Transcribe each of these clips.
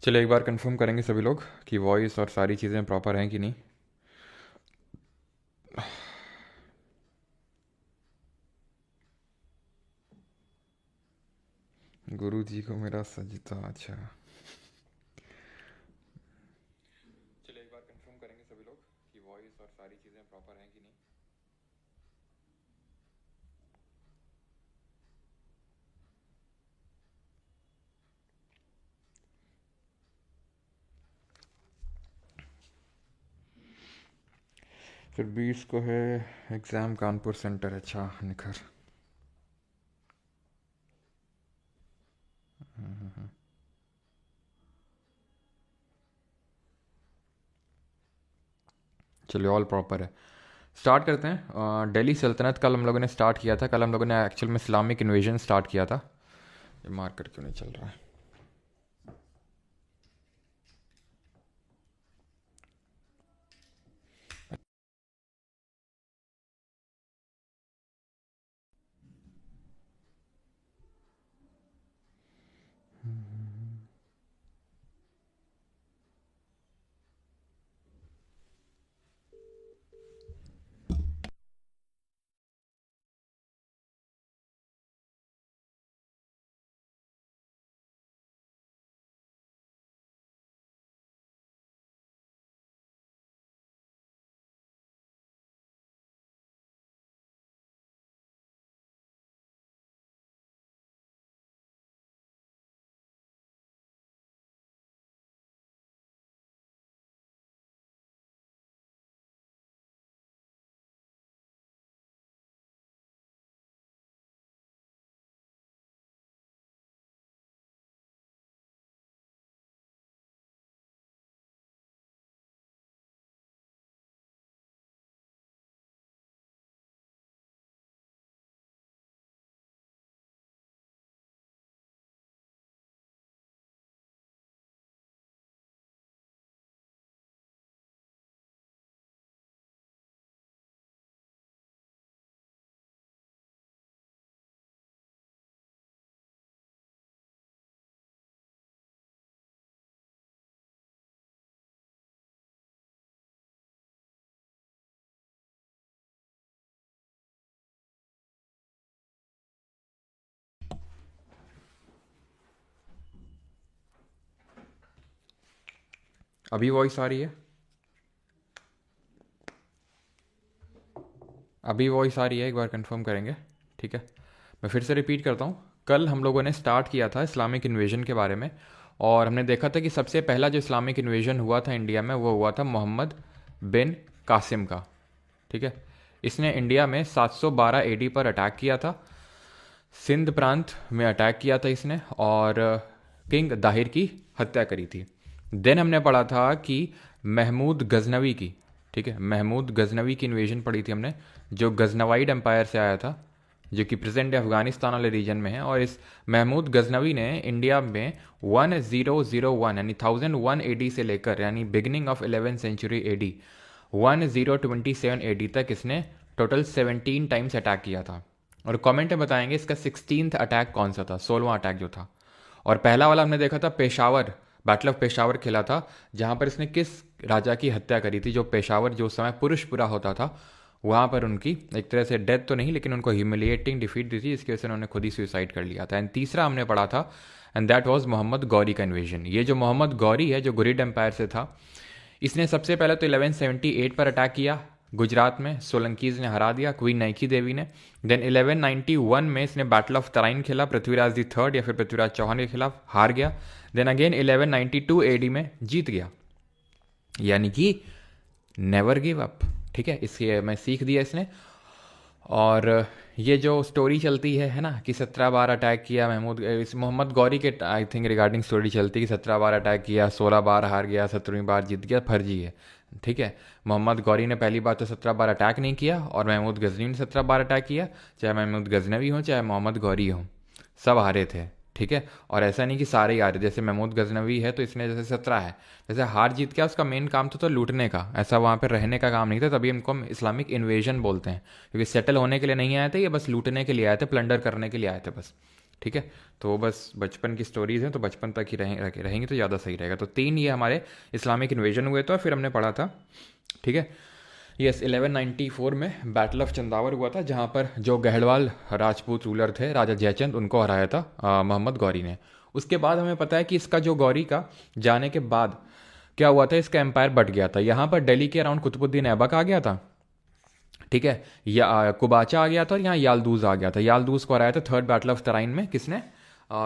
चलिए एक बार कंफर्म करेंगे सभी लोग कि वॉइस और सारी चीज़ें प्रॉपर हैं कि नहीं। गुरु जी को मेरा सजता। अच्छा, चलिए एक बार कंफर्म करेंगे सभी लोग कि वॉइस और सारी चीज़ें प्रॉपर हैं कि नहीं। फिर 20 को है एग्ज़ाम कानपुर सेंटर। अच्छा निखर। चलिए ऑल प्रॉपर है। स्टार्ट करते हैं। दिल्ली सल्तनत कल हम लोगों ने स्टार्ट किया था। कल हम लोगों ने एक्चुअल में इस्लामिक इन्वेजन स्टार्ट किया था। ये मार्कर क्यों नहीं चल रहा है? अभी वॉइस आ रही है? अभी वॉइस आ रही है? एक बार कंफर्म करेंगे। ठीक है, मैं फिर से रिपीट करता हूँ। कल हम लोगों ने स्टार्ट किया था इस्लामिक इन्वेजन के बारे में, और हमने देखा था कि सबसे पहला जो इस्लामिक इन्वेजन हुआ था इंडिया में वो हुआ था मोहम्मद बिन कासिम का। ठीक है, इसने इंडिया में 712 एडी पर अटैक किया था। सिंध प्रांत में अटैक किया था इसने, और किंग दाहिर की हत्या करी थी। देन हमने पढ़ा था कि महमूद गजनवी की, ठीक है, महमूद गजनवी की इन्वेजन पढ़ी थी हमने, जो गजनवाइड एम्पायर से आया था, जो कि प्रेजेंट अफगानिस्तान वाले रीजन में है। और इस महमूद गजनवी ने इंडिया में 1001 यानी 1001 एडी से लेकर, यानी beginning of 11th century AD 1027 AD तक इसने टोटल 17 टाइम्स अटैक किया था। और कमेंट में बताएंगे इसका 16th अटैक कौन सा था, 16वां अटैक जो था। और पहला वाला हमने देखा था पेशावर, बैटल ऑफ पेशावर खेला था, जहां पर इसने किस राजा की हत्या करी थी, जो पेशावर जो उस समय पुरुषपुरा होता था, वहां पर उनकी एक तरह से डेथ तो नहीं लेकिन उनको ह्यूमिलिएटिंग डिफीट दी थी, इसकी वजह से उन्होंने खुद ही सुसाइड कर लिया था। एंड तीसरा हमने पढ़ा था, and that was Mohammad Ghori का इन्वेजन। ये जो मोहम्मद गौरी है, जो गुरिड एम्पायर से था, इसने सबसे पहले तो 1178 पर अटैक किया गुजरात में, सोलंकीज ने हरा दिया, क्वीन नैकी देवी ने। देन 1191 में इसने बैटल ऑफ तराइन खेला पृथ्वीराज दी थर्ड या फिर पृथ्वीराज चौहान के खिलाफ, हार गया। देन अगेन 1192 एडी में जीत गया, यानी कि नेवर गिव अप। ठीक है, इसके मैं सीख दिया इसने। और ये जो स्टोरी चलती है ना, कि 17 बार अटैक किया महमूद, इस मोहम्मद गौरी के आई थिंक रिगार्डिंग स्टोरी चलती है कि 17 बार अटैक किया, 16 बार हार गया, 17वीं बार जीत गया, फर्जी है। ठीक है, मोहम्मद गौरी ने पहली बार तो 17 बार अटैक नहीं किया, और महमूद गजनवी ने 17 बार अटैक किया। चाहे महमूद गजनवी हो चाहे मोहम्मद गौरी हो, सब हारे थे। ठीक है, और ऐसा नहीं कि सारे ही हारे, जैसे महमूद गजनवी है तो इसने जैसे 17 है, जैसे हार जीत क्या, उसका मेन काम तो लूटने का, ऐसा वहाँ पर रहने का काम नहीं था। तभी इनको हम इस्लामिक इन्वेजन बोलते हैं, क्योंकि सेटल होने के लिए नहीं आए थे, ये बस लूटने के लिए आए थे, प्लंडर करने के लिए आए थे बस। ठीक है। तो बस बचपन की स्टोरीज़ हैं, तो बचपन तक ही रहेंगी तो ज़्यादा सही रहेगा। तो 3 ये हमारे इस्लामिक इन्वेजन हुए थे, और फिर हमने पढ़ा था, ठीक है, यस, 1194 में बैटल ऑफ चंदावर हुआ था, जहाँ पर जो गहलवाल राजपूत रूलर थे राजा जयचंद, उनको हराया था मोहम्मद गौरी ने। उसके बाद हमें पता है कि इसका जो गौरी का जाने के बाद क्या हुआ था, इसका एम्पायर बट गया था। यहाँ पर दिल्ली के अराउंड कुतुबुद्दीन ऐबक आ गया था, ठीक है, या कुबाचा आ गया था, और यहाँ यालदूज आ गया था। यालदूज को हराया था थर्ड बैटल ऑफ तराइन में, किसने,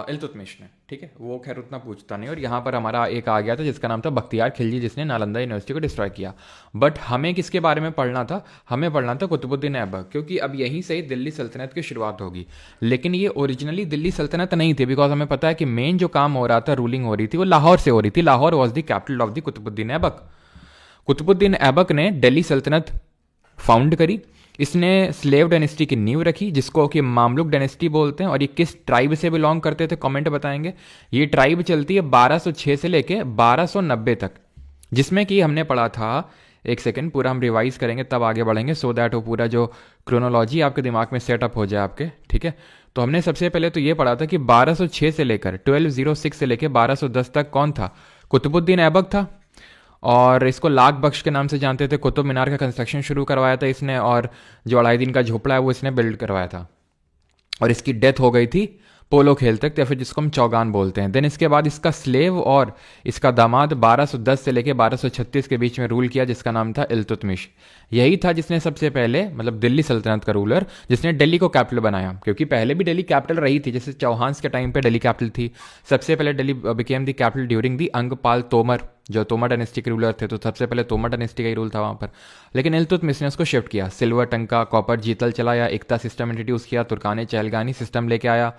इल्तुतमिश ने, ठीक है। वो खैर उतना पूछता नहीं। और यहाँ पर हमारा एक आ गया था जिसका नाम था बख्तियार खिलजी, जिसने नालंदा यूनिवर्सिटी को डिस्ट्रॉय किया। बट हमें किसके बारे में पढ़ना था, हमें पढ़ना था कुतुबुद्दीन ऐबक, क्योंकि अब यहीं से ही दिल्ली सल्तनत की शुरुआत होगी। लेकिन ये ओरिजिनली दिल्ली सल्तनत नहीं थी, बिकॉज हमें पता है कि मेन जो काम हो रहा था, रूलिंग हो रही थी, वो लाहौर से हो रही थी। Lahore was the capital of the Qutubuddin Aibak. Qutubuddin Aibak ने दिल्ली सल्तनत फाउंड करी। इसने स्लेव डायनेस्टी की नींव रखी, जिसको कि मामलुक डायनेस्टी बोलते हैं। और ये किस ट्राइब से बिलोंग करते थे, कमेंट बताएंगे। ये ट्राइब चलती है 1206 से लेके 1290 तक, जिसमें कि हमने पढ़ा था, एक सेकेंड, पूरा हम रिवाइज करेंगे तब आगे बढ़ेंगे, सो दैट वो पूरा जो क्रोनोलॉजी आपके दिमाग में सेटअप हो जाए आपके, ठीक है। तो हमने सबसे पहले तो ये पढ़ा था कि 1206 से लेकर 1206 से लेकर 1210 तक कौन था, कुतुबुद्दीन ऐबक था। और इसको लाख बख्श के नाम से जानते थे। कुतुब मीनार का कंस्ट्रक्शन शुरू करवाया था इसने, और जो अलाउद्दीन का झोपड़ा है वो इसने बिल्ड करवाया था। और इसकी डेथ हो गई थी पोलो खेलते या फिर जिसको हम चौगान बोलते हैं। देन इसके बाद इसका स्लेव और इसका दामाद 1210 से लेकर 1236 के बीच में रूल किया, जिसका नाम था इल्तुतमिश। यही था जिसने सबसे पहले, मतलब दिल्ली सल्तनत का रूलर, जिसने दिल्ली को कैपिटल बनाया। क्योंकि पहले भी दिल्ली कैपिटल रही थी, जैसे चौहान्स के टाइम पे दिल्ली कैपिटल थी। सबसे पहले Delhi became the capital during the Angpal Tomar, जो तोमर डायनेस्टी के रूलर थे। तो सबसे पहले तोमर डायनेस्टी का ही रूल था वहाँ पर। लेकिन इल्तुतमिश ने उसको शिफ्ट किया, सिल्वर टंका कॉपर जीतल चलाया, एकता सिस्टम इंट्रोड्यूस किया, तुर्काने चहलगानी सिस्टम लेके आया।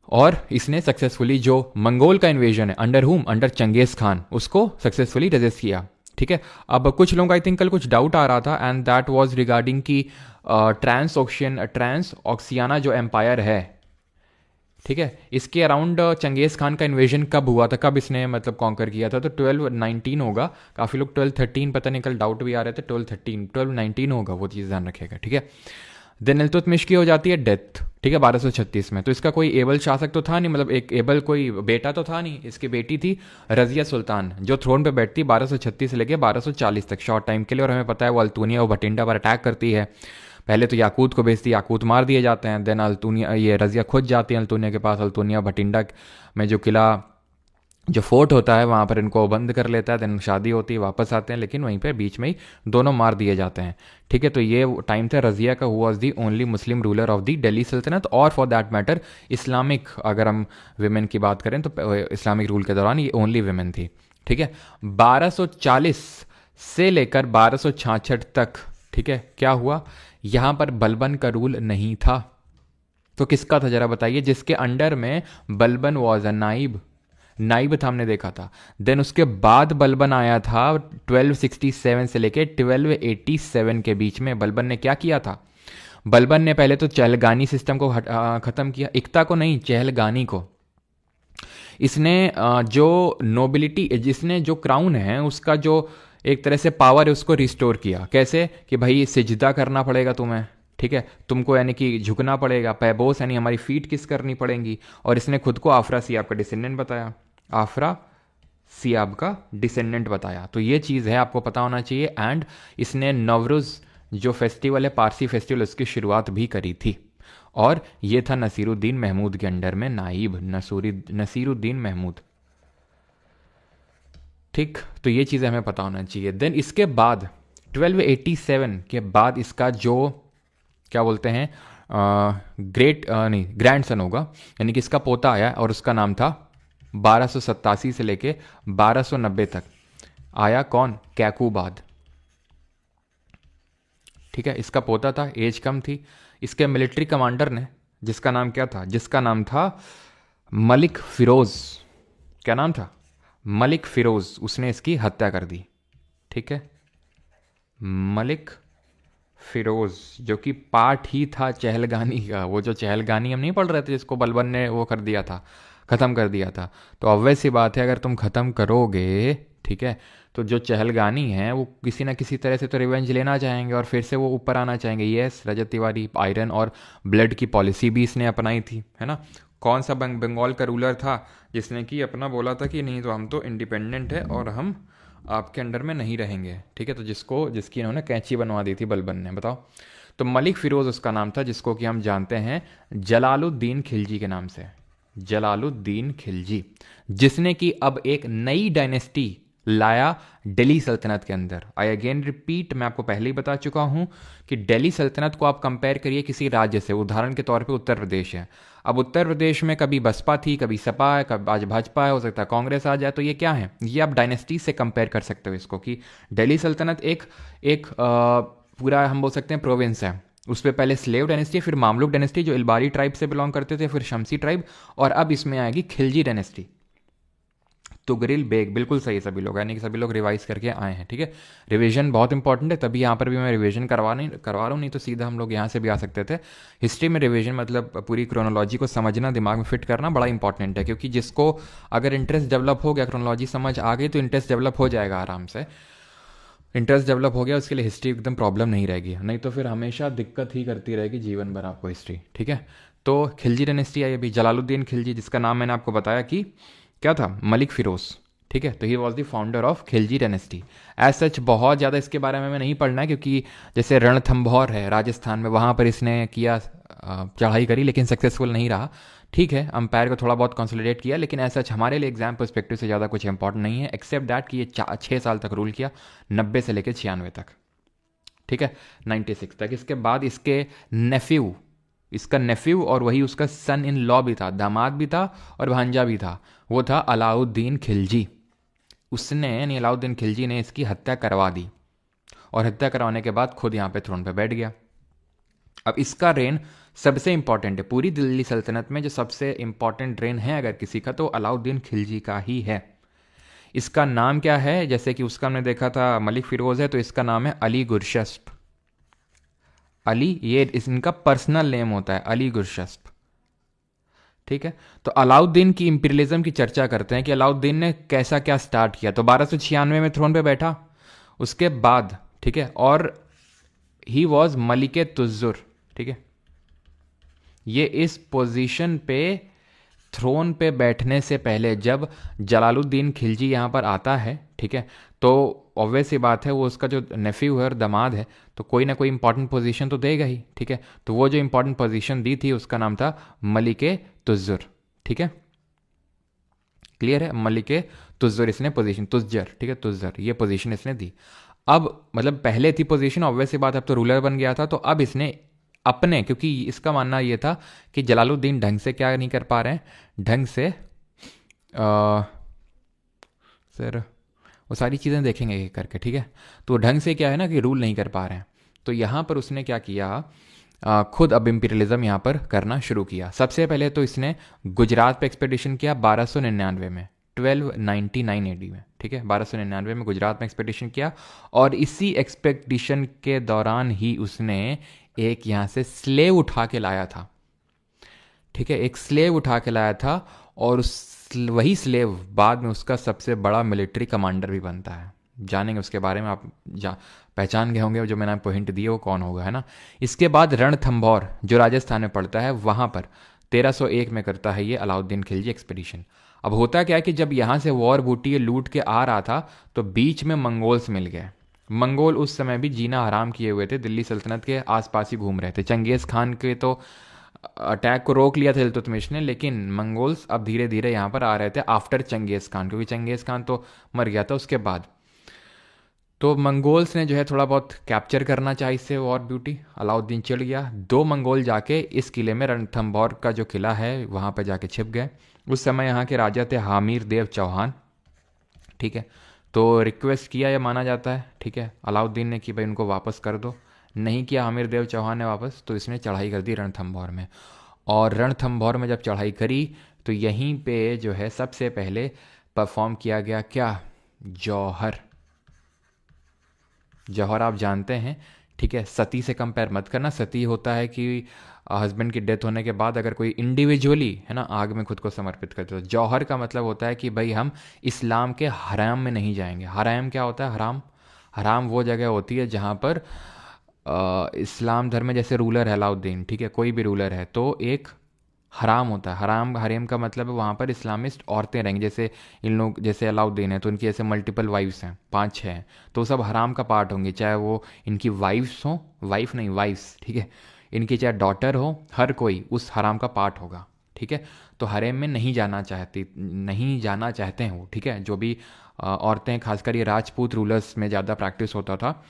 और इसने सक्सेसफुली जो मंगोल का इन्वेजन है, अंडर हुम, अंडर चंगेज खान, उसको सक्सेसफुली रेजिस्ट किया, ठीक है। अब कुछ लोगों का आई थिंक कल कुछ डाउट आ रहा था, एंड दैट वाज रिगार्डिंग की ट्रांस ऑक्सियाना जो एम्पायर है, ठीक है, इसके अराउंड चंगेज खान का इन्वेजन कब हुआ था, कब इसने मतलब कॉन्कर किया था। तो 1219 होगा। काफ़ी लोग 1213 पता नहीं, कल डाउट भी आ रहे थे। 1213 1219 होगा, वो चीज़ ध्यान रखेगा, ठीक है। देन इल्तुतमिश की हो जाती है डेथ, ठीक है, 1236 में। तो इसका कोई एबल शासक तो था नहीं, मतलब एक एबल कोई बेटा तो था नहीं। इसकी बेटी थी रजिया सुल्तान, जो थ्रोन पे बैठती 1236 से लेकर 1240 तक, शॉर्ट टाइम के लिए। और हमें पता है वो अल्तुनिया और भटिंडा पर अटैक करती है। पहले तो याकूत को बेचती, याकूत मार दिए जाते हैं। देन अल्तुनिया, ये रजिया खुद जाती है अल्तुनिया के पास। अल्तुनिया भटिंडा में जो किला, जो फोर्ट होता है, वहाँ पर इनको बंद कर लेता है। देन शादी होती है, वापस आते हैं, लेकिन वहीं पे बीच में ही दोनों मार दिए जाते हैं, ठीक है। तो ये टाइम था रजिया का, who was the only Muslim ruler of the Delhi सल्तनत, और फॉर दैट मैटर इस्लामिक, अगर हम विमेन की बात करें तो इस्लामिक रूल के दौरान ये ओनली विमेन थी, ठीक है। 1240 से लेकर 1266 तक, ठीक है, क्या हुआ, यहाँ पर बलबन का रूल नहीं था। तो किसका था जरा बताइए, जिसके अंडर में बलबन वॉज अ नाइब, नाइब था, हमने देखा था। देन उसके बाद बलबन आया था 1267 से लेके 1287 के बीच में। बलबन ने क्या किया था, बलबन ने पहले तो चहलगानी सिस्टम को खत्म किया, इक्ता को नहीं, चहलगानी को। इसने जो नोबिलिटी, जिसने जो क्राउन है उसका जो एक तरह से पावर है उसको रिस्टोर किया। कैसे कि भाई सिजदा करना पड़ेगा तुम्हें, ठीक है, तुमको यानी कि झुकना पड़ेगा, पैबोस यानी हमारी फीट किस करनी पड़ेंगी। और इसने खुद को आफरा सियाब का डिसेंडेंट बताया, आफरा सियाब का डिसेंडेंट बताया। तो ये चीज़ है, आपको पता होना चाहिए। एंड इसने नवरुज़ जो फेस्टिवल है, पारसी फेस्टिवल, उसकी शुरुआत भी करी थी। और ये था नसीरुद्दीन महमूद के अंडर में नाइब, नसीरुद्दीन महमूद, ठीक। तो ये चीज़ें हमें पता होना चाहिए। देन इसके बाद 1287 के बाद इसका जो क्या बोलते हैं ग्रैंड सन होगा, यानी कि इसका पोता आया, और उसका नाम था 1287 से लेके 1290 तक आया, कौन, कैकूबाद, ठीक है। इसका पोता था, एज कम थी। इसके मिलिट्री कमांडर ने, जिसका नाम क्या था, जिसका नाम था मलिक फिरोज, क्या नाम था, मलिक फिरोज, उसने इसकी हत्या कर दी, ठीक है। मलिक फिरोज, जो कि पार्ट ही था चहलगानी का, वो जो चहलगानी हम नहीं पढ़ रहे थे, जिसको बलबन ने वो कर दिया था, ख़त्म कर दिया था। तो ऑब्वियस सी बात है, अगर तुम ख़त्म करोगे, ठीक है, तो जो चहलगानी हैं वो किसी ना किसी तरह से तो रिवेंज लेना चाहेंगे और फिर से वो ऊपर आना चाहेंगे। यस, रजत तिवारी, आयरन और ब्लड की पॉलिसी भी इसने अपनाई थी, है ना। कौन सा बंगाल का रूलर था जिसने कि अपना बोला था कि नहीं तो हम तो इंडिपेंडेंट है और हम आपके अंडर में नहीं रहेंगे, ठीक है। तो जिसकी इन्होंने कैंची बनवा दी थी बलबन ने, बताओ। तो मलिक फिरोज उसका नाम था, जिसको कि हम जानते हैं जलालुद्दीन खिलजी के नाम से, जलालुद्दीन खिलजी, जिसने कि अब एक नई डायनेस्टी लाया दिल्ली सल्तनत के अंदर। आई अगेन रिपीट, मैं आपको पहले ही बता चुका हूं कि दिल्ली सल्तनत को आप कंपेयर करिए किसी राज्य से। उदाहरण के तौर पे उत्तर प्रदेश है। अब उत्तर प्रदेश में कभी बसपा थी, कभी सपा है, कभी आज भाजपा है, हो सकता है कांग्रेस आ जाए। तो ये क्या है, ये आप डायनेस्टी से कंपेयर कर सकते हो इसको, कि दिल्ली सल्तनत एक एक पूरा हम बोल सकते हैं प्रोविंस है। उस पर पहले स्लेव डायनेस्टी, फिर मामलुक डायनेस्टी जो इलबारी ट्राइब से बिलोंग करते थे, फिर शमसी ट्राइब, और अब इसमें आएगी खिलजी डायनेस्टी। तुगरिल बेग, बिल्कुल सही सभी लोग, यानी कि सभी लोग रिवाइज करके आए हैं, ठीक है। रिवीजन बहुत इंपॉर्टेंट है, तभी यहाँ पर भी मैं रिवीजन करवा रहा हूँ, नहीं तो सीधा हम लोग यहाँ से भी आ सकते थे। हिस्ट्री में रिवीजन मतलब पूरी क्रोनोलॉजी को समझना, दिमाग में फिट करना बड़ा इंपॉर्टेंट है, क्योंकि जिसको अगर इंटरेस्ट डेवलप हो गया, क्रोनोलॉजी समझ आ गई, तो इंटरेस्ट डेवलप हो जाएगा आराम से। इंटरेस्ट डेवलप हो गया उसके लिए हिस्ट्री एकदम प्रॉब्लम नहीं रहेगी, नहीं तो फिर हमेशा दिक्कत ही करती रहेगी जीवन भर आपको हिस्ट्री, ठीक है। तो खिलजी डायनेस्टी आई अभी, जलालुद्दीन खिलजी, जिसका नाम मैंने आपको बताया कि क्या था, मलिक फिरोज, ठीक है। तो he was the founder of Khilji dynasty. As such बहुत ज़्यादा इसके बारे में नहीं पढ़ना है, क्योंकि जैसे रणथंभौर है राजस्थान में, वहाँ पर इसने किया चढ़ाई करी, लेकिन सक्सेसफुल नहीं रहा, ठीक है। अंपायर को थोड़ा बहुत कंसोलिडेट किया, लेकिन ऐसा हमारे लिए एग्जाम पर्सपेक्टिव से ज़्यादा कुछ इंपॉर्टेंट नहीं है, एक्सेप्ट दैट कि ये 6 साल तक रूल किया, 90 से लेकर 96 तक, ठीक है, 96 तक। इसके बाद इसका नेफ्यू और वही उसका सन इन लॉ भी था, दामाद भी था और भांजा भी था, वो था अलाउद्दीन खिलजी। उसने यानी अलाउद्दीन खिलजी ने इसकी हत्या करवा दी, और हत्या करवाने के बाद खुद यहाँ पे थ्रोन पे बैठ गया। अब इसका रेन सबसे इंपॉर्टेंट है, पूरी दिल्ली सल्तनत में जो सबसे इंपॉर्टेंट रेन है अगर किसी का, तो अलाउद्दीन खिलजी का ही है। इसका नाम क्या है, जैसे कि उसका हमने देखा था मलिक फिरोज है, तो इसका नाम है अली गुरशस्प। अली, ये इनका पर्सनल नेम होता है, अली गुरशस्प, ठीक है। तो अलाउद्दीन की इंपीरियलिज्म की चर्चा करते हैं कि अलाउद्दीन ने कैसा क्या स्टार्ट किया। तो 1296 में थ्रोन पे बैठा, उसके बाद, ठीक है, और ही वॉज मलिक तुज्जुर, ठीक है। ये इस पोजीशन पे थ्रोन पे बैठने से पहले जब जलालुद्दीन खिलजी यहाँ पर आता है, ठीक है, तो ऑब्वियस सी बात है वो उसका जो नेफ्यू है और दामाद है, तो कोई ना कोई इंपॉर्टेंट पोजीशन तो देगा ही, ठीक है। तो वो जो इंपॉर्टेंट पोजीशन दी थी उसका नाम था मलिके तुज्जुर, ठीक है, क्लियर है। मलिके तुज्जुर इसने पोजीशन, तुज्जर, ठीक है, तुज्जर, ये पोजीशन इसने दी। अब मतलब पहले थी पोजीशन, ऑब्वियस सी बात, अब तो रूलर बन गया था, तो अब इसने अपने, क्योंकि इसका मानना ये था कि जलालुद्दीन ढंग से क्या नहीं कर पा रहे हैं, ढंग से सर वो सारी चीज़ें देखेंगे एक करके, ठीक है। तो ढंग से क्या है ना कि रूल नहीं कर पा रहे हैं, तो यहाँ पर उसने क्या किया, खुद अब इंपीरियलिज्म यहाँ पर करना शुरू किया। सबसे पहले तो इसने गुजरात पे एक्सपेडिशन किया 1299 में, 1299 एडी में, ठीक है, 1299 में गुजरात में एक्सपेडिशन किया, और इसी एक्सपेडिशन के दौरान ही उसने एक यहाँ से स्लेव उठा के लाया था, ठीक है, एक स्लेव उठा के लाया था, और वही स्लेव बाद में उसका सबसे बड़ा मिलिट्री कमांडर भी बनता है। जानेंगे उसके बारे में, आप पहचान गए होंगे, जो मैंने आपको हिंट दिए वो कौन होगा, है ना। इसके बाद रणथंभौर जो राजस्थान में पड़ता है, वहाँ पर 1301 में करता है ये अलाउद्दीन खिलजी एक्सपेडिशन। अब होता क्या है कि जब यहाँ से वॉर बूटी लूट के आ रहा था, तो बीच में मंगोल्स मिल गए। मंगोल उस समय भी जीना हराम किए हुए थे, दिल्ली सल्तनत के आसपास ही घूम रहे थे। चंगेज खान के तो अटैक को रोक लिया था इल्तुतमिश ने, लेकिन मंगोल्स अब धीरे धीरे यहाँ पर आ रहे थे आफ्टर चंगेज खान, क्योंकि चंगेज खान तो मर गया था उसके बाद। तो मंगोल्स ने जो है थोड़ा बहुत कैप्चर करना चाहिए इससे वॉर ब्यूटी, अलाउद्दीन चिढ़ गया। 2 मंगोल जाके इस किले में, रणथंभौर का जो किला है वहाँ पर जाके छिप गए। उस समय यहाँ के राजा थे हामिर देव चौहान, ठीक है। तो रिक्वेस्ट किया या माना जाता है, ठीक है, अलाउद्दीन ने कि भाई उनको वापस कर दो। नहीं किया हामिर देव चौहान ने वापस, तो इसने चढ़ाई कर दी रणथंभौर में। और रणथंभौर में जब चढ़ाई करी, तो यहीं पे जो है सबसे पहले परफॉर्म किया गया क्या, जौहर। जौहर आप जानते हैं, ठीक है। सती से कंपेयर मत करना, सती होता है कि हस्बैंड की डेथ होने के बाद अगर कोई इंडिविजुअली है ना आग में खुद को समर्पित करते हो। जौहर का मतलब होता है कि भाई हम इस्लाम के हराम में नहीं जाएंगे। हराम क्या होता है, हराम, हराम वो जगह होती है जहाँ पर इस्लाम धर्म में जैसे रूलर है अलाउद्दीन, ठीक है, कोई भी रूलर है, तो एक हराम होता है। हराम हरेम का मतलब है वहाँ पर इस्लामिस्ट औरतें रहेंगी, जैसे इन लोग, जैसे अलाउद्दीन है तो उनकी ऐसे मल्टीपल वाइफ्स हैं, 5-6 हैं, तो सब हराम का पार्ट होंगी, चाहे वो इनकी वाइफ्स हो, वाइफ नहीं वाइफ्स, ठीक है, इनकी चाहे डॉटर हो, हर कोई उस हराम का पार्ट होगा, ठीक है। तो हरेम में नहीं जाना चाहते हैं वो, ठीक है, जो भी औरतें, खासकर ये राजपूत रूलर्स में ज़्यादा प्रैक्टिस होता था,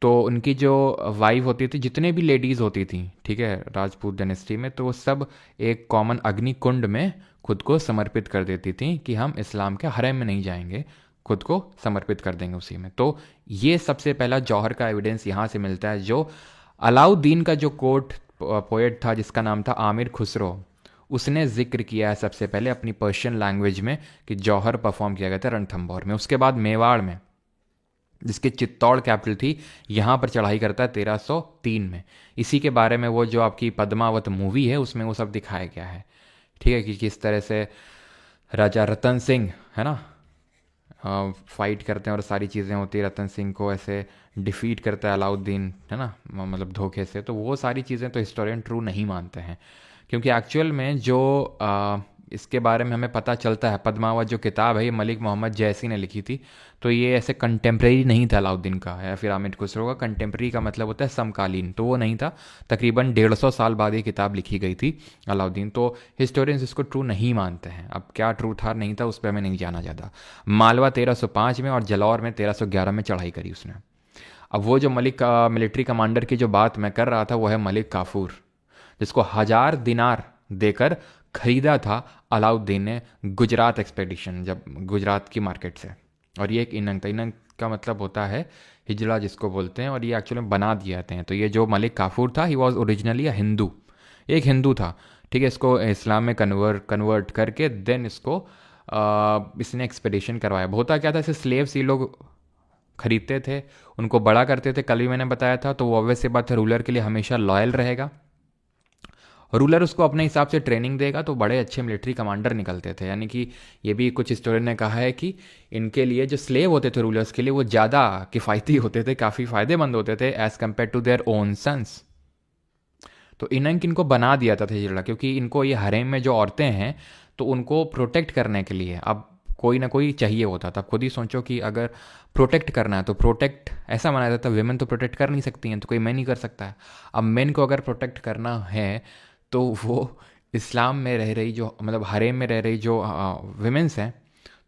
तो उनकी जो वाइफ होती थी, जितने भी लेडीज़ होती थी, ठीक है, राजपूत डायनेस्टी में, तो वो सब एक कॉमन अग्नि कुंड में खुद को समर्पित कर देती थी कि हम इस्लाम के हरम में नहीं जाएंगे, खुद को समर्पित कर देंगे उसी में। तो ये सबसे पहला जौहर का एविडेंस यहाँ से मिलता है, जो अलाउद्दीन का जो कोर्ट पोएट था जिसका नाम था आमिर खुसरो, उसने जिक्र किया है सबसे पहले अपनी पर्शियन लैंग्वेज में कि जौहर परफॉर्म किया गया था रणथंभौर में। उसके बाद मेवाड़ में, जिसकी चित्तौड़ कैपिटल थी, यहाँ पर चढ़ाई करता है 1303 में। इसी के बारे में वो जो आपकी पद्मावत मूवी है उसमें वो सब दिखाया गया है, ठीक है, कि किस तरह से राजा रतन सिंह, है ना, फाइट करते हैं और सारी चीज़ें होती है, रतन सिंह को ऐसे डिफीट करता है अलाउद्दीन, है ना, मतलब धोखे से। तो वो सारी चीज़ें तो हिस्टोरियन ट्रू नहीं मानते हैं, क्योंकि एक्चुअल में जो इसके बारे में हमें पता चलता है, पद्मावत जो किताब है ये मलिक मोहम्मद जैसी ने लिखी थी, तो ये ऐसे कंटेम्प्रेरी नहीं था अलाउद्दीन का या फिर आमिर खुसरो का। कंटेम्प्रेरी का मतलब होता है समकालीन, तो वो नहीं था। तकरीबन 150 साल बाद ये किताब लिखी गई थी अलाउद्दीन, तो हिस्टोरियंस इसको ट्रू नहीं मानते हैं। अब क्या ट्रू था नहीं था उस पर हमें नहीं जाना ज़्यादा। मालवा 1305 में और जलौर में 1311 में चढ़ाई करी उसने। अब वो जो मलिक का मिलिट्री कमांडर की जो बात मैं कर रहा था वो है मलिक काफूर, जिसको 1000 दिनार देकर खरीदा था अलाउद्दीन ने गुजरात एक्सपेडिशन, जब गुजरात की मार्केट से। और ये एक इनंग था, इनंग का मतलब होता है हिजड़ा जिसको बोलते हैं, और ये एक्चुअली बना दिए जाते हैं। तो ये जो मलिक काफूर था, ही वॉज ओरिजिनली अ हिंदू, एक हिंदू था, ठीक है। इसको इस्लाम में कन्वर्ट करके देन इसको इसने एक्सपेडिशन करवाया। होता क्या था, इसे स्लेव्स ये लोग खरीदते थे, उनको बड़ा करते थे, कल भी मैंने बताया था। तो वो ऑब्वियस सी बात है, रूलर के लिए हमेशा लॉयल रहेगा, रूलर उसको अपने हिसाब से ट्रेनिंग देगा, तो बड़े अच्छे मिलिट्री कमांडर निकलते थे। यानी कि ये भी कुछ हिस्टोरियन ने कहा है कि इनके लिए जो स्लेव होते थे रूलर्स के लिए, वो ज़्यादा किफ़ायती होते थे, काफ़ी फ़ायदेमंद होते थे as compared to their own sons. तो इनको बना दिया था हिजड़ा, क्योंकि इनको ये हरेम में जो औरतें हैं तो उनको प्रोटेक्ट करने के लिए अब कोई ना कोई चाहिए होता था। खुद ही सोचो कि अगर प्रोटेक्ट करना है तो प्रोटेक्ट ऐसा माना जाता था, वेमेन तो प्रोटेक्ट कर नहीं सकती हैं, तो कोई मैन ही कर सकता है। अब मेन को अगर प्रोटेक्ट करना है तो वो इस्लाम में रह रही जो, मतलब हरेम में रह रही जो विमेंस हैं,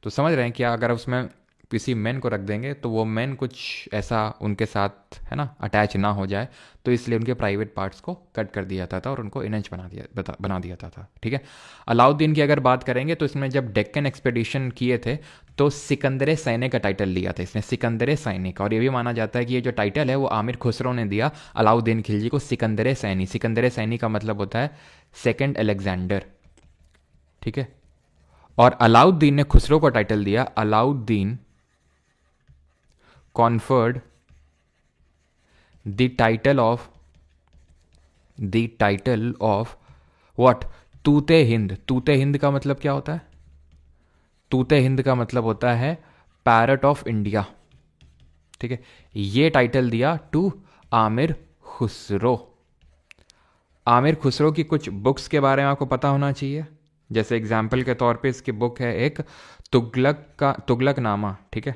तो समझ रहे हैं कि अगर उसमें किसी मैन को रख देंगे तो वो मैन कुछ ऐसा उनके साथ, है ना, अटैच ना हो जाए, तो इसलिए उनके प्राइवेट पार्ट्स को कट कर दिया जाता था और उनको इनच बना दिया था, ठीक है। अलाउद्दीन की अगर बात करेंगे तो इसमें जब डेक्कन एक्सपेडिशन किए थे तो सिकंदर सैनिक का टाइटल लिया था इसने, सिकंदर सैनिक। और ये भी माना जाता है कि ये जो टाइटल है वो आमिर खुसरो ने दिया अलाउद्दीन खिलजी को, सिकंदर सैनी। सिकंदर सैनी का मतलब होता है सेकेंड अलेक्जेंडर, ठीक है। और अलाउद्दीन ने खुसरो को टाइटल दिया, Alauddin conferred the title of what? तूते Hind. तूते Hind का मतलब क्या होता है? तूते हिंद का मतलब होता है पैरट ऑफ इंडिया, ठीक है। ये टाइटल दिया टू आमिर खुसरो। आमिर खुसरो की कुछ बुक्स के बारे में आपको पता होना चाहिए, जैसे एग्जाम्पल के तौर पे इसकी बुक है एक तुगलकनामा, ठीक है,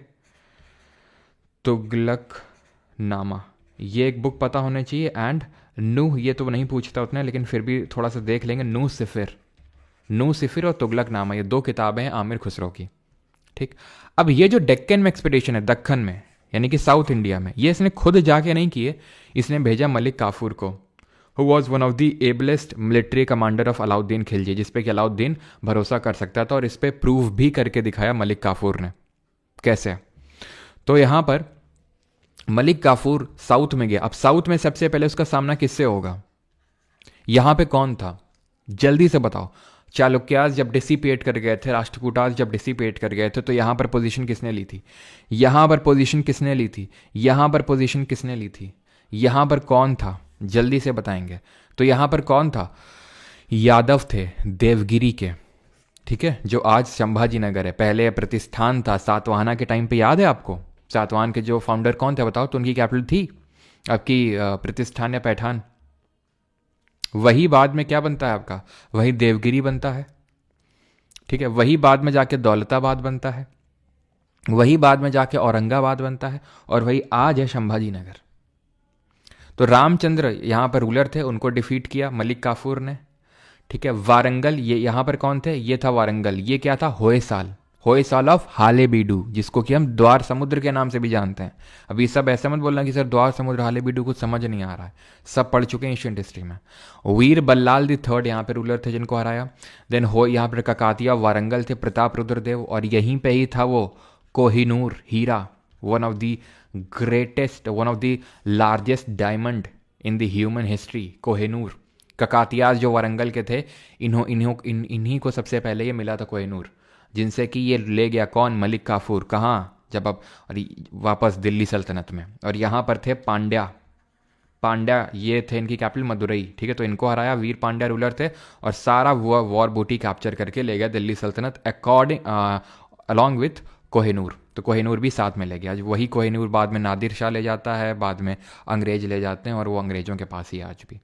तुगलकनामा, ये एक बुक पता होनी चाहिए। एंड नूह, ये तो नहीं पूछता उतने, लेकिन फिर भी थोड़ा सा देख लेंगे, नूह सिफिर और तुगलकनामा, ये 2 किताबें हैं आमिर खुसरो की, ठीक। अब ये जो डेक्कन में एक्सपेडिशन है, दक्कन में यानी कि साउथ इंडिया में, ये इसने खुद जाके नहीं किए, इसने भेजा मलिक काफूर को, who was one of the ablest military commander of Alauddin Khilji, जिसपे कि अलाउद्दीन भरोसा कर सकता था। और इस पर प्रूव भी करके दिखाया मलिक काफूर ने। कैसे? तो यहां पर मलिक काफूर साउथ में गया। अब साउथ में सबसे पहले उसका सामना किससे होगा? यहां पे कौन था? जल्दी से बताओ। चालुक्यास जब डिसिपेट कर गए थे, राष्ट्रकूटास जब डिसिपेट कर गए थे, तो यहां पर पोजीशन किसने ली थी? यहां पर पोजीशन किसने ली थी? यहां पर पोजीशन किसने ली थी? यहां पर कौन था? जल्दी से बताएंगे। तो यहां पर कौन था? यादव थे, देवगिरी के, ठीक है, जो आज संभाजी नगर है। पहले प्रतिष्ठान था सातवाहना के टाइम पे, याद है आपको? सातवाहन के जो फाउंडर कौन थे बताओ? तो उनकी कैपिटल थी आपकी प्रतिष्ठान या पैठान? वही बाद में क्या बनता है आपका, वही देवगिरी बनता है, ठीक है, वही बाद में जाके दौलताबाद बनता है, वही बाद में जाके औरंगाबाद बनता है, और वही आज है संभाजी नगर। तो रामचंद्र यहाँ पर रूलर थे, उनको डिफीट किया मलिक काफूर ने, ठीक है। वारंगल, ये यहाँ पर कौन थे, ये था वारंगल, ये क्या था, होयसाल, होयसाल ऑफ हालेबीडू, जिसको कि हम द्वार समुद्र के नाम से भी जानते हैं। अभी सब ऐसे मत बोलना कि सर द्वार समुद्र हालेबीडू कुछ समझ नहीं आ रहा है, सब पढ़ चुके हैं एशियंट हिस्ट्री में। वीर बल्लाल दी थर्ड यहाँ पे रूलर थे जिनको हराया। देन हो यहाँ पर ककातिया वारंगल थे, प्रताप रुद्रदेव, और यहीं पे ही था वो कोहिनूर हीरा, one of the greatest, one of the largest diamond in the human history, Kohinoor. Kakatiyas जो वारंगल के थे, इन्हीं को सबसे पहले ये मिला था कोहिनूर, जिनसे कि ये ले गया कौन, मलिक काफूर, कहाँ, जब अब वापस दिल्ली सल्तनत में। और यहाँ पर थे पांड्या, पांड्या ये थे इनकी कैपिटल मदुरई, ठीक है। तो इनको हराया, वीर पांड्या रूलर थे, और सारा वॉर बूटी कैप्चर करके ले गया दिल्ली सल्तनत अलॉन्ग विथ कोहिनूर। तो कोहिनूर भी साथ में ले गया। वही कोहिनूर बाद में नादिर शाह ले जाता है, बाद में अंग्रेज ले जाते हैं, और वो अंग्रेजों के पास ही आज भी,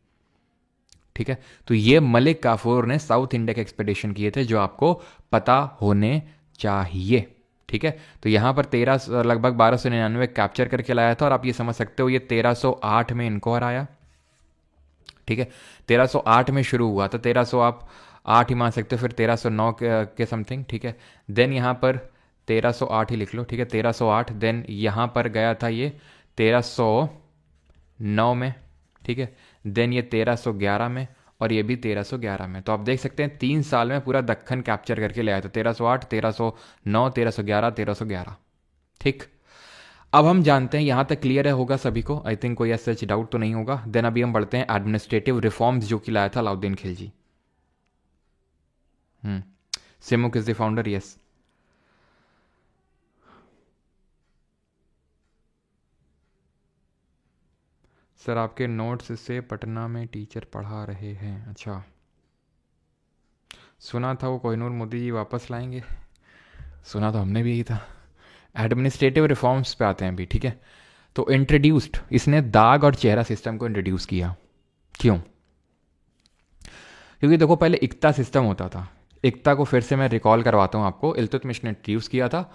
ठीक है। तो ये मलिक काफूर ने साउथ इंडिया के एक्सपेडिशन किए थे, जो आपको पता होने चाहिए, ठीक है। तो यहाँ पर लगभग 1299 कैप्चर करके लाया था, और आप ये समझ सकते हो ये 1308 में इनको हराया, ठीक है। 1308 में शुरू हुआ था, 1300 आप 8 ही मान सकते हो, फिर 1309 के समथिंग, ठीक है। देन यहाँ पर 1308 ही लिख लो, ठीक है, 1308। देन यहाँ पर गया था ये 1309 में, ठीक है। देन ये 1311 में, और ये भी 1311 में। तो आप देख सकते हैं 3 साल में पूरा दक्खन कैप्चर करके ले आया था, 1308, 1309, 1311, 1311, ठीक। अब हम जानते हैं, यहाँ तक क्लियर है होगा सभी को, आई थिंक कोई ऐसा डाउट तो नहीं होगा। देन अभी हम बढ़ते हैं एडमिनिस्ट्रेटिव रिफॉर्म्स जो कि लाया था Alauddin Khilji. Simuk is the founder, yes. Sir आपके नोट्स से पटना में टीचर पढ़ा रहे हैं, अच्छा। सुना था वो कोहिनूर मोदी जी वापस लाएंगे, सुना तो हमने भी यही था। एडमिनिस्ट्रेटिव रिफॉर्म्स पे आते हैं अभी, ठीक है। तो इंट्रोड्यूस्ड, इसने दाग और चेहरा सिस्टम को इंट्रोड्यूस किया, क्यों? क्योंकि देखो पहले इक्ता सिस्टम होता था, इक्ता को फिर से मैं रिकॉल करवाता हूँ आपको, इल्तुतमिश ने इंट्रोड्यूस किया था।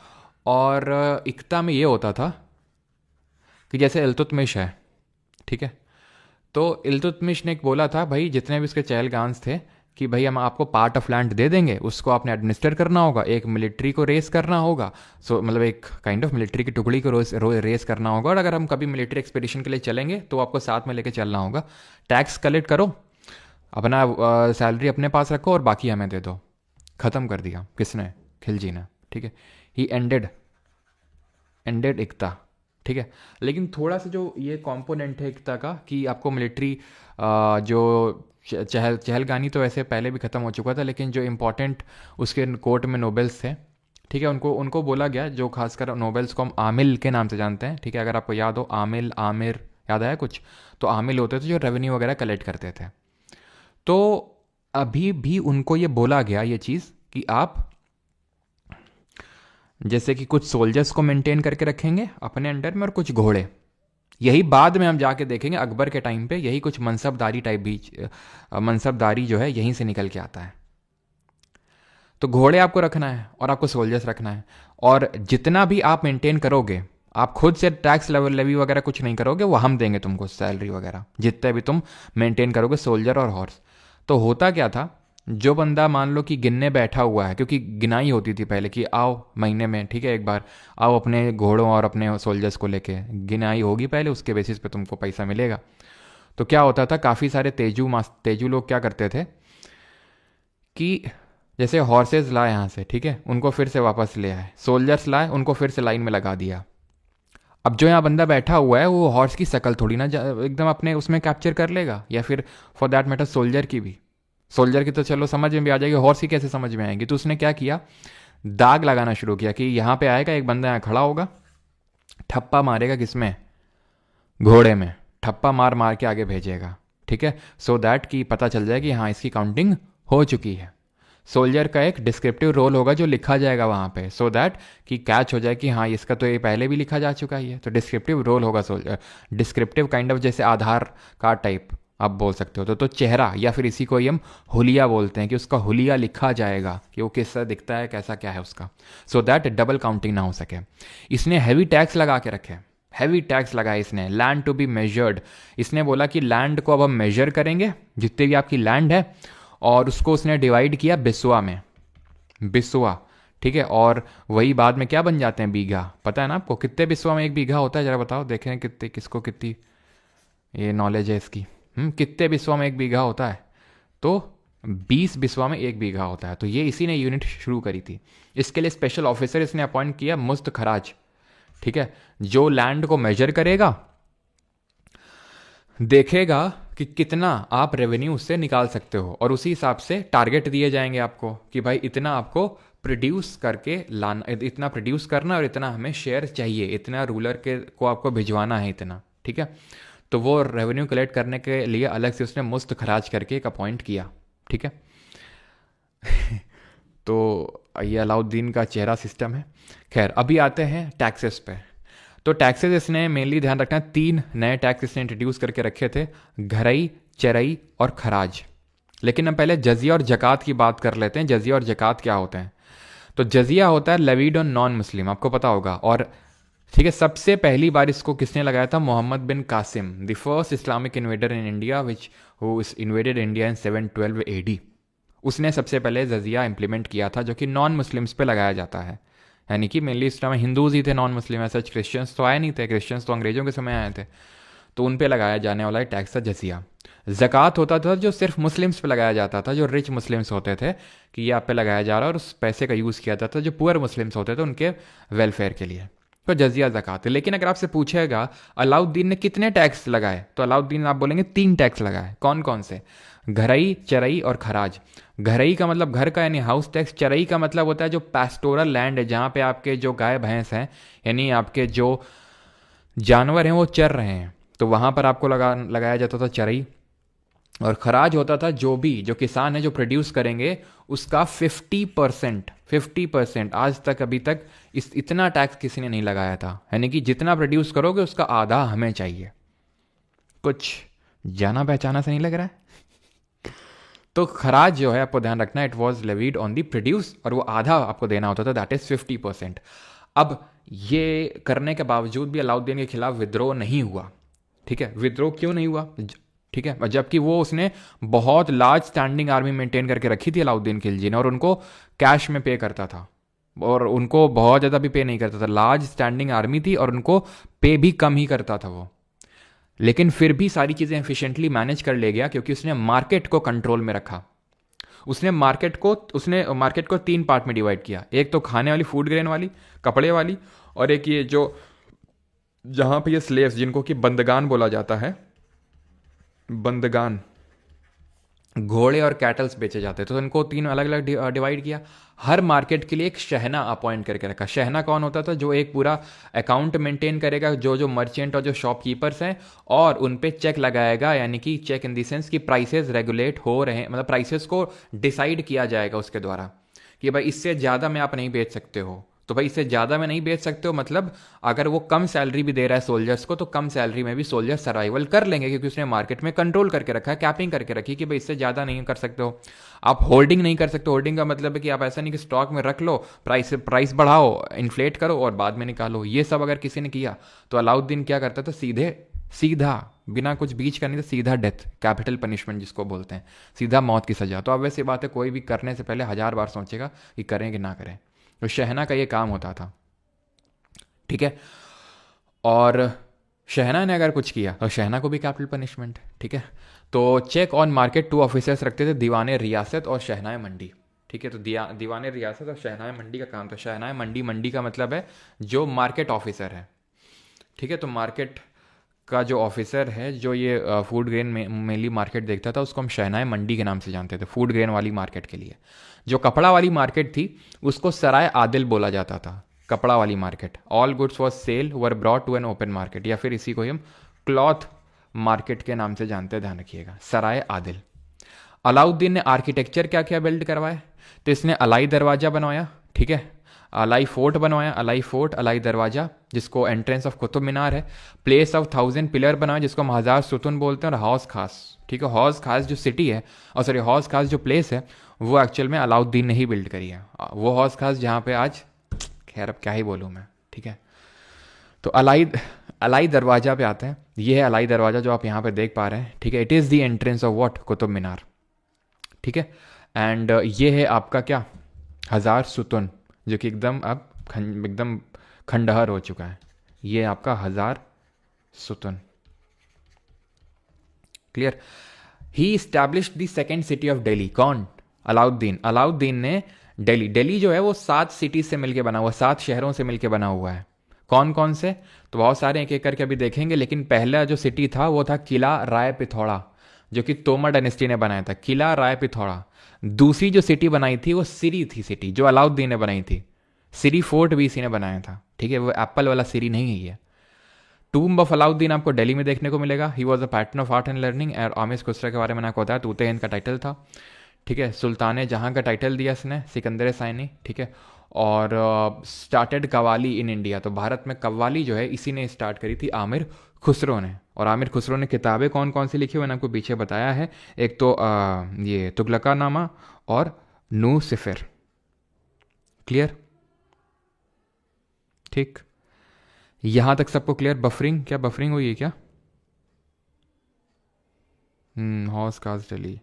और इक्ता में ये होता था कि जैसे इल्तुतमिश है, ठीक है, तो इल्तुतमिश ने बोला था भाई जितने भी उसके चहलगांस थे कि भाई हम आपको पार्ट ऑफ लैंड दे देंगे, उसको आपने एडमिनिस्टर करना होगा, एक मिलिट्री को रेस करना होगा, सो मतलब एक काइंड ऑफ मिलिट्री की टुकड़ी को रेस करना होगा, और अगर हम कभी मिलिट्री एक्सपेडिशन के लिए चलेंगे तो आपको साथ में लेके चलना होगा, टैक्स कलेक्ट करो, अपना सैलरी अपने पास रखो, और बाकी हमें दे दो। ख़त्म कर दिया किसने, खिलजी ने, ठीक है। ही एंडेड इक्ता, ठीक है। लेकिन थोड़ा सा जो ये कंपोनेंट है एकता का कि आपको मिलिट्री जो चहलगानी तो वैसे पहले भी ख़त्म हो चुका था, लेकिन जो इम्पोर्टेंट उसके कोर्ट में नोबेल्स थे, ठीक है, उनको बोला गया, जो खासकर नोबेल्स को हम आमिल के नाम से जानते हैं, ठीक है। अगर आपको याद हो आमिल, आमिर याद आया कुछ, तो आमिल होते थे जो रेवेन्यू वगैरह कलेक्ट करते थे। तो अभी भी उनको ये बोला गया ये चीज़ कि आप जैसे कि कुछ सोल्जर्स को मेंटेन करके रखेंगे अपने अंडर में, और कुछ घोड़े। यही बाद में हम जाके देखेंगे अकबर के टाइम पे यही कुछ मनसबदारी टाइप भी, मनसबदारी जो है यहीं से निकल के आता है। तो घोड़े आपको रखना है और आपको सोल्जर्स रखना है, और जितना भी आप मेंटेन करोगे, आप खुद से टैक्स लेवी वगैरह कुछ नहीं करोगे, वो हम देंगे तुमको सैलरी वगैरह, जितने भी तुम मेंटेन करोगे सोल्जर और हॉर्स। तो होता क्या था, जो बंदा मान लो कि गिनने बैठा हुआ है, क्योंकि गिनाई होती थी पहले कि आओ महीने में, ठीक है, एक बार आओ अपने घोड़ों और अपने सोल्जर्स को लेके, गिनाई होगी पहले, उसके बेसिस पे तुमको पैसा मिलेगा। तो क्या होता था, काफ़ी सारे तेजू लोग क्या करते थे कि जैसे हॉर्सेज लाए यहाँ से, ठीक है, उनको फिर से वापस ले आए, सोल्जर्स लाए, उनको फिर से लाइन में लगा दिया। अब जो यहाँ बंदा बैठा हुआ है वो हॉर्स की शक्ल थोड़ी ना एकदम अपने उसमें कैप्चर कर लेगा, या फिर फॉर दैट मैटर सोल्जर की भी, सोल्जर की तो चलो समझ में भी आ जाएगी, हॉर्स की कैसे समझ में आएगी। तो उसने क्या किया, दाग लगाना शुरू किया कि यहाँ पे आएगा एक बंदा, यहाँ खड़ा होगा, ठप्पा मारेगा किसमें, घोड़े में, ठप्पा मार मार के आगे भेजेगा, ठीक है, सो दैट कि पता चल जाए कि हाँ इसकी काउंटिंग हो चुकी है। सोल्जर का एक डिस्क्रिप्टिव रोल होगा जो लिखा जाएगा वहाँ पे, सो दैट कि कैच हो जाए कि हाँ इसका तो ये पहले भी लिखा जा चुका ही है। तो डिस्क्रिप्टिव रोल होगा सोल्जर, डिस्क्रिप्टिव काइंड ऑफ जैसे आधार कार्ड टाइप आप बोल सकते हो। तो चेहरा, या फिर इसी को ही हम हुलिया बोलते हैं कि उसका हुलिया लिखा जाएगा कि वो किस तरह दिखता है, कैसा क्या है उसका, सो दैट डबल काउंटिंग ना हो सके। इसने हैवी टैक्स लगा के रखे, हैवी टैक्स लगाया इसने। लैंड टू बी मेजर्ड, इसने बोला कि लैंड को अब हम मेजर करेंगे, जितने भी आपकी लैंड है, और उसको उसने डिवाइड किया बिस्वा में, बिस्वा, ठीक है। और वही बाद में क्या बन जाते हैं, बीघा। पता है ना आपको कितने बिस्वा में एक बीघा होता है, जरा बताओ, देखें कितने, किसको कितनी ये नॉलेज है इसकी। कितने बिस्वा में एक बीघा होता है, तो 20 बिस्वा में एक बीघा होता है। तो ये इसी ने यूनिट शुरू करी थी। इसके लिए स्पेशल ऑफिसर इसने अपॉइंट किया, मुस्त खराज, ठीक है, जो लैंड को मेजर करेगा, देखेगा कि कितना आप रेवेन्यू उससे निकाल सकते हो, और उसी हिसाब से टारगेट दिए जाएंगे आपको कि भाई इतना आपको प्रोड्यूस करके लाना, इतना प्रोड्यूस करना, और इतना हमें शेयर चाहिए, इतना रूलर के को आपको भिजवाना है, इतना, ठीक है। तो वो रेवेन्यू कलेक्ट करने के लिए अलग से उसने मुस्त खराज करके एक अपॉइंट किया, ठीक है। तो ये अलाउद्दीन का चेहरा सिस्टम है। खैर, अभी आते हैं टैक्सेस पे। तो टैक्सेस इसने मेनली ध्यान रखना, 3 नए टैक्स इसने इंट्रोड्यूस करके रखे थे, घरई, चरई और खराज। लेकिन हम पहले जजिया और जक़ात की बात कर लेते हैं। जजिया और जक़ात क्या होते हैं? तो जजिया होता है लेवीड ऑन नॉन मुस्लिम, आपको पता होगा। और ठीक है, सबसे पहली बार इसको किसने लगाया था? Mohammad bin Qasim, the first Islamic invader in India which who invaded India in 712 AD। उसने सबसे पहले जजिया इंप्लीमेंट किया था, जो कि नॉन मुस्लिम्स पे लगाया जाता है। यानी कि मेनली इस टाइम हिंदूज ही थे नॉन मुस्लिम, ऐसा क्रिश्चियंस तो आए नहीं थे, क्रिश्चियंस तो अंग्रेजों के समय आए थे। तो उन पे लगाया जाने वाला टैक्स था जजिया। ज़कात होता था जो सिर्फ मुस्लिम्स पे लगाया जाता था, जो रिच मुस्लिम्स होते थे, कि ये आप पे लगाया जा रहा है, और उस पैसे का यूज़ किया जाता था जो पुअर मुस्लिम्स होते थे उनके वेलफेयर के लिए। तो जजिया ज़कात है। लेकिन अगर आपसे पूछेगा अलाउद्दीन ने कितने टैक्स लगाए, तो अलाउद्दीन आप बोलेंगे 3 टैक्स लगाए। कौन कौन से? घरई, चरई और खराज। घरई का मतलब घर का यानी हाउस टैक्स। चरई का मतलब होता है जो पैस्टोरल लैंड है, जहाँ पे आपके जो गाय भैंस हैं, यानी आपके जो जानवर हैं वो चर रहे हैं, तो वहाँ पर आपको लगाया जाता था चरई। और खराज होता था जो किसान है जो प्रोड्यूस करेंगे उसका 50%। आज तक अभी तक इतना टैक्स किसी ने नहीं लगाया था, यानी कि जितना प्रोड्यूस करोगे उसका आधा हमें चाहिए। कुछ जाना पहचाना से नहीं लग रहा है? तो खराज जो है आपको ध्यान रखना, it was levied on the produce, और वो आधा आपको देना होता था, दैट इज 50%। अब ये करने के बावजूद भी अलाउद्दीन के खिलाफ विद्रोह नहीं हुआ, ठीक है। विद्रोह क्यों नहीं हुआ? ठीक है, जबकि वो उसने बहुत लार्ज स्टैंडिंग आर्मी मेंटेन करके रखी थी अलाउद्दीन खिलजी ने, और उनको कैश में पे करता था, और उनको बहुत ज़्यादा भी पे नहीं करता था। लार्ज स्टैंडिंग आर्मी थी और उनको पे भी कम ही करता था वो। लेकिन फिर भी सारी चीज़ें एफिशिएंटली मैनेज कर ले गया, क्योंकि उसने मार्केट को कंट्रोल में रखा। उसने मार्केट को 3 पार्ट में डिवाइड किया। एक तो खाने वाली, फूड ग्रेन वाली, कपड़े वाली, और एक ये जो जहाँ पे ये स्लेव्स, जिनको कि बंदगान बोला जाता है, बंदगान, घोड़े और कैटल्स बेचे जाते हैं, तो इनको 3 अलग अलग डिवाइड किया। हर मार्केट के लिए एक शहना अपॉइंट करके रखा। शहना कौन होता था? जो एक पूरा अकाउंट मेंटेन करेगा, जो मर्चेंट और जो शॉपकीपर्स हैं, और उन पे चेक लगाएगा, यानी कि चेक इन दी सेंस कि प्राइसेस रेगुलेट हो रहे हैं, मतलब प्राइसेस को डिसाइड किया जाएगा उसके द्वारा कि भाई इससे ज़्यादा में आप नहीं बेच सकते हो। तो भाई इससे ज़्यादा में नहीं बेच सकते हो, मतलब अगर वो कम सैलरी भी दे रहा है सोल्जर्स को, तो कम सैलरी में भी सोल्जर सर्वाइवल कर लेंगे, क्योंकि उसने मार्केट में कंट्रोल करके रखा है, कैपिंग करके रखी कि भाई इससे ज़्यादा नहीं कर सकते हो। आप होल्डिंग नहीं कर सकते। होल्डिंग का मतलब है कि आप ऐसा नहीं कि स्टॉक में रख लो, प्राइस बढ़ाओ, इन्फ्लेट करो और बाद में निकालो। ये सब अगर किसी ने किया तो अलाउद्दीन क्या करता था? सीधा बिना कुछ बीच करने से सीधा डेथ, कैपिटल पनिशमेंट जिसको बोलते हैं, सीधा मौत की सजा। तो अब वैसी बात है, कोई भी करने से पहले 1000 बार सोचेगा कि करें कि ना करें। तो शहना का ये काम होता था, ठीक है। और शहना ने अगर कुछ किया तो शहना को भी कैपिटल पनिशमेंट, ठीक है। तो चेक ऑन मार्केट 2 ऑफिसर्स रखते थे, दीवाने रियासत और शहनाए मंडी, ठीक है। तो दीवाने रियासत और शहनाए मंडी का काम था। शहनाए मंडी का मतलब है जो मार्केट ऑफिसर है, ठीक है। तो मार्केट का जो ऑफिसर है, जो ये फूड ग्रेन में मेनली मार्केट देखता था, उसको हम शहनाए मंडी के नाम से जानते थे, फूड ग्रेन वाली मार्केट के लिए। जो कपड़ा वाली मार्केट थी उसको सराय आदिल बोला जाता था। कपड़ा वाली market, all goods for sale were brought to an open market, या फिर इसी को हम क्लॉथ मार्केट के नाम से जानते हैं, ध्यान रखिएगा, सराय आदिल। अलाउद्दीन ने आर्किटेक्चर क्या क्या बिल्ड करवाए? तो इसने अलाई दरवाज़ा बनवाया, ठीक है। अलाई फोर्ट बनवाया, अलाई फोर्ट, अलाई दरवाज़ा जिसको एंट्रेंस ऑफ कुतुब मीनार है, प्लेस ऑफ 1000 पिलर बनाया जिसको हम 1000 सुतून बोलते हैं, और हौज खास, ठीक है, हौज खास जो सिटी है, और सॉरी हौज खास जो प्लेस है वो एक्चुअल में अलाउद्दीन ने ही बिल्ड करी है, वो हौज खास जहाँ पे आज, खैर अब क्या ही बोलूँ मैं, ठीक है। तो अलाई दरवाज़ा पे आते हैं, ये है अलाई दरवाज़ा जो आप यहाँ पे देख पा रहे हैं, ठीक है। It is the entrance of what, Qutub Minar, ठीक है। एंड ये है आपका क्या, 1000 सुतून, जो कि एकदम अब एकदम खंडहर हो चुका है, ये आपका 1000 सुतून, clear. He established the second city of Delhi, कौन, अलाउद्दीन। अलाउद्दीन ने दिल्ली जो है वो 7 सिटी से मिलकर बना हुआ, 7 शहरों से मिलकर बना हुआ है। कौन कौन से, तो बहुत सारे एक एक करके अभी देखेंगे, लेकिन पहला जो सिटी था वो था किला राय पिथौरा, जो कि तोमर डायनेस्टी ने बनाया था, किला राय पिथौरा। दूसरी जो सिटी बनाई थी वो सिरी थी, सिटी जो अलाउद्दीन ने बनाई थी, सिरी फोर्ट भी इसी ने बनाया था, ठीक है, वो एप्पल वाला सिरी नहीं है ये। टूम्ब ऑफ अलाउद्दीन आपको दिल्ली में देखने को मिलेगा। ही was a pattern of art and learning, और आमिर खुसरो के बारे में आपको बताया, तूते हिंद का टाइटल था, ठीक है। सुल्तान जहाँ का टाइटल दिया इसने, सिकंदर साइनी, ठीक है। और स्टार्टेड कव्वाली इन इंडिया, तो भारत में कव्वाली जो है इसी ने स्टार्ट करी थी, आमिर खुसरो ने। और आमिर खुसरो ने किताबें कौन कौन सी लिखी, मैंने आपको पीछे बताया है, एक तो ये तुगलकानामा और नू सिफर, क्लियर, ठीक। यहां तक सबको क्लियर। बफरिंग, क्या बफरिंग हुई है क्या, हॉर्स कास्ट दिल्ली,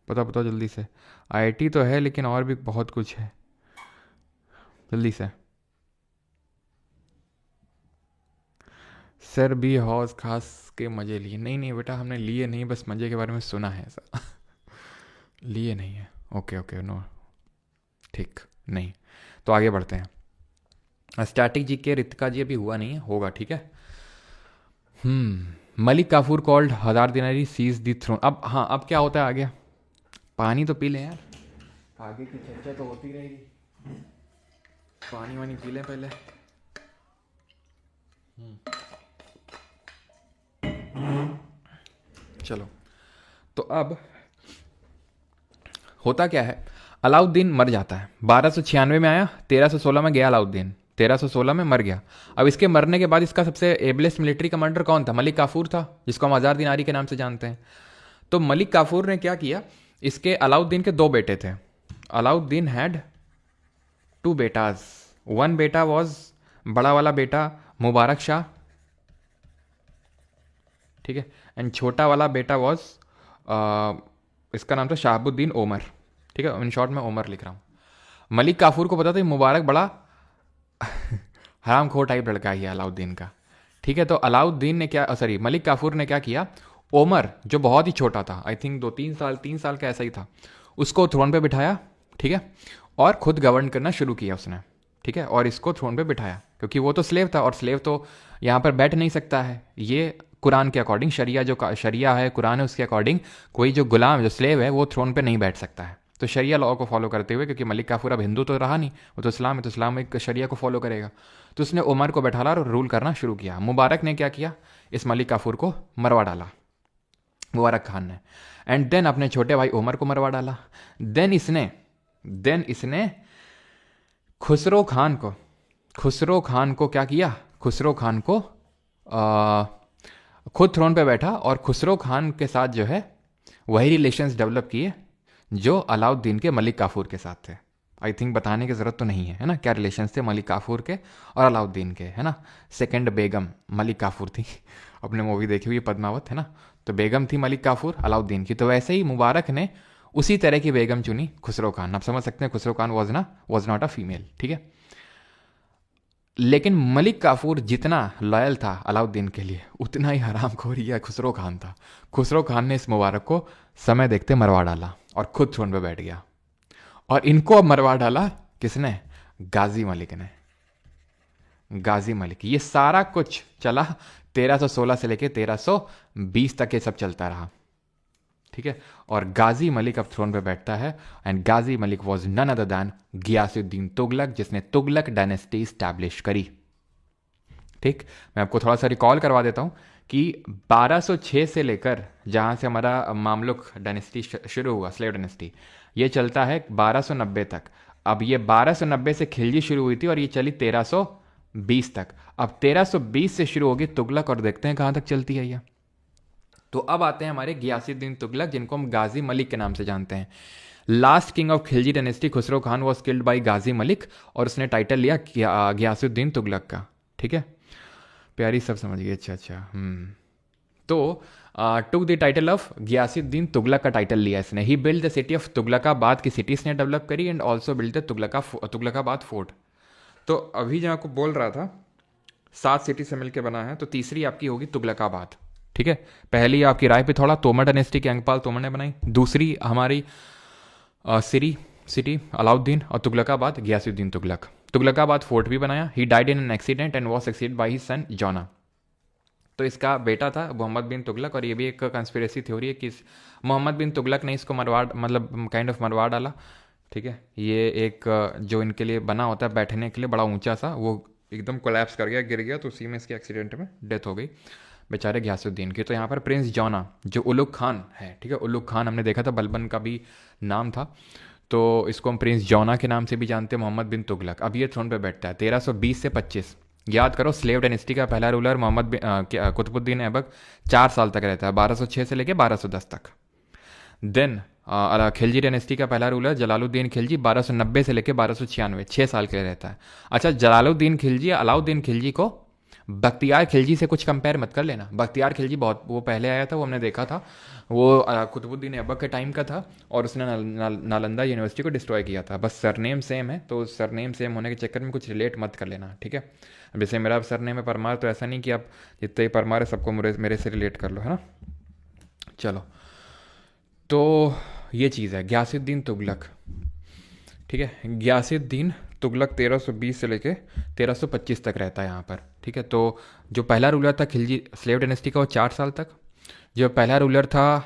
पता जल्दी से। आईआईटी तो है लेकिन और भी बहुत कुछ है, जल्दी से। सर भी हौज खास के मज़े लिए, नहीं बेटा हमने लिए नहीं, बस मज़े के बारे में सुना है ऐसा लिए नहीं है, ओके नो, ठीक, नहीं। तो आगे बढ़ते हैं। स्टैटिक जी के रितिका जी अभी हुआ नहीं है, होगा, ठीक है। मलिक काफूर कॉल्ड 1000 दिनारी सीज दी थ्रोन। अब हाँ, अब क्या होता है आगे, पानी तो पी लें यार, आगे की चर्चा तो होती रहेगी, पानी वानी पी लें पहले। चलो, तो अब होता क्या है, अलाउद्दीन मर जाता है, 1296 में आया, 1316 में गया अलाउद्दीन, 1316 में मर गया। अब इसके मरने के बाद इसका सबसे एबलेस्ट मिलिट्री कमांडर कौन था, मलिक काफूर था, जिसको हम 1000 दिनारी के नाम से जानते हैं। तो मलिक काफूर ने क्या किया, इसके अलाउद्दीन के 2 बेटे थे, अलाउद्दीन हैड 2 बेटाज, 1 बेटा वॉज, बड़ा वाला बेटा मुबारक शाह, ठीक है, एंड छोटा वाला बेटा वॉज, इसका नाम था शहाबुद्दीन ओमर, ठीक है, इन शॉर्ट में ओमर लिख रहा हूँ। मलिक काफूर को पता था मुबारक बड़ा हरामखोर टाइप लड़का ही है अलाउद्दीन का, ठीक है। तो अलाउद्दीन ने क्या, सॉरी मलिक काफूर ने क्या किया, ओमर जो बहुत ही छोटा था, आई थिंक 3 साल का ऐसा ही था, उसको थ्रोन पे बिठाया, ठीक है, और खुद गवर्न करना शुरू किया उसने, ठीक है, और इसको थ्रोन पे बिठाया, क्योंकि वो तो स्लेव था, और स्लेव तो यहाँ पर बैठ नहीं सकता है, ये कुरान के अकॉर्डिंग, शरिया जो शरिया है, कुरान है, उसके अकॉर्डिंग कोई जो गुलाम, जो स्लेव है, वो थ्रोन पे नहीं बैठ सकता है। तो शरिया लॉ को फॉलो करते हुए, क्योंकि मलिक काफूर अब हिंदू तो रहा नहीं, वो तो इस्लाम है, तो इस्लाम एक शरिया को फॉलो करेगा, तो उसने उमर को बैठाला और रूल करना शुरू किया। मुबारक ने क्या किया, इस मलिक काफूर को मरवा डाला, मुबारक खान ने, एंड देन अपने छोटे भाई उमर को मरवा डाला। देन इसने खुसरो खान को क्या किया, खुसरो खान को खुद थ्रोन पे बैठा, और खुसरो खान के साथ जो है वही रिलेशंस डेवलप किए जो अलाउद्दीन के मलिक काफूर के साथ थे। आई थिंक बताने की ज़रूरत तो नहीं है ना, क्या रिलेशंस थे मलिक काफूर के और अलाउद्दीन के, है ना। सेकंड बेगम मलिक काफूर थी, अपने मूवी देखी हुई पद्मावत, है ना, तो बेगम थी मलिक काफूर अलाउद्दीन की। तो वैसे ही मुबारक ने उसी तरह की बेगम चुनी, खुसरो खान। आप समझ सकते हैं Khusro Khan was not a female, ठीक है। लेकिन मलिक काफूर जितना लॉयल था अलाउद्दीन के लिए, उतना ही हरामखोर यह खुसरो खान था। खुसरो खान ने इस मुबारक को समय देखते मरवा डाला और खुद थ्रोन पे बैठ गया। और इनको अब मरवा डाला किसने, गाजी मलिक ने। गाजी मलिक, ये सारा कुछ चला 1316 से लेके 1320 तक ये सब चलता रहा, ठीक है। और गाजी मलिक अब थ्रोन पे बैठता है, and Ghazi Malik was none other than Ghiyasuddin Tughlaq, जिसने तुगलक डायनेस्टी स्टैब्लिश करी। ठीक, मैं आपको थोड़ा सा रिकॉल करवा देता हूं कि 1206 से लेकर जहाँ से हमारा मामलुक डायनेस्टी शुरू हुआ, स्लेव डायनेस्टी, ये चलता है 1290 तक। अब ये 1290 से खिलजी शुरू हुई थी और ये चली 1320 तक। अब 1320 से शुरू होगी तुगलक और देखते हैं कहाँ तक चलती है ये। तो अब आते हैं हमारे गियासुद्दीन तुगलक, जिनको हम गाजी मलिक के नाम से जानते हैं। Last king of Khilji dynasty Khusro Khan was killed by Ghazi Malik और उसने टाइटल लिया गियासुद्दीन तुगलक का। ठीक है, प्यारी सब समझ गए। अच्छा अच्छा। तो took the title of Ghiyasuddin Tughlaq का टाइटल लिया इसने। He build the city of Tughlaqabad की सिटी इसने डेवलप करी and also build the Tughlaqabad fort. तो अभी जो आपको बोल रहा था 7 सिटी से मिलकर बना है, तो तीसरी आपकी होगी तुगलकाबाद। ठीक है, पहली आपकी राय पिथौरा तोमर डायनेस्टी के अंगपाल तोमर ने बनाई, दूसरी हमारी सिटी अलाउद्दीन, और तुगलकाबाद गियासुद्दीन तुगलक। तुगलकाबाद फोर्ट भी बनाया। He died in an accident and was succeed by his son Jauna. तो इसका बेटा था मोहम्मद बिन तुगलक, और ये भी एक कंस्पिरेसी थ्योरी है कि मोहम्मद बिन तुगलक ने इसको मरवा, मतलब काइंड ऑफ मरवा डाला। ठीक है, ये एक जो इनके लिए बना होता है बैठने के लिए बड़ा ऊंचा सा, वो एकदम कोलैप्स कर गया, गिर गया, तो उसी में इसके एक्सीडेंट में डेथ हो गई बेचारे गियासुद्दीन की। तो यहाँ पर प्रिंस जॉना जो उलुग खान है, ठीक है, उलुग खान हमने देखा था बलबन का भी नाम था, तो इसको हम प्रिंस जॉना के नाम से भी जानते हैं, मोहम्मद बिन तुगलक। अब ये थ्रोन पे बैठता है 1320 से 25। याद करो, स्लेव डायनेस्टी का पहला रूलर कुतुबुद्दीन ऐबक 4 साल तक रहता है, 1206 से लेकर 1210 तक। देन खिलजी डायनेस्टी का पहला रूलर जलालुद्दीन खिलजी 1290 से लेकर 1296, 6 साल के लिए रहता है। अच्छा, जलालुद्दीन खिलजी अलाउद्दीन खिलजी को बख्तियार खिलजी से कुछ कंपेयर मत कर लेना। बख्तियार खिलजी बहुत वो पहले आया था, वो हमने देखा था, वो कुतुबुद्दीन ऐबक के टाइम का था और उसने नालंदा यूनिवर्सिटी को डिस्ट्रॉय किया था। बस सरनेम सेम है, तो सरनेम सेम होने के चक्कर में कुछ रिलेट मत कर लेना। ठीक है, अब जैसे मेरा सरनेम है परमार, तो ऐसा नहीं कि आप जितने ही परमार है सबको मेरे से रिलेट कर लो, है ना। चलो, तो ये चीज़ है गियासुद्दीन तुगलक। ठीक है, गियासुद्दीन तुगलक 1320 से लेके 1325 तक रहता है यहाँ पर। ठीक है, तो जो पहला रूलर था खिलजी स्लेव डायनेस्टी का वो 4 साल तक, जो पहला रूलर था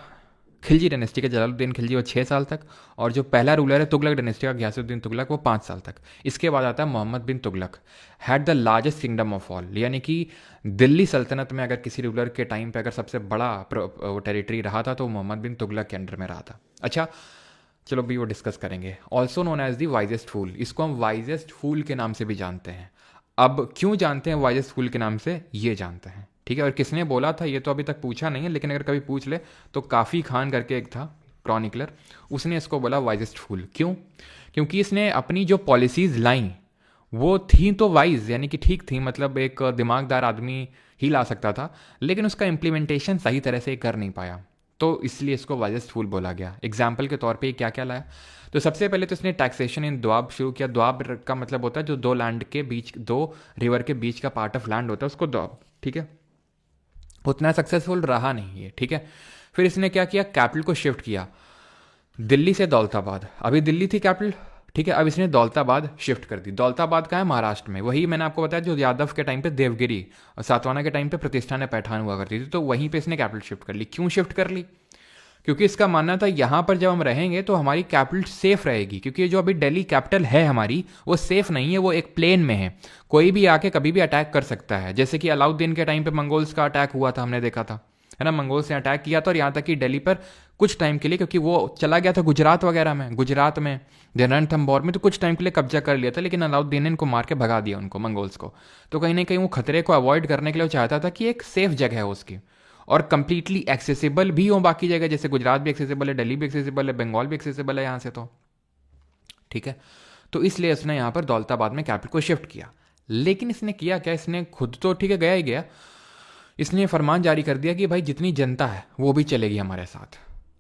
खिलजी डायनेस्टी का जलालुद्दीन खिलजी वो 6 साल तक, और जो पहला रूलर है तुगलक डायनेस्टी का गियासुद्दीन तुगलक वो 5 साल तक। इसके बाद आता है Muhammad bin Tughlaq, had the largest kingdom of all, यानी कि दिल्ली सल्तनत में अगर किसी रूलर के टाइम पे अगर सबसे बड़ा टेरिटरी रहा था तो मोहम्मद बिन तुगलक के अंडर में रहा था। अच्छा, चलो भी वो डिस्कस करेंगे। Also known as the wisest fool, इसको हम वाइजेस्ट फूल के नाम से भी जानते हैं। अब क्यों जानते हैं वाइजेस्ट फूल के नाम से, ये जानते हैं। ठीक है, और किसने बोला था ये तो अभी तक पूछा नहीं है, लेकिन अगर कभी पूछ ले तो काफ़ी खान करके एक था क्रॉनिकलर, उसने इसको बोला वाइजेस्ट फूल। क्यों? क्योंकि इसने अपनी जो पॉलिसीज़ लाई वो थी तो वाइज, यानी कि ठीक थी, मतलब एक दिमागदार आदमी ही ला सकता था, लेकिन उसका इम्प्लीमेंटेशन सही तरह से कर नहीं पाया, तो इसलिए इसको वाइजेस्ट फूल बोला गया। एग्जाम्पल के तौर पे क्या क्या लाया, तो सबसे पहले तो इसने टैक्सेशन इन द्वाब शुरू किया। द्वाब का मतलब होता है जो दो लैंड के बीच, दो रिवर के बीच का पार्ट ऑफ लैंड होता है उसको द्वाब। ठीक है, उतना सक्सेसफुल रहा नहीं ये। ठीक है, फिर इसने क्या किया, कैपिटल को शिफ्ट किया दिल्ली से दौलताबाद। अभी दिल्ली थी कैपिटल, ठीक है, अब इसने दौलताबाद शिफ्ट कर दी। दौलताबाद का है महाराष्ट्र में, वही मैंने आपको बताया जो यादव के टाइम पे देवगिरी और सातवाना के टाइम पे प्रतिष्ठान पैठान हुआ करती थी, तो वहीं पे इसने कैपिटल शिफ्ट कर ली। क्यों शिफ्ट कर ली? क्योंकि इसका मानना था यहाँ पर जब हम रहेंगे तो हमारी कैपिटल सेफ रहेगी, क्योंकि जो अभी दिल्ली कैपिटल है हमारी वो सेफ नहीं है, वो एक प्लेन में है, कोई भी आके कभी भी अटैक कर सकता है। जैसे कि अलाउद्दीन के टाइम पे मंगोल्स का अटैक हुआ था, हमने देखा था, है ना, मंगोल्स ने अटैक किया था, और यहाँ तक कि दिल्ली पर कुछ टाइम के लिए, क्योंकि वो चला गया था गुजरात वगैरह में, गुजरात में रणथंभौर में, तो कुछ टाइम के लिए कब्जा कर लिया था, लेकिन अलाउद्दीन ने इनको मार के भगा दिया उनको, मंगोल्स को। तो कहीं ना कहीं वो खतरे को अवॉइड करने के लिए वो चाहता था कि एक सेफ जगह है उसकी, और कंप्लीटली एक्सेसिबल भी हो बाकी जगह, जैसे गुजरात भी एक्सेसिबल है, दिल्ली भी एक्सेसिबल है, बंगाल भी एक्सेसिबल है यहाँ से, तो ठीक है। तो इसलिए उसने यहाँ पर दौलताबाद में कैपिटल को शिफ्ट किया। लेकिन इसने किया क्या, इसने खुद तो ठीक है गया ही गया, इसने फरमान जारी कर दिया कि भाई जितनी जनता है वो भी चलेगी हमारे साथ।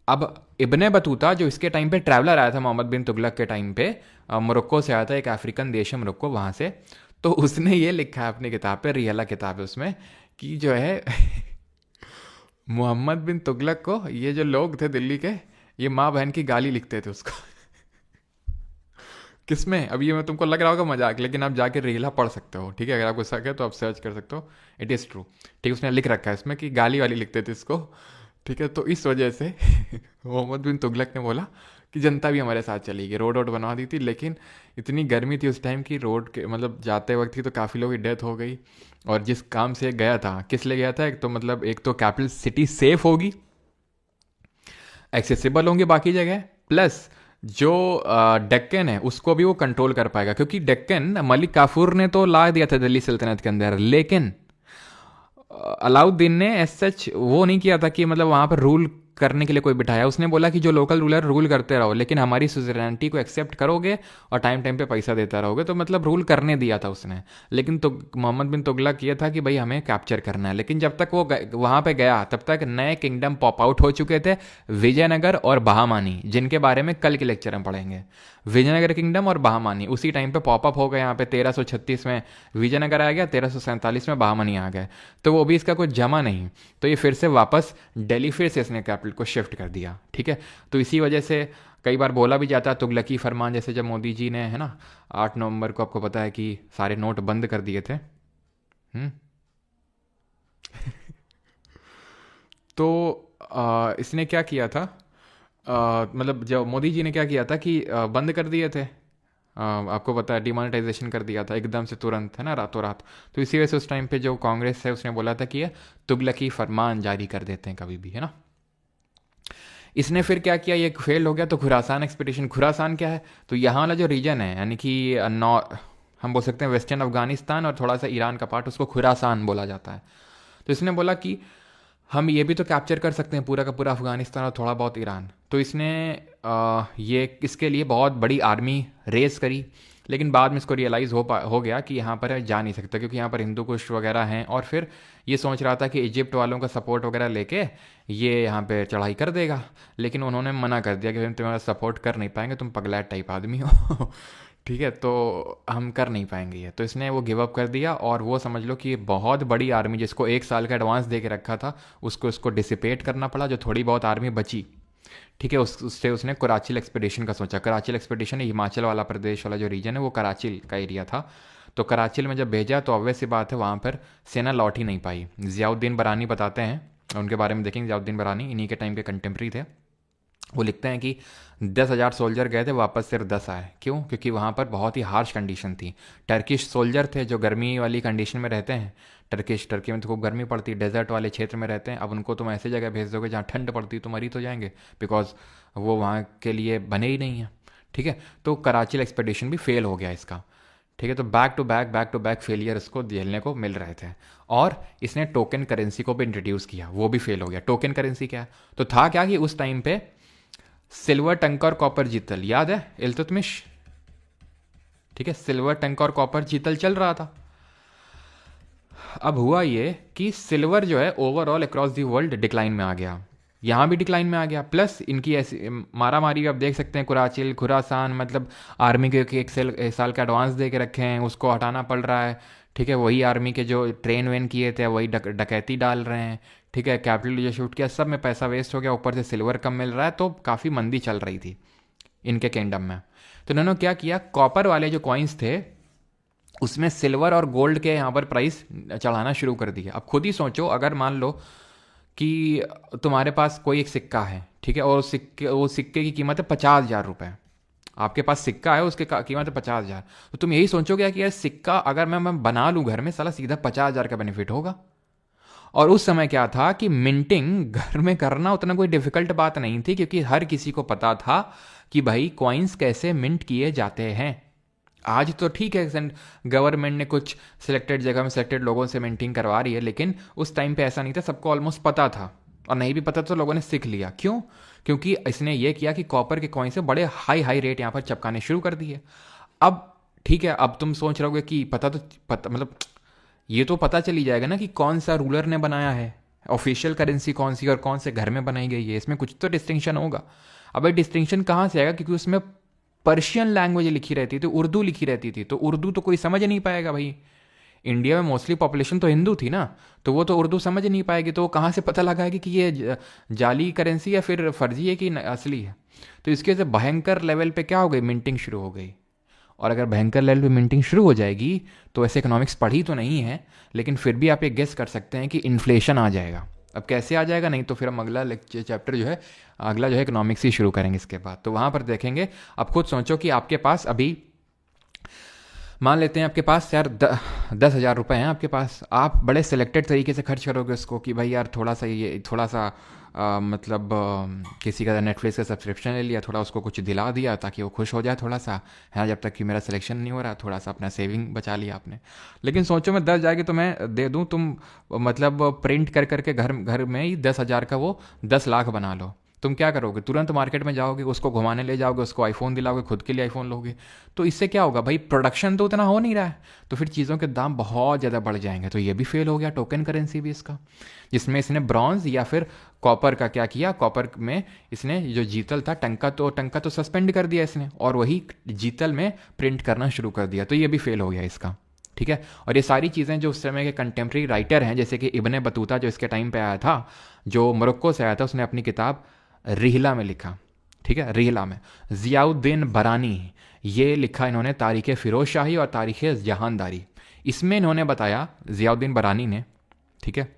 अब इब्ने बतूता जो इसके टाइम पे ट्रैवलर आया था मोहम्मद बिन तुगलक के टाइम पे, मोरक्को से आया था, एक अफ्रीकन देश है मोरक्को, वहाँ से, तो उसने ये लिखा है अपनी किताब पे, रियला किताब है उसमें, कि जो है मोहम्मद बिन तुगलक को ये जो लोग थे दिल्ली के, ये माँ बहन की गाली लिखते थे उसको किसमें, अब ये मैं तुमको लग रहा होगा मजाक, लेकिन आप जाके रियला पढ़ सकते हो। ठीक है, अगर आपको शक है तो आप सर्च कर सकते हो, इट इज़ ट्रू। ठीक है, उसने लिख रखा है इसमें कि गाली वाली लिखते थे इसको। ठीक है, तो इस वजह से मोहम्मद बिन तुगलक ने बोला कि जनता भी हमारे साथ चली गई, रोड वोड बनवा दी थी, लेकिन इतनी गर्मी थी उस टाइम की, रोड के मतलब जाते वक्त ही तो काफ़ी लोगों की डेथ हो गई। और जिस काम से गया था, किस लिए गया था, एक तो मतलब एक तो कैपिटल सिटी सेफ होगी, एक्सेसिबल होंगे बाकी जगह, प्लस जो डेक्कन है उसको भी वो कंट्रोल कर पाएगा, क्योंकि डेक्कन मलिक काफूर ने तो ला दिया था दिल्ली सल्तनत के अंदर, लेकिन अलाउद्दीन ने एज सच वो नहीं किया था कि मतलब वहाँ पर रूल करने के लिए कोई बिठाया। उसने बोला कि जो लोकल रूलर रूल करते रहो, लेकिन हमारी सुजरेनिटी को एक्सेप्ट करोगे और टाइम टाइम पे पैसा देता रहोगे, तो मतलब रूल करने दिया था उसने। लेकिन तो मोहम्मद बिन तुगलक ये था कि भाई हमें कैप्चर करना है। लेकिन जब तक वो वहाँ पे गया तब तक नए किंगडम पॉप आउट हो चुके थे, विजयनगर और बहामानी, जिनके बारे में कल के लेक्चर में पढ़ेंगे। विजयनगर किंगडम और बहामानी उसी टाइम पे पॉपअप हो गए यहाँ पे। 1336 में विजयनगर आ गया, 1347 में बहामानी आ गए, तो वो भी इसका कुछ जमा नहीं। तो ये फिर से वापस दिल्ली फिर से इसने कैपिटल को शिफ्ट कर दिया, ठीक है। तो इसी वजह से कई बार बोला भी जाता है तुगलकी फरमान, जैसे जब मोदी जी ने, है ना, 8 नवंबर को आपको पता है कि सारे नोट बंद कर दिए थे। तो इसने क्या किया था, मतलब जब मोदी जी ने क्या किया था कि बंद कर दिए थे, आपको पता है डिमोनेटाइजेशन कर दिया था एकदम से, तुरंत, है ना, रातों रात। तो इसी वजह से उस टाइम पे जो कांग्रेस है उसने बोला था कि ये तुगलकी फरमान जारी कर देते हैं कभी भी, है ना। इसने फिर क्या किया, ये फेल हो गया, तो खुरासान एक्सपीडिशन। खुरासान क्या है, तो यहाँ वाला जो रीजन है, यानी कि हम बोल सकते हैं वेस्टर्न अफगानिस्तान और थोड़ा सा ईरान का पार्ट, उसको खुरासान बोला जाता है। तो इसने बोला कि हम ये भी तो कैप्चर कर सकते हैं पूरा का पूरा अफगानिस्तान और थोड़ा बहुत ईरान। तो इसने ये इसके लिए बहुत बड़ी आर्मी रेस करी, लेकिन बाद में इसको रियलाइज़ हो गया कि यहाँ पर जा नहीं सकता, क्योंकि यहाँ पर हिंदू कुश वगैरह हैं, और फिर ये सोच रहा था कि इजिप्ट वालों का सपोर्ट वगैरह लेके ये यहाँ पे चढ़ाई कर देगा। लेकिन उन्होंने मना कर दिया कि हम तुम्हारा सपोर्ट कर नहीं पाएंगे, तुम पगलैट टाइप आदमी हो ठीक है, तो हम कर नहीं पाएंगे ये। तो इसने वो गिव अप कर दिया, और वो समझ लो कि बहुत बड़ी आर्मी जिसको 1 साल का एडवांस दे के रखा था, उसको डिसिपेट करना पड़ा। जो थोड़ी बहुत आर्मी बची, ठीक है, उससे उसने कराचिल एक्सपेडिशन का सोचा। कराचिल एक्सपेडिशन हिमाचल वाला प्रदेश वाला जो रीजन है वो कराचिल का एरिया था। तो कराचिल में जब भेजा तो ऑब्वियस सी बात है वहाँ पर सेना लौट ही नहीं पाई। ज़ियाउद्दीन बरानी बताते हैं, उनके बारे में देखेंगे। ज़ियाउद्दीन बरानी इन्हीं के टाइम के कंटेम्प्रेरी थे। वो लिखते हैं कि 10,000 सोल्जर गए थे, वापस सिर्फ 10 आए। क्यों? क्योंकि वहाँ पर बहुत ही हार्श कंडीशन थी। टर्किश सोल्जर थे जो गर्मी वाली कंडीशन में रहते हैं। टर्की में तो खूब गर्मी पड़ती है, डेजर्ट वाले क्षेत्र में रहते हैं। अब उनको तुम ऐसी जगह भेज दोगे जहाँ ठंड पड़ती है, तो मरी तो जाएंगे, बिकॉज वो वहाँ के लिए बने ही नहीं हैं, ठीक है। तो कराची एक्सपेडिशन भी फेल हो गया इसका, ठीक है। तो बैक टू बैक फेलियर इसको झेलने को मिल रहे थे। और इसने टोकन करेंसी को भी इंट्रोड्यूस किया, वो भी फेल हो गया। टोकन करेंसी क्या है, तो था क्या कि उस टाइम पे सिल्वर टंका और कॉपर जीतल, याद है इल्तुतमिश, ठीक है, सिल्वर टंका और कॉपर जीतल चल रहा था। अब हुआ ये कि सिल्वर जो है overall across the world decline में आ गया, यहाँ भी डिक्लाइन में आ गया। प्लस इनकी ऐसी मारा मारी भी आप देख सकते हैं, कुराचिल खुरासान, मतलब आर्मी के 1 साल का एडवांस दे के रखे हैं, उसको हटाना पड़ रहा है, ठीक है। वही आर्मी के जो ट्रेन वेन किए थे वही डकैती डाल रहे हैं, ठीक है। कैपिटल जो शूट किया, सब में पैसा वेस्ट हो गया, ऊपर से सिल्वर कम मिल रहा है, तो काफ़ी मंदी चल रही थी इनके किंगडम में। तो इन्होंने क्या किया, कॉपर वाले जो कॉइन्स थे उसमें सिल्वर और गोल्ड के यहाँ पर प्राइस चढ़ाना शुरू कर दिया। अब खुद ही सोचो, अगर मान लो कि तुम्हारे पास कोई एक सिक्का है, ठीक है, और वो सिक्के की कीमत है 50,000 रुपये। आपके पास सिक्का है, उसकी कीमत है 50,000, तो तुम यही सोचोगे कि यार सिक्का अगर मैं बना लूँ घर में, साला सीधा 50,000 का बेनिफिट होगा। और उस समय क्या था कि मिंटिंग घर में करना उतना कोई डिफिकल्ट बात नहीं थी, क्योंकि हर किसी को पता था कि भाई कॉइन्स कैसे मिंट किए जाते हैं। आज तो ठीक है, गवर्नमेंट ने कुछ सिलेक्टेड जगह में सिलेक्टेड लोगों से मिंटिंग करवा रही है, लेकिन उस टाइम पे ऐसा नहीं था, सबको ऑलमोस्ट पता था। और नहीं भी पता तो लोगों ने सीख लिया। क्यों? क्योंकि इसने ये किया कि कॉपर के कॉइन से बड़े हाई रेट यहाँ पर चपकाने शुरू कर दिए। अब ठीक है, अब तुम सोच रहोगे कि पता मतलब ये तो पता चली जाएगा ना कि कौन सा रूलर ने बनाया है, ऑफिशियल करेंसी कौन सी और कौन से घर में बनाई गई है, इसमें कुछ तो डिस्टिंक्शन होगा। अब ये डिस्टिंक्शन कहाँ से आएगा? क्योंकि उसमें पर्शियन लैंग्वेज लिखी रहती थी, उर्दू लिखी रहती थी, तो उर्दू तो कोई समझ नहीं पाएगा भाई। इंडिया में मोस्टली पॉपुलेशन तो हिंदू थी ना, तो वो तो उर्दू समझ नहीं पाएगी, तो वो कहाँ से पता लगाएगी कि ये जाली करेंसी या फिर फर्जी है कि असली है। तो इसके वजह से भयंकर लेवल पे क्या हो गई, मिंटिंग शुरू हो गई। और अगर भयंकर लेवल पे मिंटिंग शुरू हो जाएगी, तो ऐसे इकोनॉमिक्स पढ़ी तो नहीं है, लेकिन फिर भी आप ये गेस कर सकते हैं कि इन्फ्लेशन आ जाएगा। अब कैसे आ जाएगा, नहीं तो फिर हम अगला चैप्टर जो है, अगला जो है इकोनॉमिक्स ही शुरू करेंगे इसके बाद, तो वहाँ पर देखेंगे। अब खुद सोचो कि आपके पास अभी, मान लेते हैं आपके पास यार 10,000 रुपये हैं आपके पास, आप बड़े सिलेक्टेड तरीके से खर्च करोगे उसको कि भाई यार थोड़ा सा ये, थोड़ा सा मतलब किसी का नेटफ्लिक्स का सब्सक्रिप्शन ले लिया, थोड़ा उसको कुछ दिला दिया ताकि वो खुश हो जाए थोड़ा सा, है जब तक कि मेरा सिलेक्शन नहीं हो रहा, थोड़ा सा अपना सेविंग बचा लिया आपने। लेकिन सोचो मैं 10 जाएगी तो मैं दे दूँ, तुम मतलब प्रिंट कर करके घर घर में ही 10,000 का वो 10 लाख बना लो, तुम क्या करोगे? तुरंत मार्केट में जाओगे, उसको घुमाने ले जाओगे, उसको आईफोन दिलाओगे, खुद के लिए आईफोन लोगे। तो इससे क्या होगा भाई, प्रोडक्शन तो उतना हो नहीं रहा है, तो फिर चीज़ों के दाम बहुत ज़्यादा बढ़ जाएंगे। तो ये भी फेल हो गया टोकन करेंसी भी इसका, जिसमें इसने ब्रॉन्ज या फिर कॉपर का क्या किया, कॉपर में इसने जो जीतल था, टंका तो सस्पेंड कर दिया इसने, और वही जीतल में प्रिंट करना शुरू कर दिया, तो ये भी फेल हो गया इसका। ठीक है, और ये सारी चीज़ें जो उस समय के कंटेम्प्रेरी राइटर हैं, जैसे कि इब्ने बतूता जो इसके टाइम पे आया था, जो मोरक्को से आया था, उसने अपनी किताब रिहला में लिखा। ठीक है, रिहला में ज़ियाउद्दीन बरानी, ये लिखा इन्होंने तारीख़ फ़िरोज़ शाही और तारीख़ जहानदारी। इसमें इन्होंने बताया, ज़ियाउद्दीन बरानी ने, ठीक है,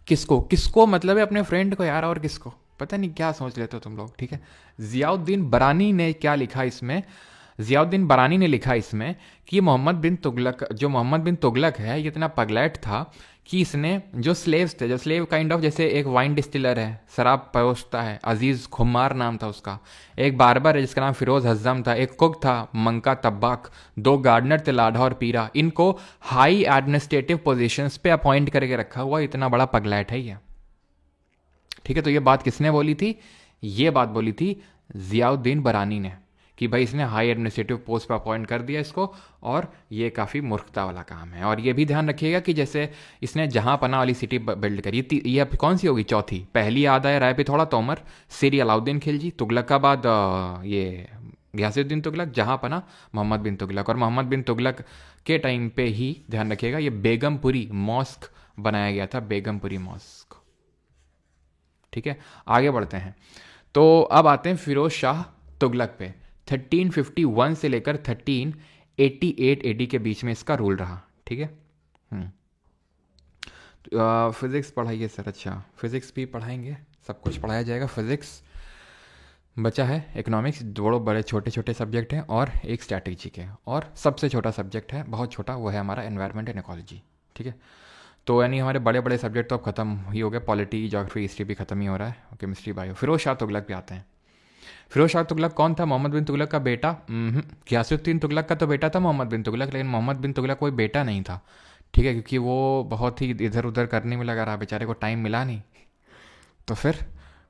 किसको किसको मतलब है अपने फ्रेंड को यार, और किसको पता नहीं क्या सोच लेते हो तुम लोग। ठीक है, ज़ियाउद्दीन बरानी ने क्या लिखा इसमें, ज़ियाउद्दीन बरानी ने लिखा इसमें कि मोहम्मद बिन तुगलक, जो मोहम्मद बिन तुगलक है, ये इतना पगलैट था कि इसने जो स्लेव्स थे, जो स्लेव काइंड ऑफ, जैसे एक वाइन डिस्टिलर है, शराब परोसता है, अजीज़ खुमार नाम था उसका, एक बार्बर है जिसका नाम फिरोज़ हज़म था, एक कुक था मंका तब्बाक, 2 गार्डनर थे लाढ़ा और पीरा, इनको हाई एडमिनिस्ट्रेटिव पोजीशंस पे अपॉइंट करके रखा हुआ, इतना बड़ा पगलैट है ये। ठीक है, तो ये बात किसने बोली थी? ये बात बोली थी ज़ियाउद्दीन बरानी ने, कि भाई इसने हाई एडमिनिस्ट्रेटिव पोस्ट पर अपॉइंट कर दिया इसको, और ये काफ़ी मूर्खता वाला काम है। और ये भी ध्यान रखिएगा कि जैसे इसने जहाँ पना वाली सिटी बिल्ड करी, ये अब कौन सी होगी? चौथी। पहली याद आए राय पिथौड़ा तोमर, सिरी अलाउद्दीन खिलजी, तुगलकाबाद ये गयासुद्दीन तुगलक, जहाँ पना मोहम्मद बिन तुगलक। और मोहम्मद बिन तुगलक के टाइम पे ही ध्यान रखिएगा ये बेगमपुरी मॉस्क बनाया गया था, बेगमपुरी मॉस्क। ठीक है, आगे बढ़ते हैं। तो अब आते हैं फिरोज शाह तुगलक पे। 1351 से लेकर 1388 एडी के बीच में इसका रूल रहा। ठीक है, फिजिक्स पढ़ाइए सर। अच्छा, फिजिक्स भी पढ़ाएंगे, सब कुछ पढ़ाया जाएगा। फिजिक्स बचा है, इकोनॉमिक्स, दो बड़े छोटे छोटे सब्जेक्ट हैं, और एक स्ट्रैटेजिक है, और सबसे छोटा सब्जेक्ट है, बहुत छोटा, वो है हमारा एनवायरनमेंट एंड इकोलॉजी। ठीक है, तो यानी हमारे बड़े बड़े सब्जेक्ट तो अब खत्म ही हो गए, पॉलिटी, ज्योग्राफी, हिस्ट्री भी खत्म ही हो रहा है, केमिस्ट्री, बायो। फिरोज शाह तुगलक भी आते हैं। फिरोज शाह तुगलक कौन था? मोहम्मद बिन तुगलक का बेटा। गयासुद्दीन तुगलक का तो बेटा था मोहम्मद बिन तुगलक, लेकिन मोहम्मद बिन तुगलक कोई बेटा नहीं था। ठीक है, क्योंकि वो बहुत ही इधर उधर करने में लगा रहा, बेचारे को टाइम मिला नहीं, तो फिर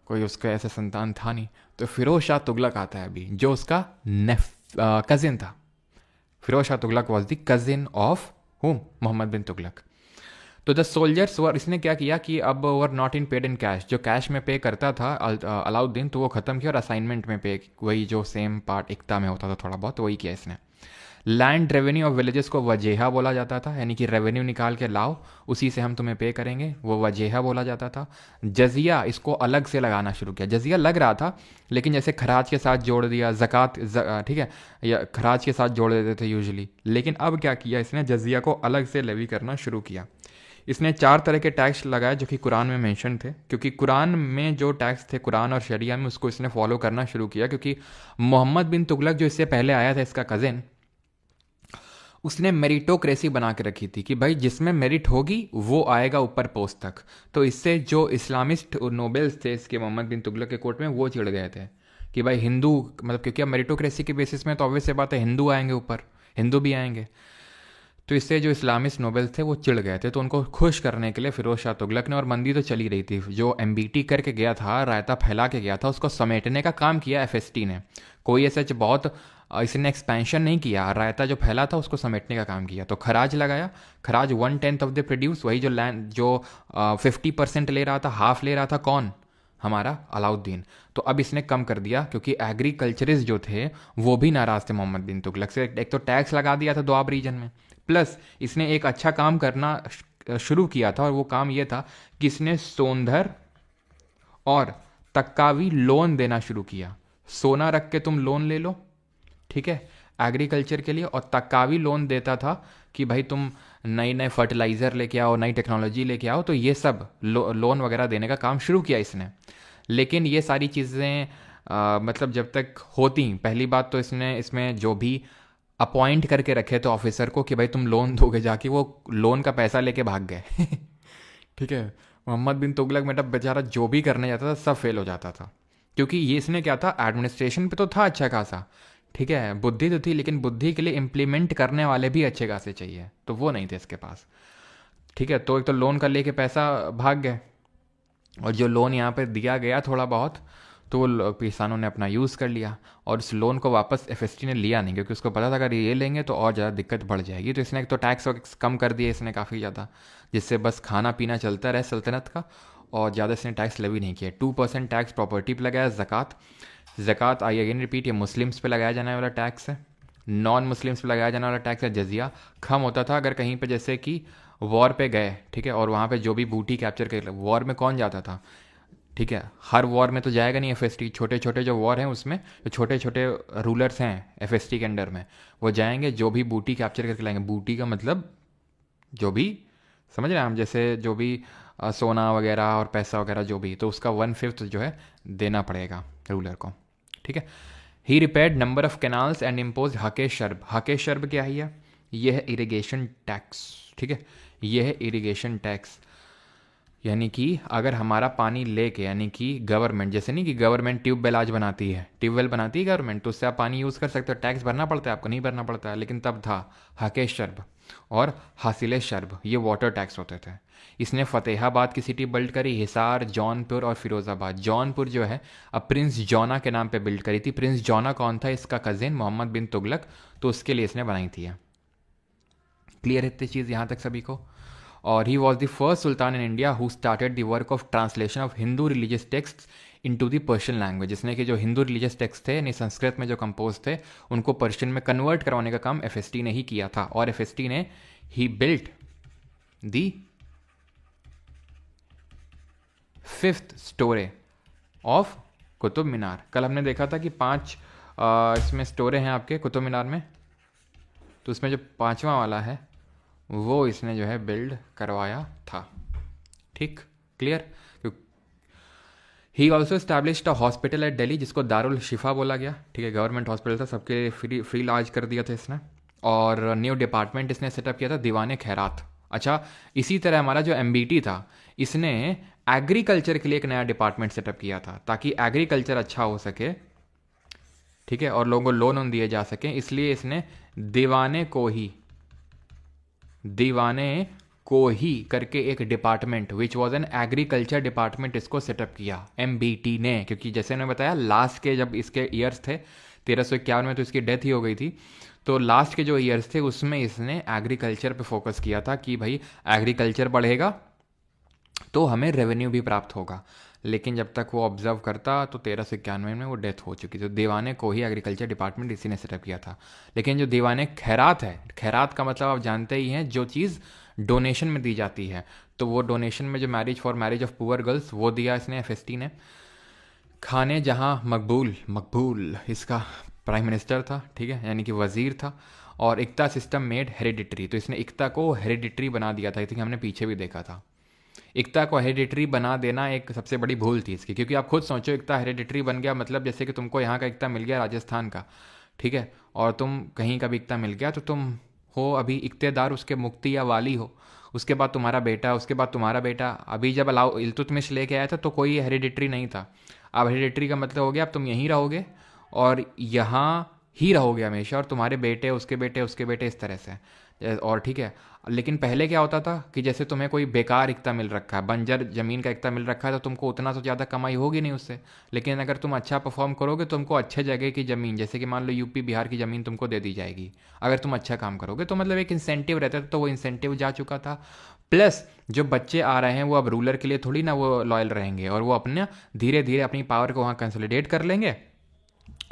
कोई उसका ऐसा संतान था नहीं। तो फिरोज शाह तुगलक आता है अभी, जो उसका कजिन था। Firoz Shah Tughlaq was the cousin of whom? Mohammad bin Tughlaq. तो द सोल्जर्स वर, इसने क्या किया कि अब were not in paid in cash, जो कैश में पे करता था अलाउद्दीन, तो वो ख़त्म किया, और असाइनमेंट में पे, वही जो सेम पार्ट इकता में होता था थोड़ा बहुत, वही किया इसने। लैंड रेवेन्यू ऑफ विलेजेस को वजेहा बोला जाता था, यानी कि रेवेन्यू निकाल के लाओ, उसी से हम तुम्हें पे करेंगे, वो वजेहा बोला जाता था। जजिया, इसको अलग से लगाना शुरू किया। जजिया लग रहा था, लेकिन जैसे खराज के साथ जोड़ दिया, ज़कात, ठीक है, या खराज के साथ जोड़ देते थे यूजुअली, लेकिन अब क्या किया इसने, जजिया को अलग से लेवी करना शुरू किया। इसने 4 तरह के टैक्स लगाए जो कि कुरान में मेंशन थे, क्योंकि कुरान में जो टैक्स थे, कुरान और शरिया में, उसको इसने फॉलो करना शुरू किया, क्योंकि मोहम्मद बिन तुगलक जो इससे पहले आया था, इसका कज़िन, उसने मेरिटोक्रेसी बना के रखी थी कि भाई जिसमें मेरिट होगी वो आएगा ऊपर पोस्ट तक। तो इससे जो इस्लामिस्ट नोबेल्स थे इसके मोहम्मद बिन तुगलक के कोर्ट में, वो चिढ़ गए थे कि भाई हिंदू, मतलब क्योंकि अब मेरिटोक्रेसी के बेसिस में तो ऑब्वियस बात है हिंदू आएंगे ऊपर, हिंदू भी आएंगे। तो इससे जो इस्लामिस्ट नोबेल्स थे वो चिढ़ गए थे, तो उनको खुश करने के लिए फिरोज शाह तुगलक ने, और मंदी तो चली रही थी, जो MBT करके गया था, रायता फैला के गया था, उसको समेटने का काम किया FST ने। कोई ऐसा बहुत इसने एक्सपेंशन नहीं किया, रायता जो फैला था उसको समेटने का काम किया। तो खराज लगाया, खराज 1/10 ऑफ द प्रोड्यूस, वही जो लैंड जो 50% ले रहा था, हाफ ले रहा था कौन? हमारा अलाउद्दीन। तो अब इसने कम कर दिया, क्योंकि एग्रीकल्चरिस्ट जो थे वो भी नाराज थे मोहम्मद बिन तुगलक से। एक तो टैक्स लगा दिया था दोआब रीजन में, प्लस इसने एक अच्छा काम करना शुरू किया था, और वो काम ये था कि इसने सोंधर और तक्कावी लोन देना शुरू किया। सोना रख के तुम लोन ले लो, ठीक है, एग्रीकल्चर के लिए, और तकावी लोन देता था कि भाई तुम नई नए फर्टिलाइज़र लेके आओ, नई टेक्नोलॉजी लेके आओ, तो ये सब लोन वगैरह देने का काम शुरू किया इसने। लेकिन ये सारी चीज़ें मतलब जब तक होती, पहली बात तो इसने इसमें जो भी अपॉइंट करके रखे थे ऑफिसर को कि भाई तुम लोन दोगे, जाके वो लोन का पैसा लेके भाग गए। ठीक है, मोहम्मद बिन तुगलक मतलब बेचारा जो भी करने जाता था सब फेल हो जाता था, क्योंकि ये इसने क्या था, एडमिनिस्ट्रेशन पे तो था अच्छा खासा, ठीक है, बुद्धि तो थी, लेकिन बुद्धि के लिए इम्प्लीमेंट करने वाले भी अच्छे खासे चाहिए, तो वो नहीं थे इसके पास। ठीक है, तो एक तो लोन का लेके पैसा भाग गए, और जो लोन यहाँ पे दिया गया थोड़ा बहुत, तो वो किसानों ने अपना यूज़ कर लिया, और उस लोन को वापस एफएसटी ने लिया नहीं, क्योंकि उसको पता था अगर ये लेंगे तो और ज़्यादा दिक्कत बढ़ जाएगी। तो इसने एक तो टैक्स वैक्स कम कर दिया इसने काफ़ी ज़्यादा, जिससे बस खाना पीना चलता रहे सल्तनत का, और ज़्यादा इसने टैक्स लेवी नहीं किया। 2% टैक्स प्रॉपर्टी पर लगाया। ज़कात, ज़कात आई अगेन रिपीट, ये मुस्लिम्स पे लगाया जाने वाला टैक्स है, नॉन मुस्लिम्स पे लगाया जाने वाला टैक्स है। जजिया कम होता था अगर कहीं पे जैसे कि वॉर पे गए, ठीक है, और वहाँ पे जो भी बूटी कैप्चर कर, वॉर में कौन जाता था, ठीक है, हर वॉर में तो जाएगा नहीं एफएसटी, छोटे छोटे जो वॉर हैं उसमें जो छोटे छोटे रूलर्स हैं एफएसटी के अंडर में, वो जाएंगे, जो भी बूटी कैप्चर करके लाएंगे। बूटी का मतलब जो भी, समझ रहे हैं हम, जैसे जो भी सोना वगैरह और पैसा वगैरह जो भी, तो उसका 1/5 जो है देना पड़ेगा रूलर को। ठीक है, he repaired number of canals and impose हके शर्ब। हके शर्ब क्या है? ये है इरिगेशन टैक्स। ठीक है, ये है इरिगेशन टैक्स, यानी कि अगर हमारा पानी लेके, यानी कि गवर्नमेंट, जैसे नहीं कि गवर्नमेंट ट्यूबवेल आज बनाती है, ट्यूबवेल बनाती है गवर्नमेंट, तो उससे आप पानी यूज़ कर सकते हो, टैक्स भरना पड़ता है आपको? नहीं भरना पड़ता है। लेकिन तब था हके शर्ब और हासिल शर्ब, ये वाटर टैक्स होते थे। इसने फतेहाबाद की सिटी बिल्ड करी, हिसार, जौनपुर और फिरोज़ाबाद। जौनपुर जो है अब प्रिंस जौना के नाम पे बिल्ड करी थी। प्रिंस जौना कौन था? इसका कजिन मोहम्मद बिन तुगलक, तो उसके लिए इसने बनाई थी। क्लियर है इतनी चीज़ यहाँ तक सभी को? और ही was the first Sultan in India who started the work of translation of Hindu religious text into the Persian language. जिसने कि जो हिंदू रिलीजियस टेक्स्ट थे, यानी संस्कृत में जो कंपोज थे, उनको पर्शियन में कन्वर्ट करवाने का काम एफएसटी ने ही किया था। और एफएसटी ने he built the 5th storey of Qutub Minar. कल हमने देखा था कि 5 इसमें स्टोरे हैं आपके कुतुब मीनार में, तो उसमें जो 5वां वाला है वो इसने जो है बिल्ड करवाया था। ठीक, clear? He also established a hospital eight Delhi, जिसको दारुल शिफा बोला गया। ठीक है, गवर्नमेंट हॉस्पिटल था, सबके फ्री इलाज कर दिया था इसने। और न्यू डिपार्टमेंट इसने सेटअप किया था, दीवाने खैरात। अच्छा, इसी तरह हमारा जो एमबीटी था, इसने एग्रीकल्चर के लिए एक नया डिपार्टमेंट सेटअप किया था, ताकि एग्रीकल्चर अच्छा हो सके, ठीक है, और लोगों को लोन दिए जा सके। इसलिए इसने दीवाने को ही करके एक department, which was an agriculture department, इसको सेटअप किया एमबीटी ने। क्योंकि जैसे मैंने बताया, लास्ट के जब इसके ईयर्स थे 1351 में, तो इसकी डेथ ही हो गई थी। तो लास्ट के जो ईयर्स थे उसमें इसने एग्रीकल्चर पे फोकस किया था कि भाई एग्रीकल्चर बढ़ेगा तो हमें रेवेन्यू भी प्राप्त होगा। लेकिन जब तक वो ऑब्जर्व करता तो 1391 में वो डेथ हो चुकी थी। तो दीवाने को ही एग्रीकल्चर डिपार्टमेंट इसी ने सेटअप किया था। लेकिन जो दीवाने खैरात है, खैरात का मतलब आप जानते ही हैं, जो चीज़ डोनेशन में दी जाती है, तो वो डोनेशन में जो मैरिज ऑफ पुअर गर्ल्स, वो दिया इसने एफएसटी ने। खाने जहाँ मकबूल इसका प्राइम मिनिस्टर था, ठीक है, यानी कि वजीर था। और इक्ता सिस्टम मेड हेरिडिटरी, तो इसने इक्ता को हेरिडिटरी बना दिया था। आई थिंक हमने पीछे भी देखा था। इक्ता को हेरिडिटरी बना देना एक सबसे बड़ी भूल थी इसकी, क्योंकि आप खुद सोचो, इक्ता हेरिडिटरी बन गया मतलब जैसे कि तुमको यहाँ का इक्ता मिल गया राजस्थान का, ठीक है, और तुम कहीं का भी इक्ता मिल गया, तो तुम हो अभी इक्तेदार, उसके मुक्ति या वाली हो। उसके बाद तुम्हारा बेटा, उसके बाद तुम्हारा बेटा। अभी जब अलाउ इल्तुतमिश लेके आया था तो कोई हेरिडिटरी नहीं था। अब हेरिडिटरी का मतलब हो गया अब तुम यहीं रहोगे और यहाँ ही रहोगे हमेशा, और तुम्हारे बेटे, उसके बेटे, उसके बेटे, इस तरह से। और ठीक है, लेकिन पहले क्या होता था कि जैसे तुम्हें कोई बेकार इक्ता मिल रखा है, बंजर ज़मीन का इक्ता मिल रखा है, तो तुमको उतना तो ज़्यादा कमाई होगी नहीं उससे। लेकिन अगर तुम अच्छा परफॉर्म करोगे तो तुमको अच्छे जगह की ज़मीन, जैसे कि मान लो यूपी बिहार की ज़मीन तुमको दे दी जाएगी अगर तुम अच्छा काम करोगे। तो मतलब एक इंसेंटिव रहता था, तो वो इंसेंटिव जा चुका था। प्लस जो बच्चे आ रहे हैं वो अब रूलर के लिए थोड़ी ना वो लॉयल रहेंगे, और वो अपने धीरे धीरे अपनी पावर को वहाँ कंसोलिडेट कर लेंगे,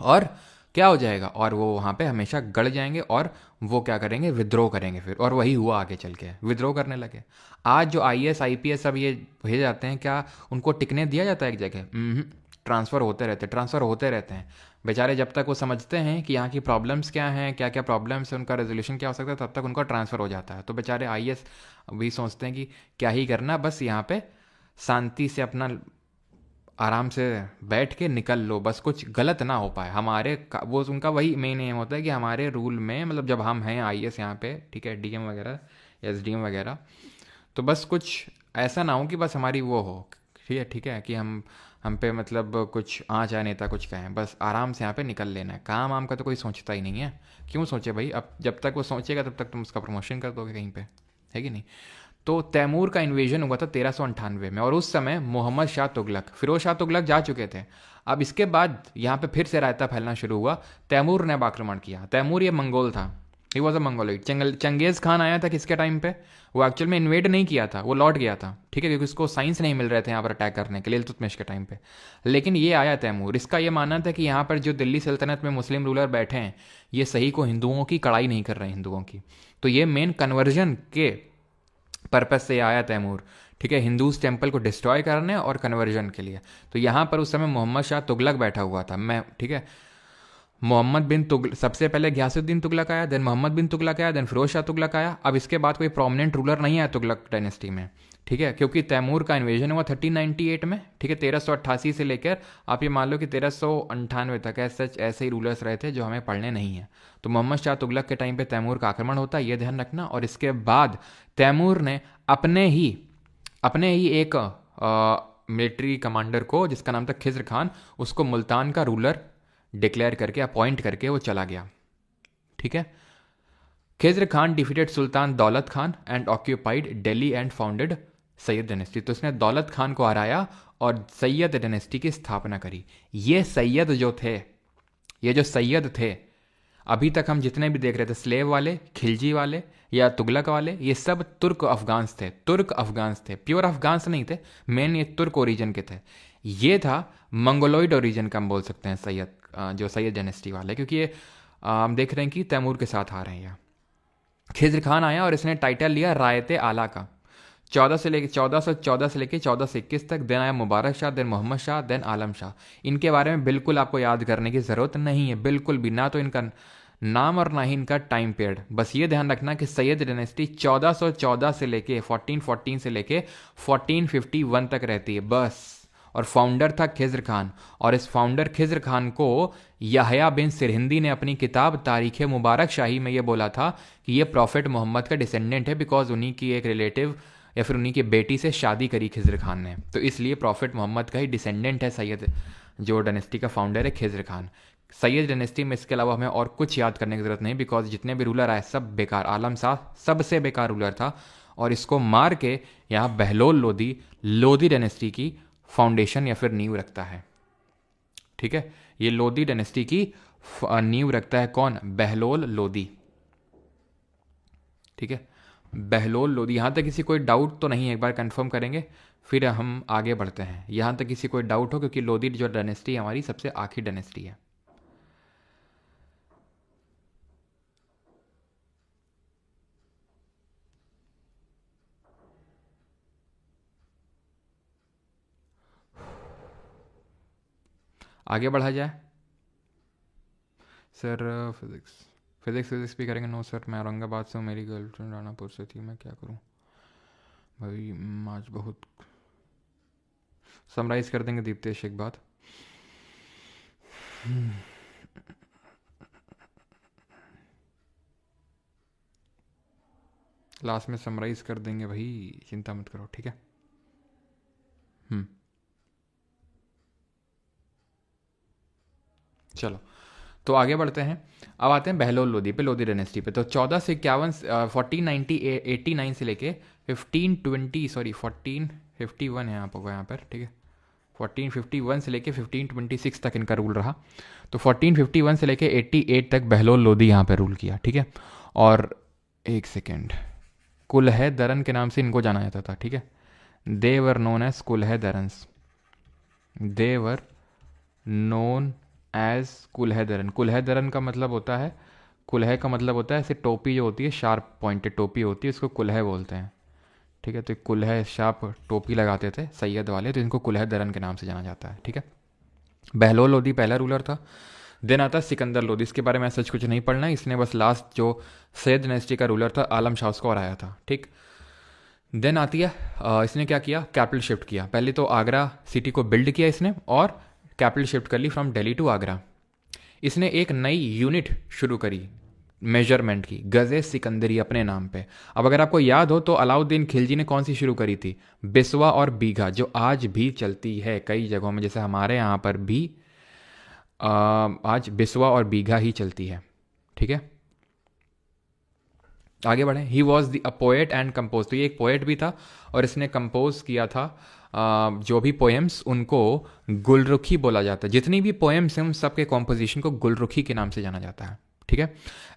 और क्या हो जाएगा, और वो वहाँ पे हमेशा गड़ जाएंगे, और वो क्या करेंगे, विद्रोह करेंगे फिर। और वही हुआ, आगे चल के विद्रोह करने लगे। आज जो आईएएस आईपीएस सब ये भेजे जाते हैं, क्या उनको टिकने दिया जाता है एक जगह? ट्रांसफ़र होते रहते हैं। बेचारे जब तक वो समझते हैं कि यहाँ की प्रॉब्लम्स क्या हैं, क्या क्या प्रॉब्लम्स हैं, उनका रेजोल्यूशन क्या हो सकता है, तब तक उनका ट्रांसफ़र हो जाता है। तो बेचारे आईएएस भी सोचते हैं कि क्या ही करना, बस यहाँ पे शांति से अपना आराम से बैठ के निकल लो, बस कुछ गलत ना हो पाए हमारे वो उनका वही मेन एम होता है कि हमारे रूल में, मतलब जब हम हैं आईएएस यहाँ पे, ठीक है, डीएम वगैरह, एसडीएम वगैरह, तो बस कुछ ऐसा ना हो कि बस हमारी वो हो, ठीक है, कि हम पे मतलब कुछ आ जाए, नेता कुछ कहें, बस आराम से यहाँ पे निकल लेना है। काम वाम का तो कोई सोचता ही नहीं है। क्यों सोचे भाई, अब जब तक वो सोचेगा तब तक तुम उसका प्रमोशन कर दोगे कहीं पे, है कि नहीं। तो तैमूर का इन्वेजन हुआ था 1398 में, और उस समय मोहम्मद शाह तुगलक, फिरोज शाह तुगलक जा चुके थे। अब इसके बाद यहाँ पे फिर से रायता फैलना शुरू हुआ। तैमूर ने अब आक्रमण किया। तैमूर ये मंगोल था, he was a Mongoloid. Changez Khan आया था किसके टाइम पे, वो एक्चुअल में इन्वेड नहीं किया था, वो लौट गया था, ठीक है, क्योंकि उसको साइंस नहीं मिल रहे थे यहाँ पर अटैक करने के लिए इल्तुतमिश के टाइम पे। लेकिन ये आया तैमूर। इसका ये मानना था कि यहाँ पर जो दिल्ली सल्तनत में मुस्लिम रूलर बैठे हैं, ये सही को हिंदुओं की कड़ाई नहीं कर रहे हैं, हिंदुओं की। तो ये मेन कन्वर्जन के पर्पज से आया तैमूर, ठीक है, हिंदूज टेम्पल को डिस्ट्रॉय करने और कन्वर्जन के लिए। तो यहाँ पर उस समय मोहम्मद शाह तुगलक बैठा हुआ था, मैं, ठीक है, मोहम्मद बिन तुगलक, सबसे पहले घियासुद्दीन तुगलक आया, देन मोहम्मद बिन तुगलक आया, देन फिरोज शाह तुगलक आया। अब इसके बाद कोई प्रोमिनेंट रूलर नहीं आया तुगलक डायनेस्टी में, ठीक है, क्योंकि तैमूर का इन्वेजन हुआ 1398 में, ठीक है, 1388 से लेकर आप ये मान लो कि 1398 तक ऐसे ही रूलर्स रहे थे जो हमें पढ़ने नहीं है। तो मोहम्मद शाह तुगलक के टाइम पे तैमूर का आक्रमण होता है, ये ध्यान रखना। और इसके बाद तैमूर ने अपने ही एक मिलिट्री कमांडर को, जिसका नाम था खिज्र खान, उसको मुल्तान का रूलर डिक्लेयर करके, अपॉइंट करके वो चला गया, ठीक है। खिज्र खान डिफीटेड सुल्तान दौलत Khan and occupied Delhi and founded Syed dynasty. तो इसने दौलत खान को हराया और सैयद डायनेस्टी की स्थापना करी। ये सैयद जो सैयद थे, अभी तक हम जितने भी देख रहे थे, स्लेव वाले, खिलजी वाले या तुगलक वाले, ये सब तुर्क अफगान्स थे, प्योर अफगान्स नहीं थे, मेन ये तुर्क ओरिजिन के थे। ये था मंगोलॉइड ओरिजिन का, हम बोल सकते हैं सैयद, जो सैयद डायनेस्टी वाले, क्योंकि ये हम देख रहे हैं कि तैमूर के साथ आ रहे हैं यहाँ। खिज्र खान आया और इसने टाइटल लिया रायते आला का। 1414 से लेके 1421 तक। देन आया मुबारक शाह, देन मोहम्मद शाह, देन आलम शाह। इनके बारे में बिल्कुल आपको याद करने की ज़रूरत नहीं है, बिल्कुल भी, ना तो इनका नाम और ना ही इनका टाइम पीरियड। बस ये ध्यान रखना कि सैयद डायनेस्टी 1414 से लेके 1414 से लेके 1451 तक रहती है बस। और फाउंडर था खिज्र खान, और इस फाउंडर खिज्र खान को याहया बिन सिरहिंदी ने अपनी किताब तारीख़ मुबारक शाही में ये बोला था कि ये प्रॉफिट मोहम्मद का डिसेंडेंट है, बिकॉज उन्हीं की एक रिलेटिव या फिर उन्हीं की बेटी से शादी करी खिज्र खान ने, तो इसलिए प्रॉफिट मोहम्मद का ही डिसेंडेंट है सैयद, जो डायनेस्टी का फाउंडर है खिज्र खान। सैयद डायनेस्टी में इसके अलावा हमें और कुछ याद करने की ज़रूरत नहीं, बिकॉज जितने भी रूलर आए सब बेकार। आलम शाह सबसे बेकार रूलर था, और इसको मार के यहाँ बहलोल लोधी डायनेस्टी की फाउंडेशन या फिर नींव रखता है, ठीक है। ये लोधी डायनेस्टी की नींव रखता है कौन, बहलोल लोधी, ठीक है, बहलोल लोधी। यहाँ तक किसी कोई डाउट तो नहीं है, एक बार कंफर्म करेंगे फिर हम आगे बढ़ते हैं। यहाँ तक किसी कोई डाउट हो, क्योंकि लोधी जो डायनेस्टी हमारी सबसे आखिरी डायनेस्टी है। आगे बढ़ा जाए सर। फिजिक्स भी करेंगे। नो सर, मैं औरंगाबाद से हूँ, मेरी गर्लफ्रेंड रानापुर से थी, मैं क्या करूँ भाई। आज बहुत समराइज कर देंगे दीप्तेश एक बात। लास्ट में समराइज कर देंगे भाई, चिंता मत करो, ठीक है। चलो तो आगे बढ़ते हैं। अब आते हैं बहलोल लोधी पे, लोधी डायनेस्टी पे। तो 1489 से लेके 1451 है आपको यहाँ पर, ठीक है। 1451 से लेके 1526 तक इनका रूल रहा। तो 1451 से लेके 88 तक बहलोल लोधी यहाँ पे रूल किया, ठीक है। और एक सेकेंड, कुलह दरन के नाम से इनको जाना जाता था, ठीक है। देवर नोन एज कुलह दरन्स, देवर नोन एज कुल्हदरन। कुल्हदरन का मतलब होता है, कुल्ह का मतलब होता है ऐसे टोपी जो होती है, शार्प पॉइंटेड टोपी होती है, उसको कुल्ह बोलते हैं, ठीक है। तो कुल्ह शार्प टोपी लगाते थे सैयद वाले, तो इनको कुल्हदरन के नाम से जाना जाता है, ठीक है। बहलोल लोधी पहला रूलर था देन आता है सिकंदर लोदी, इसके बारे में सच कुछ नहीं पढ़ना है, इसने बस लास्ट जो सैयद डायनेस्टी का रूलर था आलम शाह उसको हराया था, ठीक। देन आती है इसने क्या किया, कैपिटल शिफ्ट किया। पहले तो आगरा सिटी को बिल्ड किया इसने और कैपिटल शिफ्ट कर ली फ्रॉम दिल्ली टू आगरा। इसने एक नई यूनिट शुरू करी मेजरमेंट की, गज़े सिकंदरी अपने नाम पे। अब अगर आपको याद हो तो अलाउद्दीन खिलजी ने कौन सी शुरू करी थी, बिस्वा और बीघा, जो आज भी चलती है कई जगहों में, जैसे हमारे यहाँ पर भी आज बिस्वा और बीघा ही चलती है, ठीक है। आगे बढ़े। ही was the poet and compose, तो ये एक पोएट भी था और इसने कंपोज किया था जो भी पोएम्स उनको गुलरुखी बोला जाता है। जितनी भी पोएम्स हैं उन सब के कॉम्पोजिशन को गुलरुखी के नाम से जाना जाता है, ठीक है।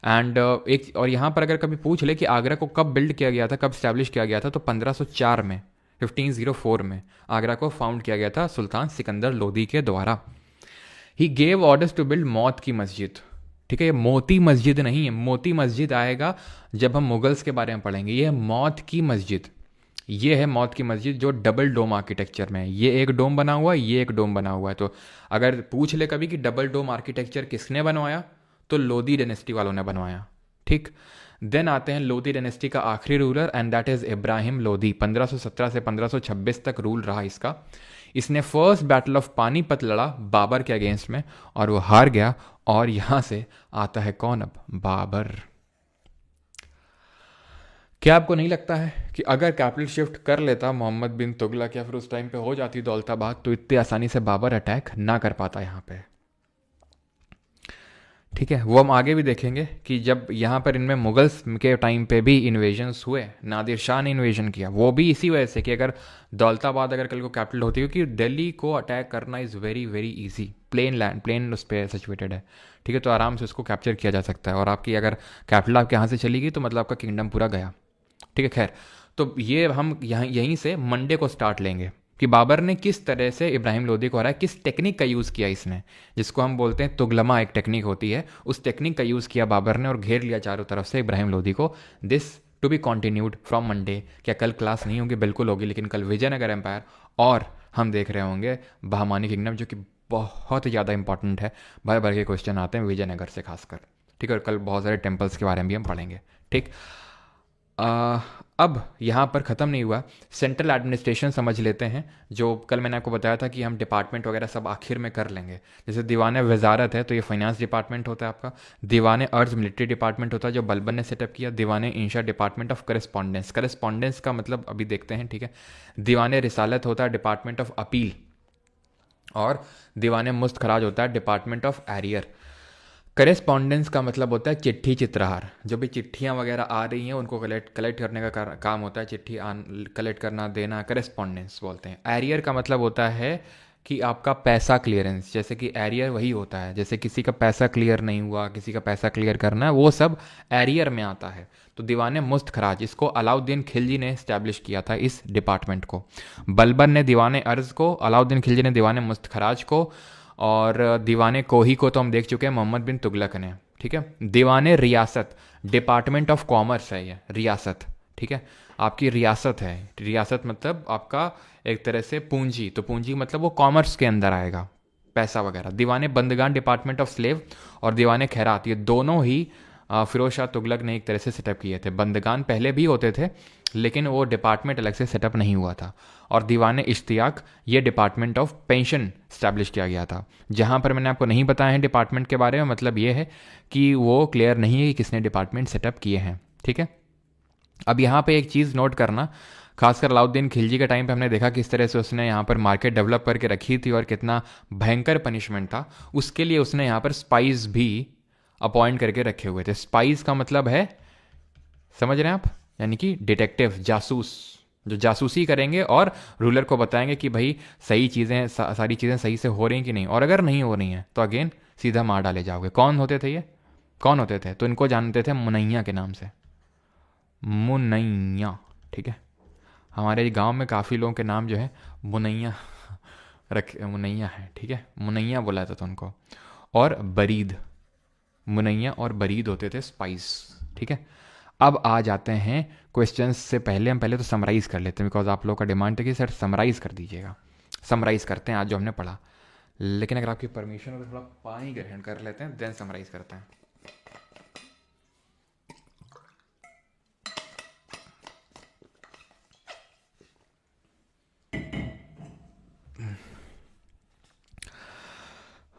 एंड एक और यहाँ पर अगर कभी पूछ ले कि आगरा को कब बिल्ड किया गया था, कब स्टैब्लिश किया गया था, तो 1504 में 1504 में आगरा को फाउंड किया गया था सुल्तान सिकंदर लोदी के द्वारा। He gave orders to build मौत की मस्जिद, ठीक है। ये मोती मस्जिद नहीं है, मोती मस्जिद आएगा जब हम मुगल्स के बारे में पढ़ेंगे। ये है मौत की मस्जिद, ये है मौत की मस्जिद जो डबल डोम आर्किटेक्चर में है। ये एक डोम बना हुआ है, ये एक डोम बना हुआ है। तो अगर पूछ ले कभी कि डबल डोम आर्किटेक्चर किसने बनवाया, तो लोदी डायनेस्टी वालों ने बनवाया, ठीक। देन आते हैं लोदी डायनेस्टी का आखिरी ruler and that is Ibrahim Lodi. 1517 से 1526 तक रूल रहा इसका। इसने फर्स्ट बैटल ऑफ पानीपत लड़ा बाबर के अगेंस्ट में और वो हार गया। और यहां से आता है कौन अब, बाबर। क्या आपको नहीं लगता है कि अगर कैपिटल शिफ्ट कर लेता मोहम्मद बिन तुगलक या फिर उस टाइम पे हो जाती दौलताबाद, तो इतनी आसानी से बाबर अटैक ना कर पाता यहाँ पे, ठीक है। वो हम आगे भी देखेंगे कि जब यहाँ पर इनमें मुगल्स के टाइम पे भी इन्वेजन्स हुए, नादिर शाह ने इन्वेजन किया, वो भी इसी वजह से कि अगर दौलताबाद अगर कल को कैपिटल होती, क्योंकि दिल्ली को अटैक करना is very very easy, plain land, plain उस पर सिचुएटेड है, ठीक है। तो आराम से उसको कैप्चर किया जा सकता है। और आपकी अगर कैपिटल आपके यहाँ से चली गई तो मतलब आपका किंगडम पूरा गया, ठीक है। खैर, तो ये हम यहीं से मंडे को स्टार्ट लेंगे कि बाबर ने किस तरह से इब्राहिम लोदी को हराया, किस टेक्निक का यूज़ किया इसने, जिसको हम बोलते हैं तुगलमा, एक टेक्निक होती है, उस टेक्निक का यूज़ किया बाबर ने और घेर लिया चारों तरफ से इब्राहिम लोदी को। This to be continued from Monday. क्या कल क्लास नहीं होगी? बिल्कुल होगी, लेकिन कल विजयनगर एम्पायर और हम देख रहे होंगे बहमानी किंगडम, जो कि बहुत ज़्यादा इंपॉर्टेंट है। भर भर के क्वेश्चन आते हैं विजयनगर से खासकर, ठीक है। और कल बहुत सारे टेम्पल्स के बारे में भी हम पढ़ेंगे, ठीक। अब यहाँ पर ख़त्म नहीं हुआ, सेंट्रल एडमिनिस्ट्रेशन समझ लेते हैं, जो कल मैंने आपको बताया था कि हम डिपार्टमेंट वगैरह सब आखिर में कर लेंगे। जैसे दीवान वजारत है तो ये फाइनेंस डिपार्टमेंट होता है आपका। दीवान अर्ज मिलिट्री डिपार्टमेंट होता है जो बलबन ने सेटअप किया। दीवान इंशा डिपार्टमेंट ऑफ करस्पॉन्डेंस, करस्पॉन्डेंस का मतलब अभी देखते हैं, ठीक है। दीवान रिसालत होता है डिपार्टमेंट ऑफ अपील। और दीवान मुस्त खराज होता है डिपार्टमेंट ऑफ एरियर। करेस्पॉन्डेंस का मतलब होता है चिट्ठी चित्रहार, जो भी चिट्ठियाँ वगैरह आ रही हैं उनको कलेक्ट करने का काम होता है, चिट्ठी कलेक्ट करना देना, करेस्पॉन्डेंस बोलते हैं। एरियर का मतलब होता है कि आपका पैसा क्लियरेंस, जैसे कि एरियर वही होता है, जैसे किसी का पैसा क्लियर नहीं हुआ, किसी का पैसा क्लियर करना है, वो सब एरियर में आता है। तो दीवान मुस्त खराज, इसको अलाउद्दीन खिलजी ने इस्टेब्लिश किया था इस डिपार्टमेंट को। बलबन ने दीवान अर्ज को, अलाउद्दीन खिलजी ने दीवान मुस्त खराज को, और दीवाने कोही को तो हम देख चुके हैं मोहम्मद बिन तुगलक ने, ठीक है। दीवाने रियासत, डिपार्टमेंट ऑफ कॉमर्स है ये रियासत, ठीक है। आपकी रियासत है, रियासत मतलब आपका एक तरह से पूंजी, तो पूंजी मतलब वो कॉमर्स के अंदर आएगा, पैसा वगैरह। दीवाने बंदगान डिपार्टमेंट ऑफ स्लेव और दीवाने खैरात, ये दोनों ही फिरोज शाह तुगलक ने एक तरह से सेटअप किए थे। बंदगान पहले भी होते थे लेकिन वो डिपार्टमेंट अलग से सेटअप नहीं हुआ था। और दीवान इश्तियाक, ये डिपार्टमेंट ऑफ पेंशन स्टैब्लिश किया गया था। जहाँ पर मैंने आपको नहीं बताया है डिपार्टमेंट के बारे में, मतलब ये है कि वो क्लियर नहीं है कि किसने डिपार्टमेंट सेटअप किए हैं, ठीक है। अब यहाँ पे एक चीज़ नोट करना, खासकर अलाउद्दीन खिलजी के टाइम पे हमने देखा किस तरह से उसने यहाँ पर मार्केट डेवलप करके रखी थी और कितना भयंकर पनिशमेंट था। उसके लिए उसने यहाँ पर स्पाइस भी अपॉइंट करके रखे हुए थे। स्पाइस का मतलब है, समझ रहे हैं आप, यानी कि डिटेक्टिव, जासूस, जो जासूसी करेंगे और रूलर को बताएंगे कि भाई सही चीज़ें, सारी चीज़ें सही से हो रही हैं कि नहीं, और अगर नहीं हो रही हैं तो अगेन सीधा मार डाले जाओगे। कौन होते थे ये, कौन होते थे? तो इनको जानते थे मुनैया के नाम से, मुनैया, ठीक है। हमारे गांव में काफ़ी लोगों के नाम जो है मुनैया मुनैया है, ठीक है, मुनैया बोला जाता था उनको। और बरीद, मुनैया और बरीद होते थे स्पाइस, ठीक है। अब आ जाते हैं क्वेश्चंस से पहले, हम पहले तो समराइज़ कर लेते हैं, बिकॉज आप लोगों का डिमांड था कि सर समराइज़ कर दीजिएगा। समराइज़ करते हैं आज जो हमने पढ़ा। लेकिन अगर आपकी परमिशन हो तो थोड़ा पानी ग्रहण कर लेते हैं, देन समराइज करते हैं।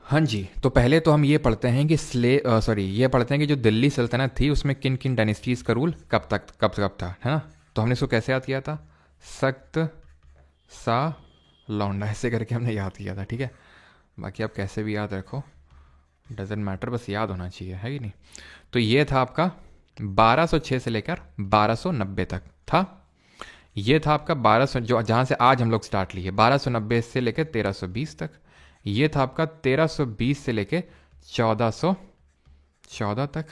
हाँ जी, तो पहले तो हम ये पढ़ते हैं कि ये पढ़ते हैं कि जो दिल्ली सल्तनत थी उसमें किन किन डायनेस्टीज़ का रूल कब था, है ना। तो हमने इसको कैसे याद किया था, सख्त सा लौंडा ऐसे करके हमने याद किया था, ठीक है। बाकी आप कैसे भी याद रखो, डजेंट मैटर, बस याद होना चाहिए, है कि नहीं। तो ये था आपका 1206 से लेकर 1290 तक था। ये था आपका 1200, जो जहाँ से आज हम लोग स्टार्ट लिए, 1290 से लेकर 1320 तक। ये था आपका 1320 से लेकर 1414 तक।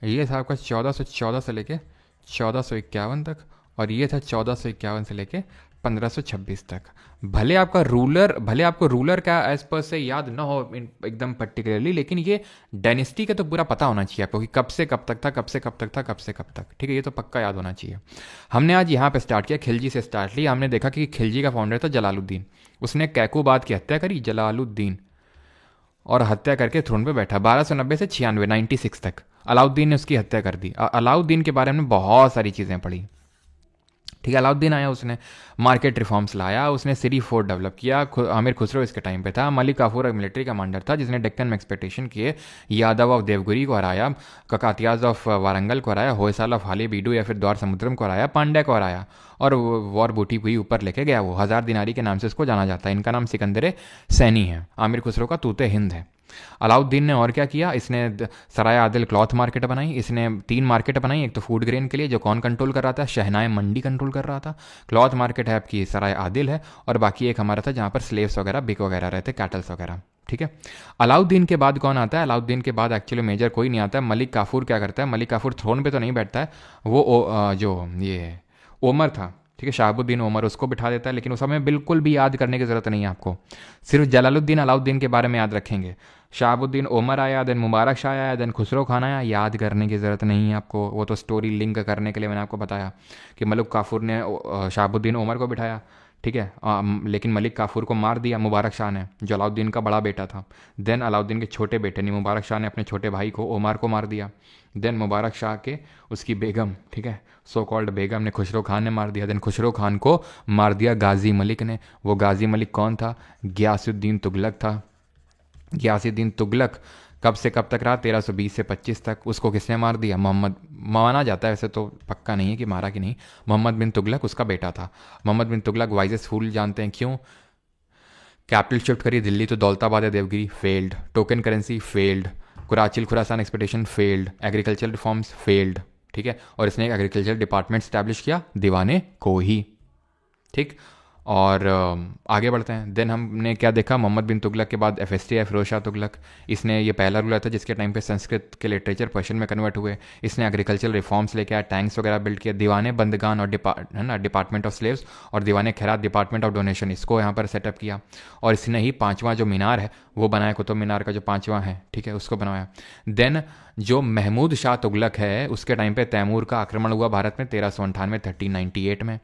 ये था आपका 1414 से लेकर 1451 तक। और ये था 1451 से लेकर 1526 तक। भले आपको रूलर का एज पर से याद ना हो एकदम पर्टिकुलरली, लेकिन ये डायनेस्टी का तो पूरा पता होना चाहिए आपको कि कब से कब तक था, कब से कब तक था, कब से कब तक, ठीक है। ये तो पक्का याद होना चाहिए। हमने आज यहाँ पे स्टार्ट किया, खिलजी से स्टार्ट लिया। हमने देखा कि खिलजी का फाउंडर था जलालुद्दीन। उसने कैकोबाद की हत्या करी, जलालुद्दीन, और हत्या करके थ्रोन पे बैठा 1290 से 96 तक। अलाउद्दीन ने उसकी हत्या कर दी। अलाउद्दीन के बारे में बहुत सारी चीज़ें पढ़ी, ठीक है। अलाउद्दीन आया, उसने मार्केट रिफॉर्म्स लाया, उसने सिटी फोर्ट डेवलप किया। आमिर खुसरो इसके टाइम पे था। मलिक काफूर एक मिलिट्री कमांडर था जिसने डेक्कन में एक्सपेक्टेशन किए। यादव ऑफ देवगिरी को हराया, ककातियाज ऑफ वारंगल को हराया, होयसाल ऑफ हाली बीडू या फिर द्वार समुद्रम को हराया, पांड्या को हराया, और वॉर बूटी हुई ऊपर लेके गया। वो 1000 दिनारी के नाम से इसको जाना जाता है। इनका नाम सिकंदर सैनी है। आमिर खुसरो का तूते हिंद है। अलाउद्दीन ने और क्या किया, इसने सराय आदिल क्लॉथ मार्केट बनाई। इसने 3 मार्केट बनाई, एक तो फूड ग्रेन के लिए जो कौन कंट्रोल कर रहा था, शहनाई मंडी कंट्रोल कर रहा था। क्लॉथ मार्केट है आपकी सराय आदिल है, और बाकी एक हमारा था जहाँ पर स्लेव्स वगैरह बिक वगैरह रहते, कैटल्स वगैरह, ठीक है। अलाउद्दीन के बाद कौन आता है, अलाउद्दीन के बाद एक्चुअली मेजर कोई नहीं आता है। मलिक काफूर क्या करता है, मलिक काफूर थ्रोन पे तो नहीं बैठता है, वो जो ये ओमर था, ठीक है, शहाबुद्दीन ओमर, उसको बिठा देता है। लेकिन उस समय बिल्कुल भी याद करने की ज़रूरत नहीं है आपको, सिर्फ जलालुद्दीन अलाउद्दीन के बारे में याद रखेंगे। शहाबुद्दीन ओमर आया, देन मुबारक शाह आया, देन खुसरो खान आया। याद करने की ज़रूरत नहीं है आपको, वो तो स्टोरी लिंक करने के लिए मैंने आपको बताया कि मलिक काफूर ने शहाबुद्दीन ओमर को बिठाया, ठीक है। लेकिन मलिक काफूर को मार दिया मुबारक शाह ने, जो अलाउद्दीन का बड़ा बेटा था। देन अलाउद्दीन के छोटे बेटे ने, मुबारक शाह ने अपने छोटे भाई को ओमर को मार दिया। देन मुबारक शाह के उसकी बेगम, ठीक है, सो कॉल्ड बेगम ने, खुसरो खान ने मार दिया। देन खुसरो खान को मार दिया गाजी मलिक ने। वो गाजी मलिक कौन था, गियासुद्दीन तुगलक था। गियासुद्दीन तुगलक कब से कब तक रहा, 1320 से 25 तक। उसको किसने मार दिया, मोहम्मद, माना जाता है, वैसे तो पक्का नहीं है कि मारा कि नहीं, मोहम्मद बिन तुगलक उसका बेटा था। मोहम्मद बिन तुगलक वाइजेस्ट फूल जानते हैं क्यों, कैपिटल शिफ्ट करी दिल्ली तो दौलताबाद या Devagiri, failed. Token currency failed. Qarachil Khurasan expedition failed. Agriculture reforms failed, ठीक है। और इसने एक एग्रीकल्चर डिपार्टमेंट स्टैब्लिश किया, दीवाने को ही, ठीक। और आगे बढ़ते हैं। देन हमने क्या देखा, मोहम्मद बिन तुगलक के बाद FST है, फिरोज शाह तुगलक। इसने ये पहला रूलर था जिसके टाइम पे संस्कृत के लिटरेचर पर्शियन में कन्वर्ट हुए। इसने एग्रीकल्चर रिफॉर्म्स लेके आया, टैंक्स वगैरह बिल्ड किया। दीवाने बंदगान और डिपार्टमेंट ऑफ स्लेव्स, और दीवाने खैरात डिपार्टमेंट ऑफ डोनेशन, इसको यहाँ पर सेटअप किया। और इसने ही 5वां जो मीनार है वो बनाया, कुतुब मीनार का जो 5वां है, ठीक है, उसको बनवाया। देन जो महमूद शाह तुगलक है उसके टाइम पे तैमूर का आक्रमण हुआ भारत में 1398 1398 में।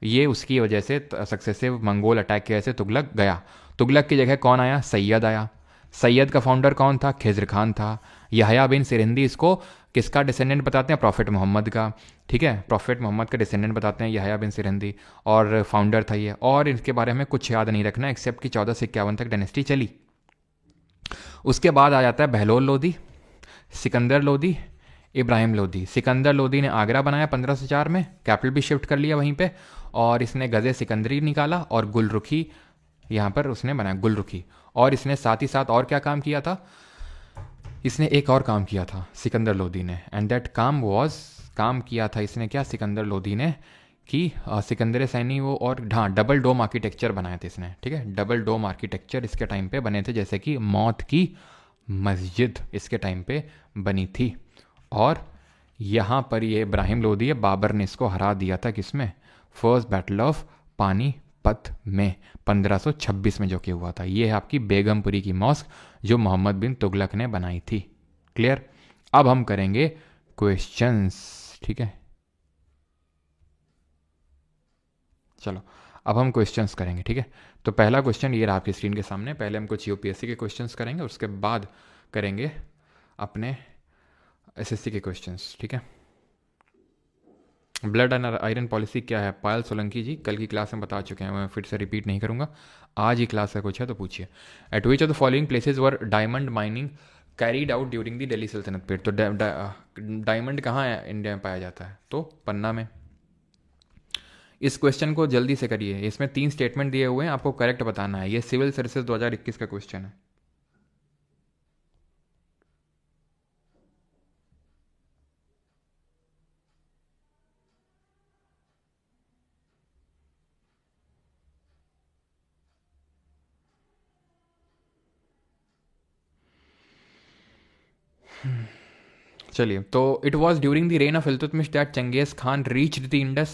ये उसकी वजह से सक्सेसिव मंगोल अटैक की वजह से तुगलक गया। तुगलक की जगह कौन आया, सैयद आया। सैयद का फाउंडर कौन था, खिज्र खान था। यहया बिन सिरहिंदी इसको किसका डिसेंडेंट बताते हैं, प्रॉफिट मोहम्मद का, ठीक है, प्रॉफिट मोहम्मद का डिसेंडेंट बताते हैं यहया बिन सिरहिंदी, और फाउंडर था ये। और इनके बारे में कुछ याद नहीं रखना एक्सेप्ट कि 14 से 51 तक डायनेस्टी चली। उसके बाद आ जाता है बहलोल लोदी, सिकंदर लोदी, इब्राहिम लोदी। सिकंदर लोदी ने आगरा बनाया 1504 में, कैपिटल भी शिफ्ट कर लिया वहीं पे, और इसने गज़े सिकंदरी निकाला, और गुलरुखी यहाँ पर उसने बनाया, गुलरुखी। और इसने साथ ही साथ और क्या काम किया था, इसने एक और काम किया था सिकंदर लोदी ने, एंड दैट काम किया था इसने क्या, सिकंदर लोदी ने, कि सिकंदर सैनी वो, और हाँ, डबल डोम आर्किटेक्चर बनाए थे इसने, ठीक है। डबल डोम आर्किटेक्चर इसके टाइम पे बने थे, जैसे कि मौत की मस्जिद इसके टाइम पे बनी थी। और यहाँ पर ये इब्राहिम लोदी है, बाबर ने इसको हरा दिया था किसमें, फर्स्ट बैटल ऑफ पानीपत में 1526 में जो कि हुआ था। ये है आपकी बेगमपुरी की मॉस्क जो मोहम्मद बिन तुगलक ने बनाई थी। क्लियर। अब हम करेंगे क्वेश्चंस, ठीक है। चलो अब हम क्वेश्चंस करेंगे, ठीक है। तो पहला क्वेश्चन ये रहा आपकी स्क्रीन के सामने। पहले हम कुछ यूपीएससी के क्वेश्चंस करेंगे, उसके बाद करेंगे अपने एसएससी के क्वेश्चंस, ठीक है। ब्लड एंड आयरन पॉलिसी क्या है? पायल सोलंकी जी कल की क्लास में बता चुके हैं, मैं फिर से रिपीट नहीं करूंगा। आज ही क्लास का कुछ है तो पूछिए। Eight which of the following places were diamond mining carried out during the Delhi सल्तनत पीरियड? तो डायमंड कहाँ है इंडिया में पाया जाता है? तो पन्ना में। इस क्वेश्चन को जल्दी से करिए, इसमें 3 स्टेटमेंट दिए हुए हैं, आपको करेक्ट बताना है। ये सिविल सर्विसेज 2021 का क्वेश्चन है। चलिए, तो it was during the reign of Iltutmish that Changez Khan reach the Indus.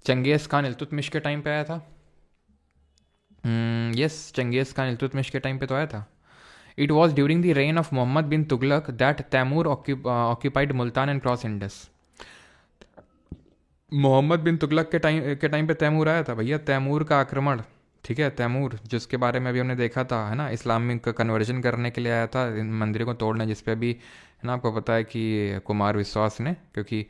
Changez Khan Iltutmish के टाइम पे आया था। यस, चंगेज खान इल्तुतमिश के टाइम पे तो आया था। It was during the reign of Mohammad bin Tughlaq that Timur occupied Multan and cross Indus. Muhammad bin Tughlaq के टाइम पे तैमूर आया था भैया, तैमूर का आक्रमण, ठीक है। तैमूर जिसके बारे में अभी हमने देखा था, है ना, इस्लामिक कन्वर्जन करने के लिए आया था, इन मंदिरों को तोड़ने, जिसपे अभी है ना आपको पता है कि कुमार विश्वास ने, क्योंकि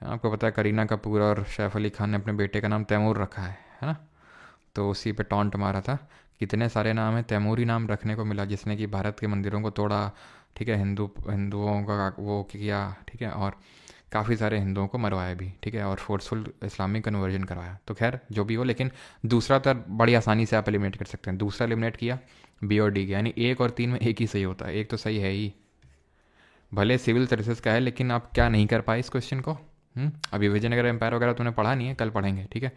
आपको पता है करीना कपूर और सैफ अली खान ने अपने बेटे का नाम तैमूर रखा है ना, तो उसी पे टॉन्ट मारा था। कितने सारे नाम है, तैमूरी नाम रखने को मिला जिसने कि भारत के मंदिरों को तोड़ा, ठीक है, हिंदुओं का वो किया, ठीक है, और काफ़ी सारे हिंदुओं को मरवाया भी, ठीक है, और फोर्सफुल इस्लामिक कन्वर्जन करवाया। तो खैर जो भी हो, लेकिन दूसरा तो बड़ी आसानी से आप एलिमिनेट कर सकते हैं। दूसरा एलिमिनेट किया, बी और डी, यानी 1 और 3 में एक ही सही होता है, एक तो सही है ही। भले सिविल सर्विसेज का है, लेकिन आप क्या नहीं कर पाए इस क्वेश्चन को? अभी विजयनगर एम्पायर वगैरह तूने पढ़ा नहीं है, कल पढ़ेंगे, ठीक है,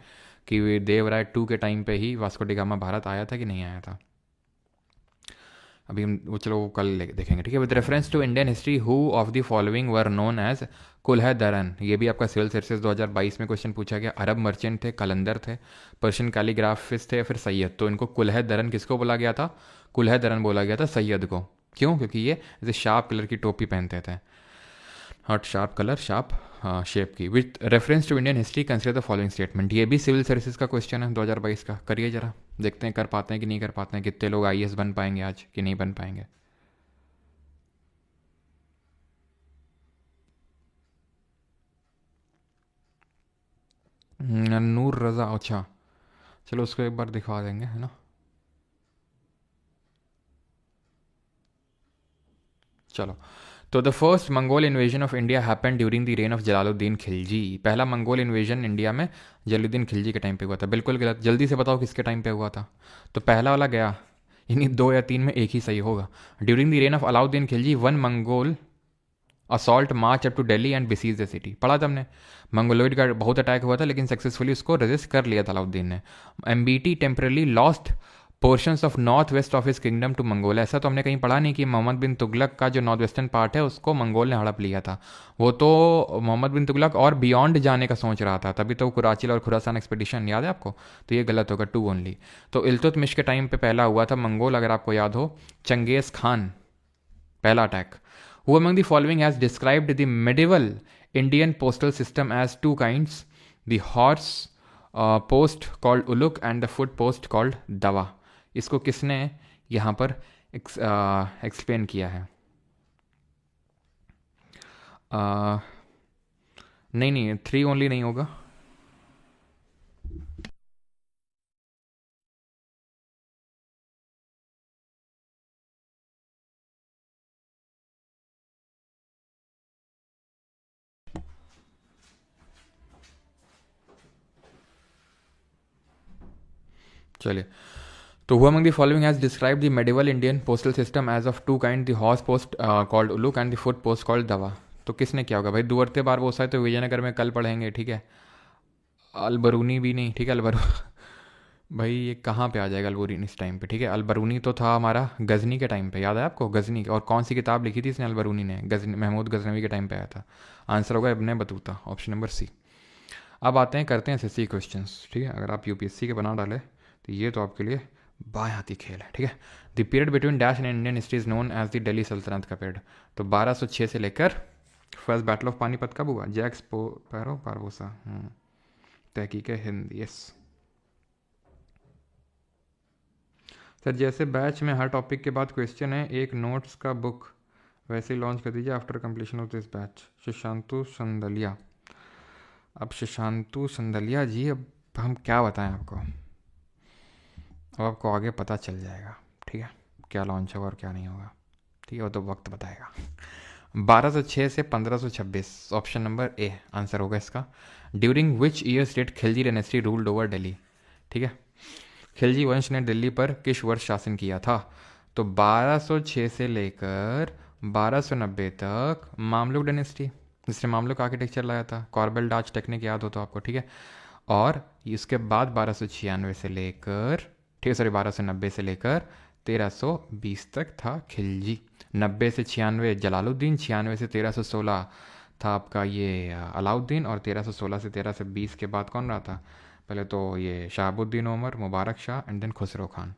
कि देवराय 2 के टाइम पे ही वास्को डी गामा भारत आया था कि नहीं आया था। अभी हम वो चलो वो कल देखेंगे, ठीक है। With reference to Indian history, who of the following were known as कुल्ह दरन? ये भी आपका सिविल सर्विसेज 2022 में क्वेश्चन पूछा गया। अरब मर्चेंट थे, कलंदर थे, पर्शियन कैलीग्राफिस्ट थे, या फिर सैयद। तो इनको कुल्ह दरन किसको बोला गया था? कुल्ह दरन बोला गया था सैयद को। क्यों? क्योंकि ये जैसे शार्प कलर की टोपी पहनते थे, hot sharp colour, sharp shape की। With reference to Indian history consider the following statement. ये भी सिविल सर्विसेज का क्वेश्चन है 2022 का। करिए जरा, देखते हैं कर पाते हैं कि नहीं कर पाते हैं, कितने लोग आईएएस बन पाएंगे आज कि नहीं बन पाएंगे। नूर रज़ा, अच्छा चलो उसको एक बार दिखा देंगे, है ना। चलो, तो the first Mongol invasion of India happen during the reign of Jalaluddin Khilji. पहला मंगोल इन्वेजन इंडिया में जलालुद्दीन खिलजी के टाइम पे हुआ था। बिल्कुल गलत, जल्दी से बताओ किसके टाइम पे हुआ था? तो पहला वाला गया, यानी 2 या 3 में एक ही सही होगा। During the reign of Alauddin Khilji one Mongol assault march up to Delhi and besiege the city. पढ़ा था हमने, मंगोलॉइड का बहुत अटैक हुआ था, लेकिन सक्सेसफुली उसको रेजिस्ट कर लिया था अलाउद्दीन ने। एमबीटी temporarily lost portions of north west of his kingdom to Mongol. ऐसा तो हमने कहीं पढ़ा नहीं कि मोहम्मद बिन तुगलक का जो नॉर्थ वेस्टर्न पार्ट है उसको मंगोल ने हड़प लिया था। वो तो मोहम्मद बिन तुगलक और बियॉन्ड जाने का सोच रहा था, तभी तो कुराचिल और खुरासान एक्सपेडिशन, याद है आपको? तो ये गलत होगा, 2 ओनली। तो इल्तुतमिश के टाइम पे पहला हुआ था मंगोल, अगर आपको याद हो, चंगेज खान पहला attack. Who among the following has described the medieval Indian postal system as 2 kinds, the horse post called uluk and the foot post called dawa? इसको किसने यहाँ पर एक्सप्लेन किया है? नहीं नहीं, 3 ओनली नहीं होगा। चलिए, तो who among the following has described the medieval Indian postal system as of 2 kind, the horse post called uluk and the foot post called dawa? तो किसने किया होगा भाई? दुवर्ते बार वो तो विजयनगर में कल पढ़ेंगे, ठीक है। अलबरूनी भी नहीं, ठीक है, अलबरू भाई ये कहाँ पे आ जाएगा अलबरूनी इस टाइम पे, ठीक है। अलबरूनी तो था हमारा गजनी के टाइम पे, याद है आपको गजनी? और कौन सी किताब लिखी थी इसने अलबरूनी ने? गजनी, महमूद गजनवी के टाइम पे आया था। आंसर होगा इब्ने बतूता, ऑप्शन नंबर सी। अब आते हैं, करते हैं एसएससी क्वेश्चंस, ठीक है। अगर आप यूपीएससी के बना डाले तो ये तो आपके लिए बाएं हाथी खेल है, ठीक है। The period between dash and Indian history is known as the Delhi Sultanate का पीरियड। तो 1206 से लेकर फर्स्ट बैटल ऑफ पानीपत कब हुआ? जैक्स पैरो पारबोसा, तहकीक हिंद, यस। सर जैसे बैच में हर टॉपिक के बाद क्वेश्चन है, एक नोट्स का बुक वैसे ही लॉन्च कर दीजिए after completion of this batch. शशांतु संदलिया। अब शशांतु संदलिया जी, अब हम क्या बताएं आपको, अब आपको आगे पता चल जाएगा, ठीक है, क्या लॉन्च होगा और क्या नहीं होगा, ठीक है, वो तो वक्त बताएगा। 1206 से 1526, ऑप्शन नंबर ए आंसर होगा इसका। During which year state Khilji dynasty ruled over Delhi, ठीक है, खिलजी वंश ने दिल्ली पर किस वर्ष शासन किया था? तो 1206 से लेकर 1290 तक मामलुक डायनेस्टी, जिसने मामलुक आर्किटेक्चर लाया था, कॉर्बेल डाच टेक्निक याद हो तो आपको, ठीक है। और इसके बाद 1296 से लेकर, ठीक है सॉरी, 1290 से लेकर 1320 तक था खिलजी। 90 से 96 जलालुद्दीन, 96 से 1316 था आपका ये अलाउद्दीन, और 1316 से 1320 के बाद कौन रहा था? पहले तो ये Shihabuddin Umar, Mubarak Shah and then Khusro Khan.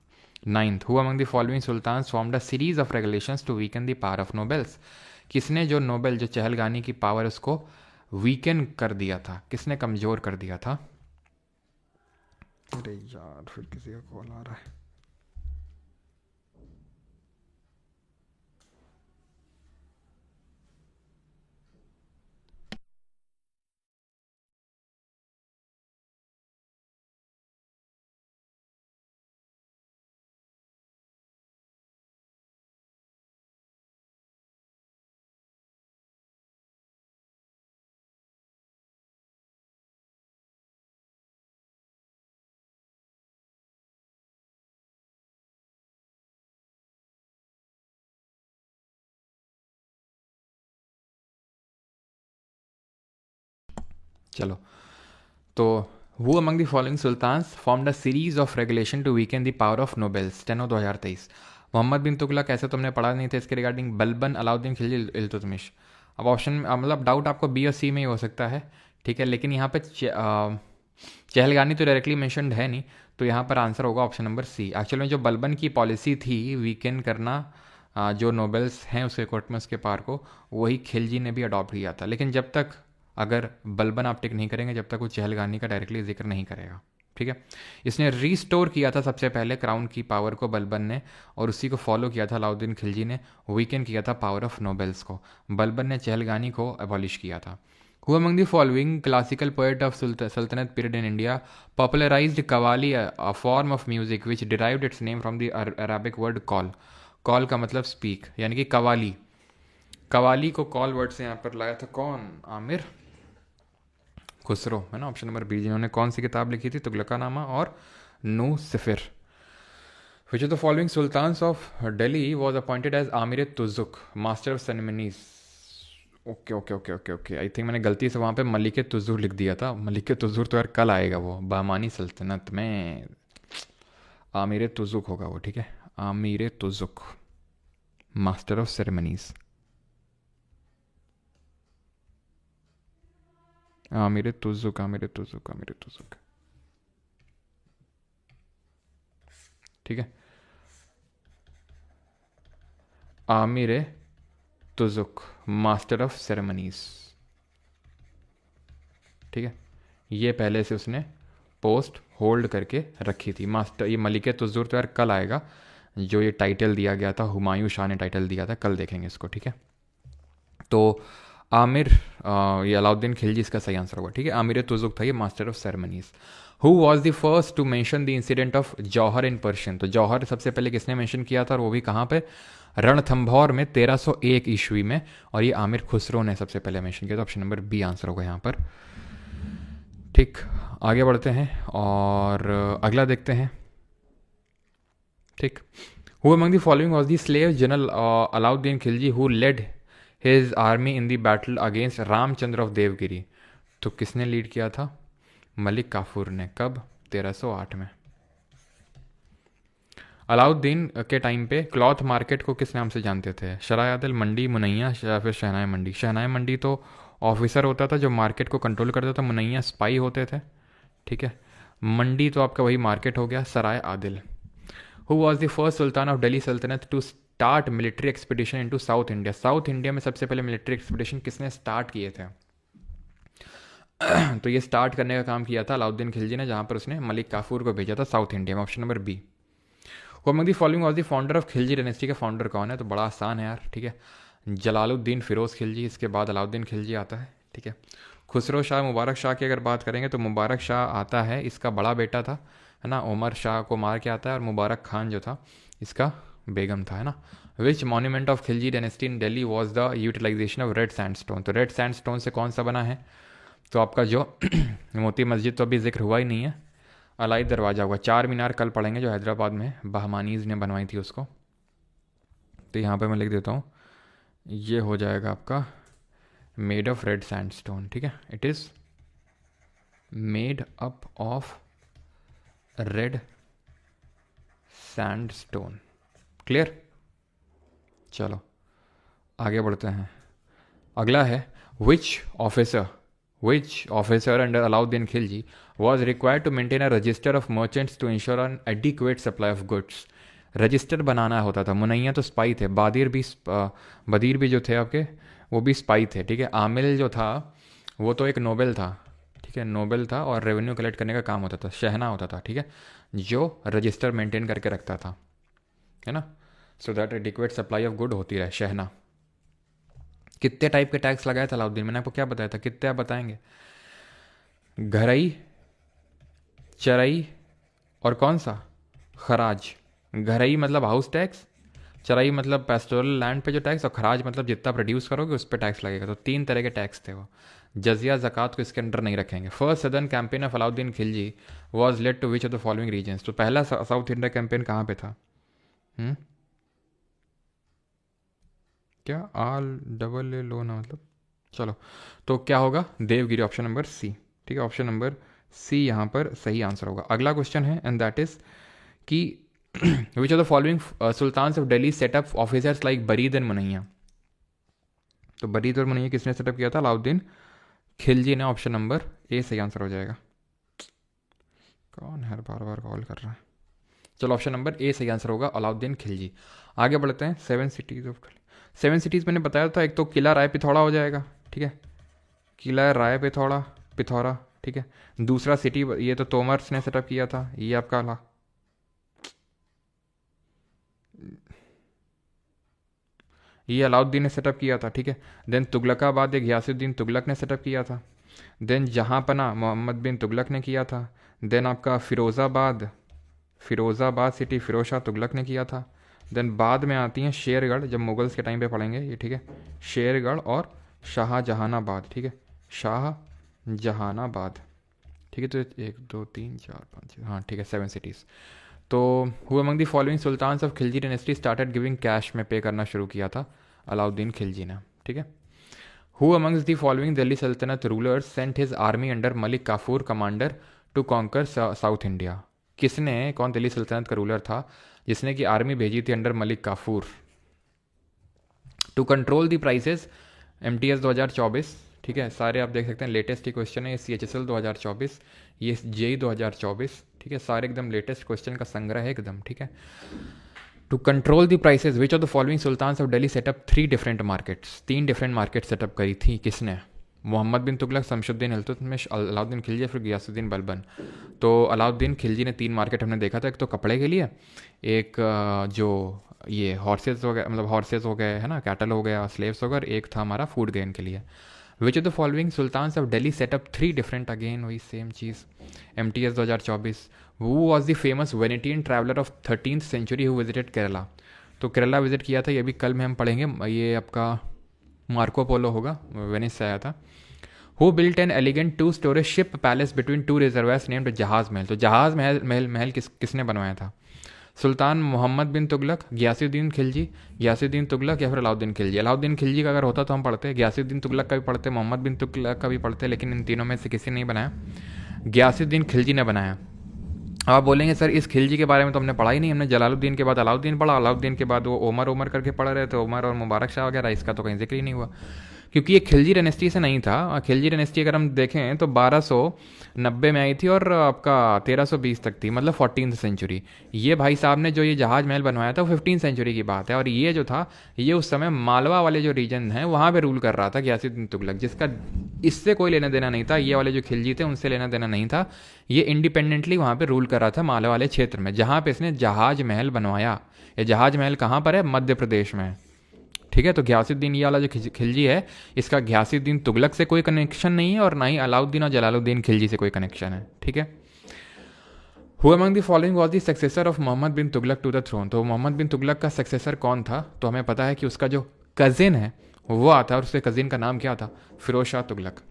Ninth, who among the following sultan formed a series of regulations to weaken the power of nobles? किसने जो नोबेल, जो चहलगानी की पावर, उसको वीकन कर दिया था, किसने कमज़ोर कर दिया था? अरे यार फिर किसी का कॉल आ रहा है। चलो, तो who among the following sultans formed a series of regulation to weaken the power of nobles? Steno 2023। Muhammad bin Tughlaq, ऐसे तुमने पढ़ा नहीं था इसके रिगार्डिंग। बलबन, अलाउद्दीन खिलजी, इल्तुतमिश। अब ऑप्शन मतलब डाउट आपको बी और सी में ही हो सकता है, ठीक है, लेकिन यहाँ पे चहलगानी तो डायरेक्टली मेंशनड है नहीं, तो यहाँ पर आंसर होगा ऑप्शन नंबर सी। एक्चुअली में जो बलबन की पॉलिसी थी वीकेंड करना जो नोबेल्स हैं उसके कोर्ट में उसके पार को, वही खिलजी ने भी अडॉप्ट किया था। लेकिन जब तक अगर बलबन आप टिक नहीं करेंगे, जब तक वो चहलगानी का डायरेक्टली जिक्र नहीं करेगा, ठीक है। इसने रीस्टोर किया था सबसे पहले क्राउन की पावर को बलबन ने, और उसी को फॉलो किया था अलाउद्दीन खिलजी ने, वीकेंड किया था पावर ऑफ नोबेल्स को। बलबन ने चहलगानी को अबॉलिश किया था। Who among the following classical poet of Sultanate period in India popularized Qawwali, a form of music which derived its name from the Arabic word call? Call का मतलब speak, यानी कि कवाली। कवाली को कॉल वर्ड से यहाँ पर लाया था कौन? आमिर खुसरो, है ना, ऑप्शन नंबर बी। जिन्होंने कौन सी किताब लिखी थी? तुगलकानामा और नू सिफिर। Which of the following sultans of Delhi was appointed as Amir Tuzuk, master of ceremonies? Okay okay okay okay okay, I think मैंने गलती से वहाँ पे मलिक तुजुर लिख दिया था। मलिक तुजुर तो यार कल आएगा, वो बामानी सल्तनत में आमिर तुजुक होगा वो, ठीक है, Aamir Tuzuk, master of ceremonies, Aamir Tuzuk, Aamir Tuzuk, Aamir Tuzuk, ठीक है, Aamir Tuzuk, master of ceremonies, ठीक है। ये पहले से उसने पोस्ट होल्ड करके रखी थी मास्टर। ये मलिक तुजुर तो यार कल आएगा, जो ये टाइटल दिया गया था, हुमायूं शाह ने टाइटल दिया था, कल देखेंगे इसको, ठीक है। तो आमिर ये अलाउद्दीन खिलजी इसका सही आंसर होगा, ठीक है। आमिर तुजुक था ये master of ceremonies. Who was the first to mention the incident of Jauhar in Persian? तो जौहर सबसे पहले किसने मेंशन किया था, और वो भी कहाँ पे? रणथंभौर में 1301 ईस्वी में, और ये आमिर खुसरो ने सबसे पहले मेंशन किया था। ऑप्शन नंबर बी आंसर होगा यहाँ पर, ठीक। आगे बढ़ते हैं और अगला देखते हैं, ठीक। Who among the following was the slave general Alauddin Khilji who led his army in the battle against Ramchandra of Devagiri? तो किसने लीड किया था? मलिक काफूर ने। कब? 1308 में। अलाउद्दीन के टाइम पे क्लॉथ मार्केट को किस नाम से जानते थे? शराय आदिल, मंडी, मुनैया, या फिर शहनाई मंडी? शहनाई मंडी तो ऑफिसर होता था जो मार्केट को कंट्रोल करता था, मुनैया स्पाई होते थे, ठीक है। मंडी तो आपका वही मार्केट हो गया। Sarai Adil. Who was the first sultan of Delhi सल्तनत to start military expedition into South India? South India में सबसे पहले मिलिट्री एक्सपीडिशन किसने स्टार्ट किए थे? तो ये स्टार्ट करने का काम किया था अलाउद्दीन खिलजी ने, जहां पर उसने मलिक काफूर को भेजा था साउथ इंडिया में। Option number B. Who among the following was the founder of Khilji dynasty का फाउंडर कौन है? तो बड़ा आसान है यार, ठीक है, जलालुद्दीन फिरोज़ खिलजी, इसके बाद अलाउद्दीन खिलजी आता है, ठीक है। खुसरो शाह मुबारक शाह की अगर बात करेंगे तो मुबारक शाह आता है, इसका बड़ा बेटा था, है ना, उमर शाह को मार के आता है, और मुबारक खान जो था इसका बेगम था, है ना। Which monument of Khilji dynasty in Delhi was the utilization of red sandstone? तो रेड सैंडस्टोन से कौन सा बना है? तो आपका जो मोती मस्जिद तो अभी जिक्र हुआ ही नहीं है, अलाई दरवाज़ा हुआ। चार मीनार कल पढ़ेंगे, जो हैदराबाद में बहमानीज़ ने बनवाई थी उसको। तो यहाँ पे मैं लिख देता हूँ, ये हो जाएगा आपका मेड ऑफ रेड सैंडस्टोन, ठीक है, it is made up of red sandstone. Clear? चलो आगे बढ़ते हैं। अगला है which officer under Alauddin Khilji was required to maintain a register of merchants to ensure an adequate supply of goods? Register बनाना होता था। मुनैया तो स्पाई थे, बदीर भी जो थे आपके वो भी स्पाई थे, ठीक है। आमिल जो था वो तो एक नोबेल था, ठीक है, नोबेल था, और रेवेन्यू कलेक्ट करने का काम होता था, शहना होता था, ठीक है, जो रजिस्टर मेंटेन करके रखता था, है ना, so that adequate supply of good होती रहे, शहना। कितने टाइप के टैक्स लगाए थे अलाउद्दीन? मैंने आपको क्या बताया था, कितने आप बताएंगे? घरई, चरई और कौन सा? खराज। घरई मतलब हाउस टैक्स, चराई मतलब पेस्टोरल लैंड पे जो टैक्स, और खराज मतलब जितना प्रोड्यूस करोगे उस पर टैक्स लगेगा। तो तीन तरह के टैक्स थे वो। जजिया ज़कात को इसके अंडर नहीं रखेंगे। First southern campaign of Alauddin Khilji was led to which of the following reasons? तो पहला साउथ इंडिया कैंपेन कहाँ पे था? क्या आल डबल ए लो ना, मतलब चलो, तो क्या होगा? देवगिरी, ऑप्शन नंबर सी, ठीक है, ऑप्शन नंबर सी यहाँ पर सही आंसर होगा। अगला क्वेश्चन है, एंड दैट इज कि which of the following sultans of Delhi set up officers like बरीद एंड मुनैया? तो बरीद और मुनैया किसने सेटअप किया था? अलाउद्दीन खिलजी ने। ऑप्शन नंबर ए सही आंसर हो जाएगा। कौन है बार बार कॉल कर रहा है? चलो ऑप्शन नंबर ए सही आंसर होगा, अलाउद्दीन खिलजी। आगे बढ़ते हैं। सेवन सिटीज़ मैंने बताया था, एक तो किला राय पिथौरा हो जाएगा, ठीक है, किला राय पिथौरा, ठीक है। दूसरा सिटी ये तो तोमर्स ने सेटअप किया था, ये आपका ये अलाउद्दीन ने सेटअप किया था, ठीक है। देन तुगलकाबाद एक गयासुद्दीन तुगलक ने सेटअप किया था। देन जहाँपना मोहम्मद बिन तुगलक ने किया था। देन आपका फिरोज़ाबाद सिटी फिरोज शाह तुगलक ने किया था। देन बाद में आती हैं शेरगढ़, जब मुगल्स के टाइम पे पढ़ेंगे ये, ठीक है, शेरगढ़ और शाहजहानाबाद, ठीक है, शाहजहानाबाद, ठीक है। तो 1 2 3 4 5 हाँ, ठीक है, 7 सिटीज़। तो who among the following sultans of Khilji dynasty started giving cash में पे करना शुरू किया था? अलाउद्दीन खिलजी ने, ठीक है। Who amongst the following Delhi सल्तनत rulers sent his army under Malik Kafur commander to conquer South India? किसने, कौन दिल्ली सल्तनत का रूलर था जिसने की आर्मी भेजी थी under Malik Kafur? To control the prices, MTS 2024, ठीक है, सारे आप देख सकते हैं, लेटेस्ट ही क्वेश्चन है। ये CHSL 2024, ये JEE 2024, ठीक है, सारे एकदम लेटेस्ट क्वेश्चन का संग्रह है एकदम, ठीक है। To control the prices which of the following sultans of Delhi setup 3 different markets? 3 different market setup करी थी किसने? मोहम्मद बिन तुगलक, शमशुद्दीन इल्तुतमिश, अलाउद्दीन खिलजी, फिर गियासुद्दीन बलबन। तो अलाउद्दीन खिलजी ने 3 मार्केट हमने देखा था, एक तो कपड़े के लिए, एक जो ये हॉर्सेज हो गए, मतलब हॉर्सेज हो गए, है ना, कैटल हो गया, स्लेव्स हो गए, और एक था हमारा फूड गेन के लिए। Which of the following sultans of Delhi setup 3 different, again वही सेम चीज़, MTS 2024। Who was the famous Venetian traveller of 13th century who visited Kerala? तो केरला विजिट किया था, ये भी कल में हम पढ़ेंगे, ये आपका मार्को पोलो होगा, वेनिस से आया था। Who built an elegant 2-story ship palace between 2 reservoirs named Jahaz Mahal? तो जहाज महल किसने बनवाया था? सुल्तान मोहम्मद बिन तुगलक, गियासुद्दीन तुगलक, या फिर अलाउद्दीन खिलजी? अलाउद्दीन खिलजी का अगर होता तो हम पढ़ते, गियासुद्दीन तुगलक का भी पढ़ते, मोहम्मद बिन तुगलक का भी पढ़ते, लेकिन इन तीनों में से किसी ने नहीं बनाया, गियासुद्दीन खिलजी ने बनाया। अब आप बोलेंगे सर इस खिलजी के बारे में तो हमने पढ़ा ही नहीं, हमने जलालुद्दीन के बाद अलाउद्दीन पढ़ा, अलाउद्दीन के बाद वो उमर करके पढ़ रहे थे, उमर और मुबारक शाह वगैरह, इसका तो कहीं जिक्र ही नहीं हुआ, क्योंकि ये खिलजी डायनेस्टी से नहीं था। खिलजी डायनेस्टी अगर हम देखें तो 1290 में आई थी और आपका 1320 तक थी, मतलब 14th सेंचुरी। ये भाई साहब ने जो ये जहाज महल बनवाया था वो 15th सेंचुरी की बात है, और ये जो था ये उस समय मालवा वाले जो रीजन हैं वहाँ पे रूल कर रहा था गियासुद्दीन तुगलक, जिसका इससे कोई लेना देना नहीं था, ये वाले जो खिलजी थे उनसे लेना देना नहीं था। ये इंडिपेंडेंटली वहाँ पे रूल कर रहा था मालवा वाले क्षेत्र में, जहाँ पे इसने जहाज महल बनवाया। ये जहाज महल कहाँ पर है? मध्य प्रदेश में। ठीक है, तो घियासुद्दीन ये वाला जो खिलजी है, इसका घियासुद्दीन तुगलक से कोई कनेक्शन नहीं है और ना ही अलाउद्दीन और जलालुद्दीन खिलजी से कोई कनेक्शन है। ठीक है। Who among the following was the successor of Mohammad bin Tughlaq to the throne? तो मोहम्मद बिन तुगलक का सक्सेसर कौन था? तो हमें पता है कि उसका जो कजिन है वो आता है, और उसके कजिन का नाम क्या था? Firoz Shah Tughlaq.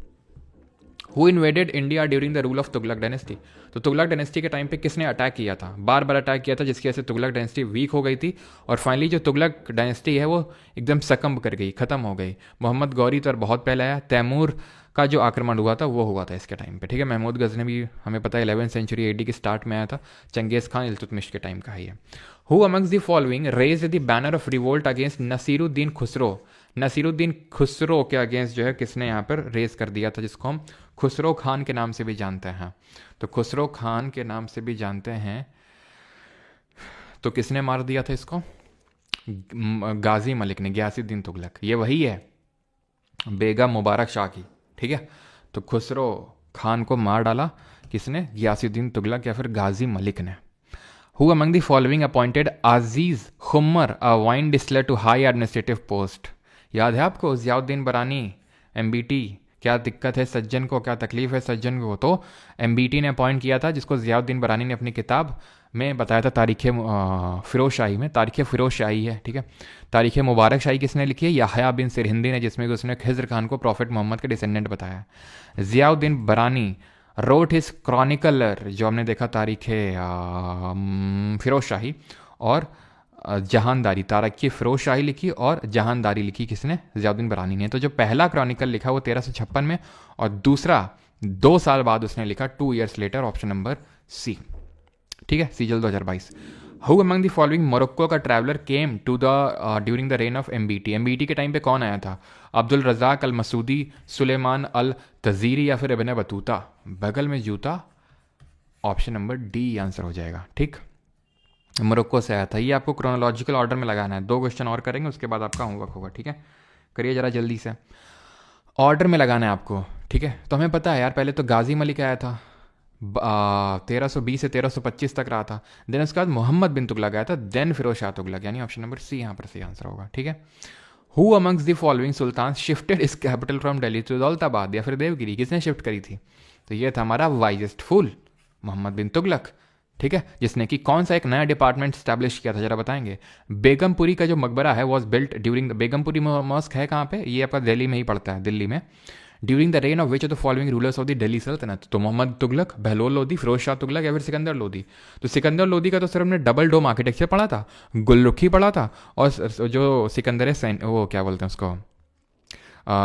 Who invaded India during the rule of Tughlaq dynasty? तो तुगलक डायनेस्टी के टाइम पे किसने अटैक किया था? बार बार अटैक किया था, जिसकी वजह से तुगलक डायनेस्टी वीक हो गई थी और फाइनली जो तुगलक डायनेस्टी है वो एकदम सकम्ब कर गई, खत्म हो गई। मोहम्मद गौरी तो बहुत पहले आया। तैमूर का जो आक्रमण हुआ था वो हुआ था इसके टाइम पे। ठीक है, महमूद गजनवी हमें पता है 11वीं सेंचुरी एडी के स्टार्ट में आया था। चंगेज खान इल्तुतमिश के टाइम का है ये। Who amongst the following raised the banner of revolt against Nasiruddin Khusro? Nasiruddin Khusro के अगेंस्ट जो है किसने यहाँ पर रेज कर दिया था, जिसको हम खुसरो खान के नाम से भी जानते हैं? तो खुसरो खान के नाम से भी जानते हैं, तो किसने मार दिया था इसको? गाजी मलिक ने, गयासुद्दीन तुगलक। ये वही है बेगम मुबारक शाह की। ठीक है, तो खुसरो खान को मार डाला किसने? गयासुद्दीन तुगलक या फिर गाजी मलिक ने। Who among the following appointed Aziz Khummar a wine distiller to high administrative post? याद है आपको जियाउद्दीन बरानी, एमबीटी? क्या दिक्कत है सज्जन को, क्या तकलीफ है सज्जन को? तो एमबीटी ने अपॉइंट किया था, जिसको जियाउद्दीन बरानी ने अपनी किताब में बताया था तारीख़ फ़िरोज़ शाही में। तारीख़ फ़िरोज़ शाही है। ठीक है, तारीख़ मुबारक शाही किसने लिखी है? याहया बिन सिरहिंदी ने, जिसमें उसने खिज़्र खान को प्रॉफिट मोहम्मद के डिसेंडेंट बताया। जियाउद्दीन बरानी रोट हिज क्रॉनिकलर, जो हमने देखा तारीख़ फ़िरोज़ शाही और जहानदारी। तारीख़ फ़िरोज़ शाही लिखी और जहानदारी लिखी किसने? जियाउद्दीन बरानी ने। तो जो पहला क्रॉनिकल लिखा वो 1356 में और दूसरा 2 साल बाद उसने लिखा, 2 years later, option number C. ठीक है, CGL 2022। Who among the following Morocco का traveller came to the during the reign of MBT? MBT के टाइम पे कौन आया था? अब्दुल रज़ाक अल मसूदी, सुलेमान अल तजीरी या फिर इब्न बतूता? बगल में जूता, ऑप्शन नंबर डी आंसर हो जाएगा। ठीक, मोरक्को से आया था। ये आपको क्रोनोलॉजिकल ऑर्डर में लगाना है। 2 क्वेश्चन और करेंगे, उसके बाद आपका होमवर्क होगा। ठीक है, करिए जरा जल्दी से, ऑर्डर में लगाना है आपको। ठीक है, तो हमें पता है यार, पहले तो गाजी मलिक आया था, 1320 से 1325 तक रहा था। देन उसके बाद मोहम्मद बिन तुगलक आया था, देन फिरोज शाह तुगलक, यानी ऑप्शन नंबर सी यहाँ पर सही आंसर होगा। ठीक है, who amongst the following sultan shifted his capital from Delhi to Daulatabad या फिर देवगिरी? किसने शिफ्ट करी थी? तो ये था हमारा वाइजेस्ट फूल, मोहम्मद बिन तुगलक। ठीक है, जिसने कि कौन सा एक नया डिपार्टमेंट स्टैब्लिश किया था, जरा बताएंगे? बेगमपुरी का जो मकबरा है was built during the, Begumpuri mosque है कहाँ पे? ये आपका दिल्ली में ही पड़ता है, दिल्ली में। During the reign of which of the following rulers of the Delhi सल्तनत? तो मोहम्मद तुगलक, बहलोल लोदी, फिरोज शाह तुगलक या फिर सिकंदर लोदी? तो सिकंदर लोदी का तो सिर्फ हमने डबल डोम आर्किटेक्चर पढ़ा था, गुलरुखी पढ़ा था, और जो सिकंदर वो क्या बोलते हैं उसको,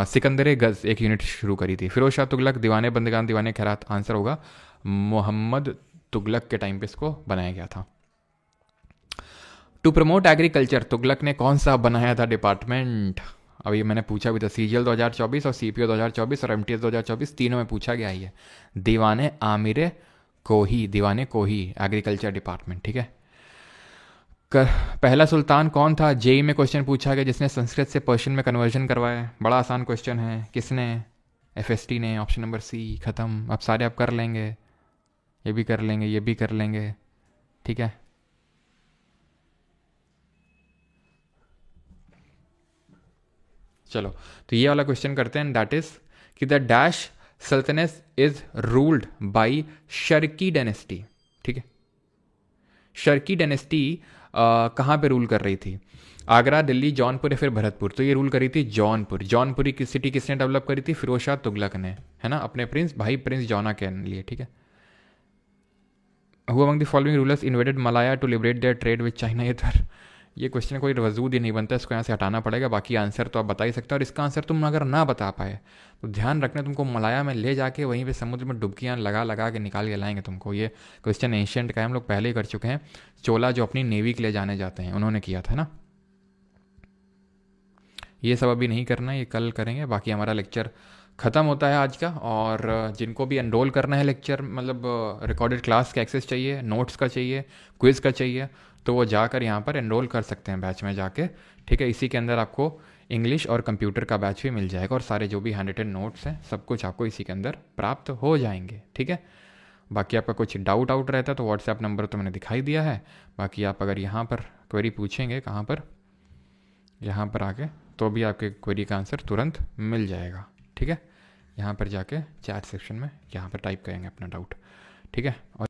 सिकंदर गज एक यूनिट शुरू करी थी। फिरोज शाह तुगलक दीवाने बंदगान दीवाने खैरात, आंसर होगा मोहम्मद तुगलक के टाइम पे इसको बनाया गया था। टू प्रमोट एग्रीकल्चर तुगलक ने कौन सा बनाया था डिपार्टमेंट? अभी मैंने पूछा भी था, सीजीएल 2024 और सीपीओ 2024 और एमटीएस 2024 तीनों में पूछा गया ही है। दीवाने आमिर कोही, दीवाने कोही एग्रीकल्चर डिपार्टमेंट। ठीक है, पहला सुल्तान कौन था? जेई में क्वेश्चन पूछा गया जिसने संस्कृत से पर्शियन में कन्वर्जन करवाया। बड़ा आसान क्वेश्चन है, किसने? एफएसटी ने, ऑप्शन नंबर सी। खत्म, अब सारे आप कर लेंगे, ये भी कर लेंगे, ये भी कर लेंगे। ठीक है, चलो तो ये वाला क्वेश्चन करते हैं, दैट इज कि द डैश सल्तनत is ruled by Sharki dynasty. ठीक है, शर्की डायनेस्टी कहाँ पे रूल कर रही थी? आगरा, दिल्ली, जौनपुर या फिर भरतपुर? तो ये रूल करी थी जौनपुर। जौनपुरी की सिटी किसने डेवलप करी थी? फिरोज शाह तुगलक ने, है ना, अपने भाई प्रिंस जौना के लिए। ठीक है, who among the following rulers invaded Malaya to liberate their trade with China? ये क्वेश्चन कोई वजूद ही नहीं बनता, इसको यहाँ से हटाना पड़ेगा। बाकी आंसर तो आप बता ही सकते हो, और इसका आंसर तुम अगर ना बता पाए तो ध्यान रखना, तुमको मलाया में ले जाके वहीं पे समुद्र में डुबकियाँ लगा लगा के निकाल के लाएंगे तुमको। ये क्वेश्चन एशियंट का है, हम लोग पहले ही कर चुके हैं। चोला जो अपनी नेवी के लिए जाने जाते हैं, उन्होंने किया था ना। ये सब अभी नहीं करना, ये कल करेंगे। बाकी हमारा लेक्चर ख़त्म होता है आज का, और जिनको भी एनरोल करना है लेक्चर, मतलब रिकॉर्डेड क्लास का एक्सेस चाहिए, नोट्स का चाहिए, क्विज़ का चाहिए, तो वो जाकर यहाँ पर एनरोल कर सकते हैं बैच में जाके। ठीक है, इसी के अंदर आपको इंग्लिश और कंप्यूटर का बैच भी मिल जाएगा, और सारे जो भी हैंड रिटन नोट्स हैं सब कुछ आपको इसी के अंदर प्राप्त हो जाएंगे। ठीक है, बाकी आपका कुछ डाउट आउट रहता है तो व्हाट्सएप नंबर तो मैंने दिखाई दिया है। बाकी आप अगर यहाँ पर क्वेरी पूछेंगे, कहाँ पर, यहाँ पर आके, तो भी आपके क्वेरी का आंसर तुरंत मिल जाएगा। ठीक है, यहाँ पर जाके चैट सेक्शन में यहाँ पर टाइप करेंगे अपना डाउट। ठीक है, और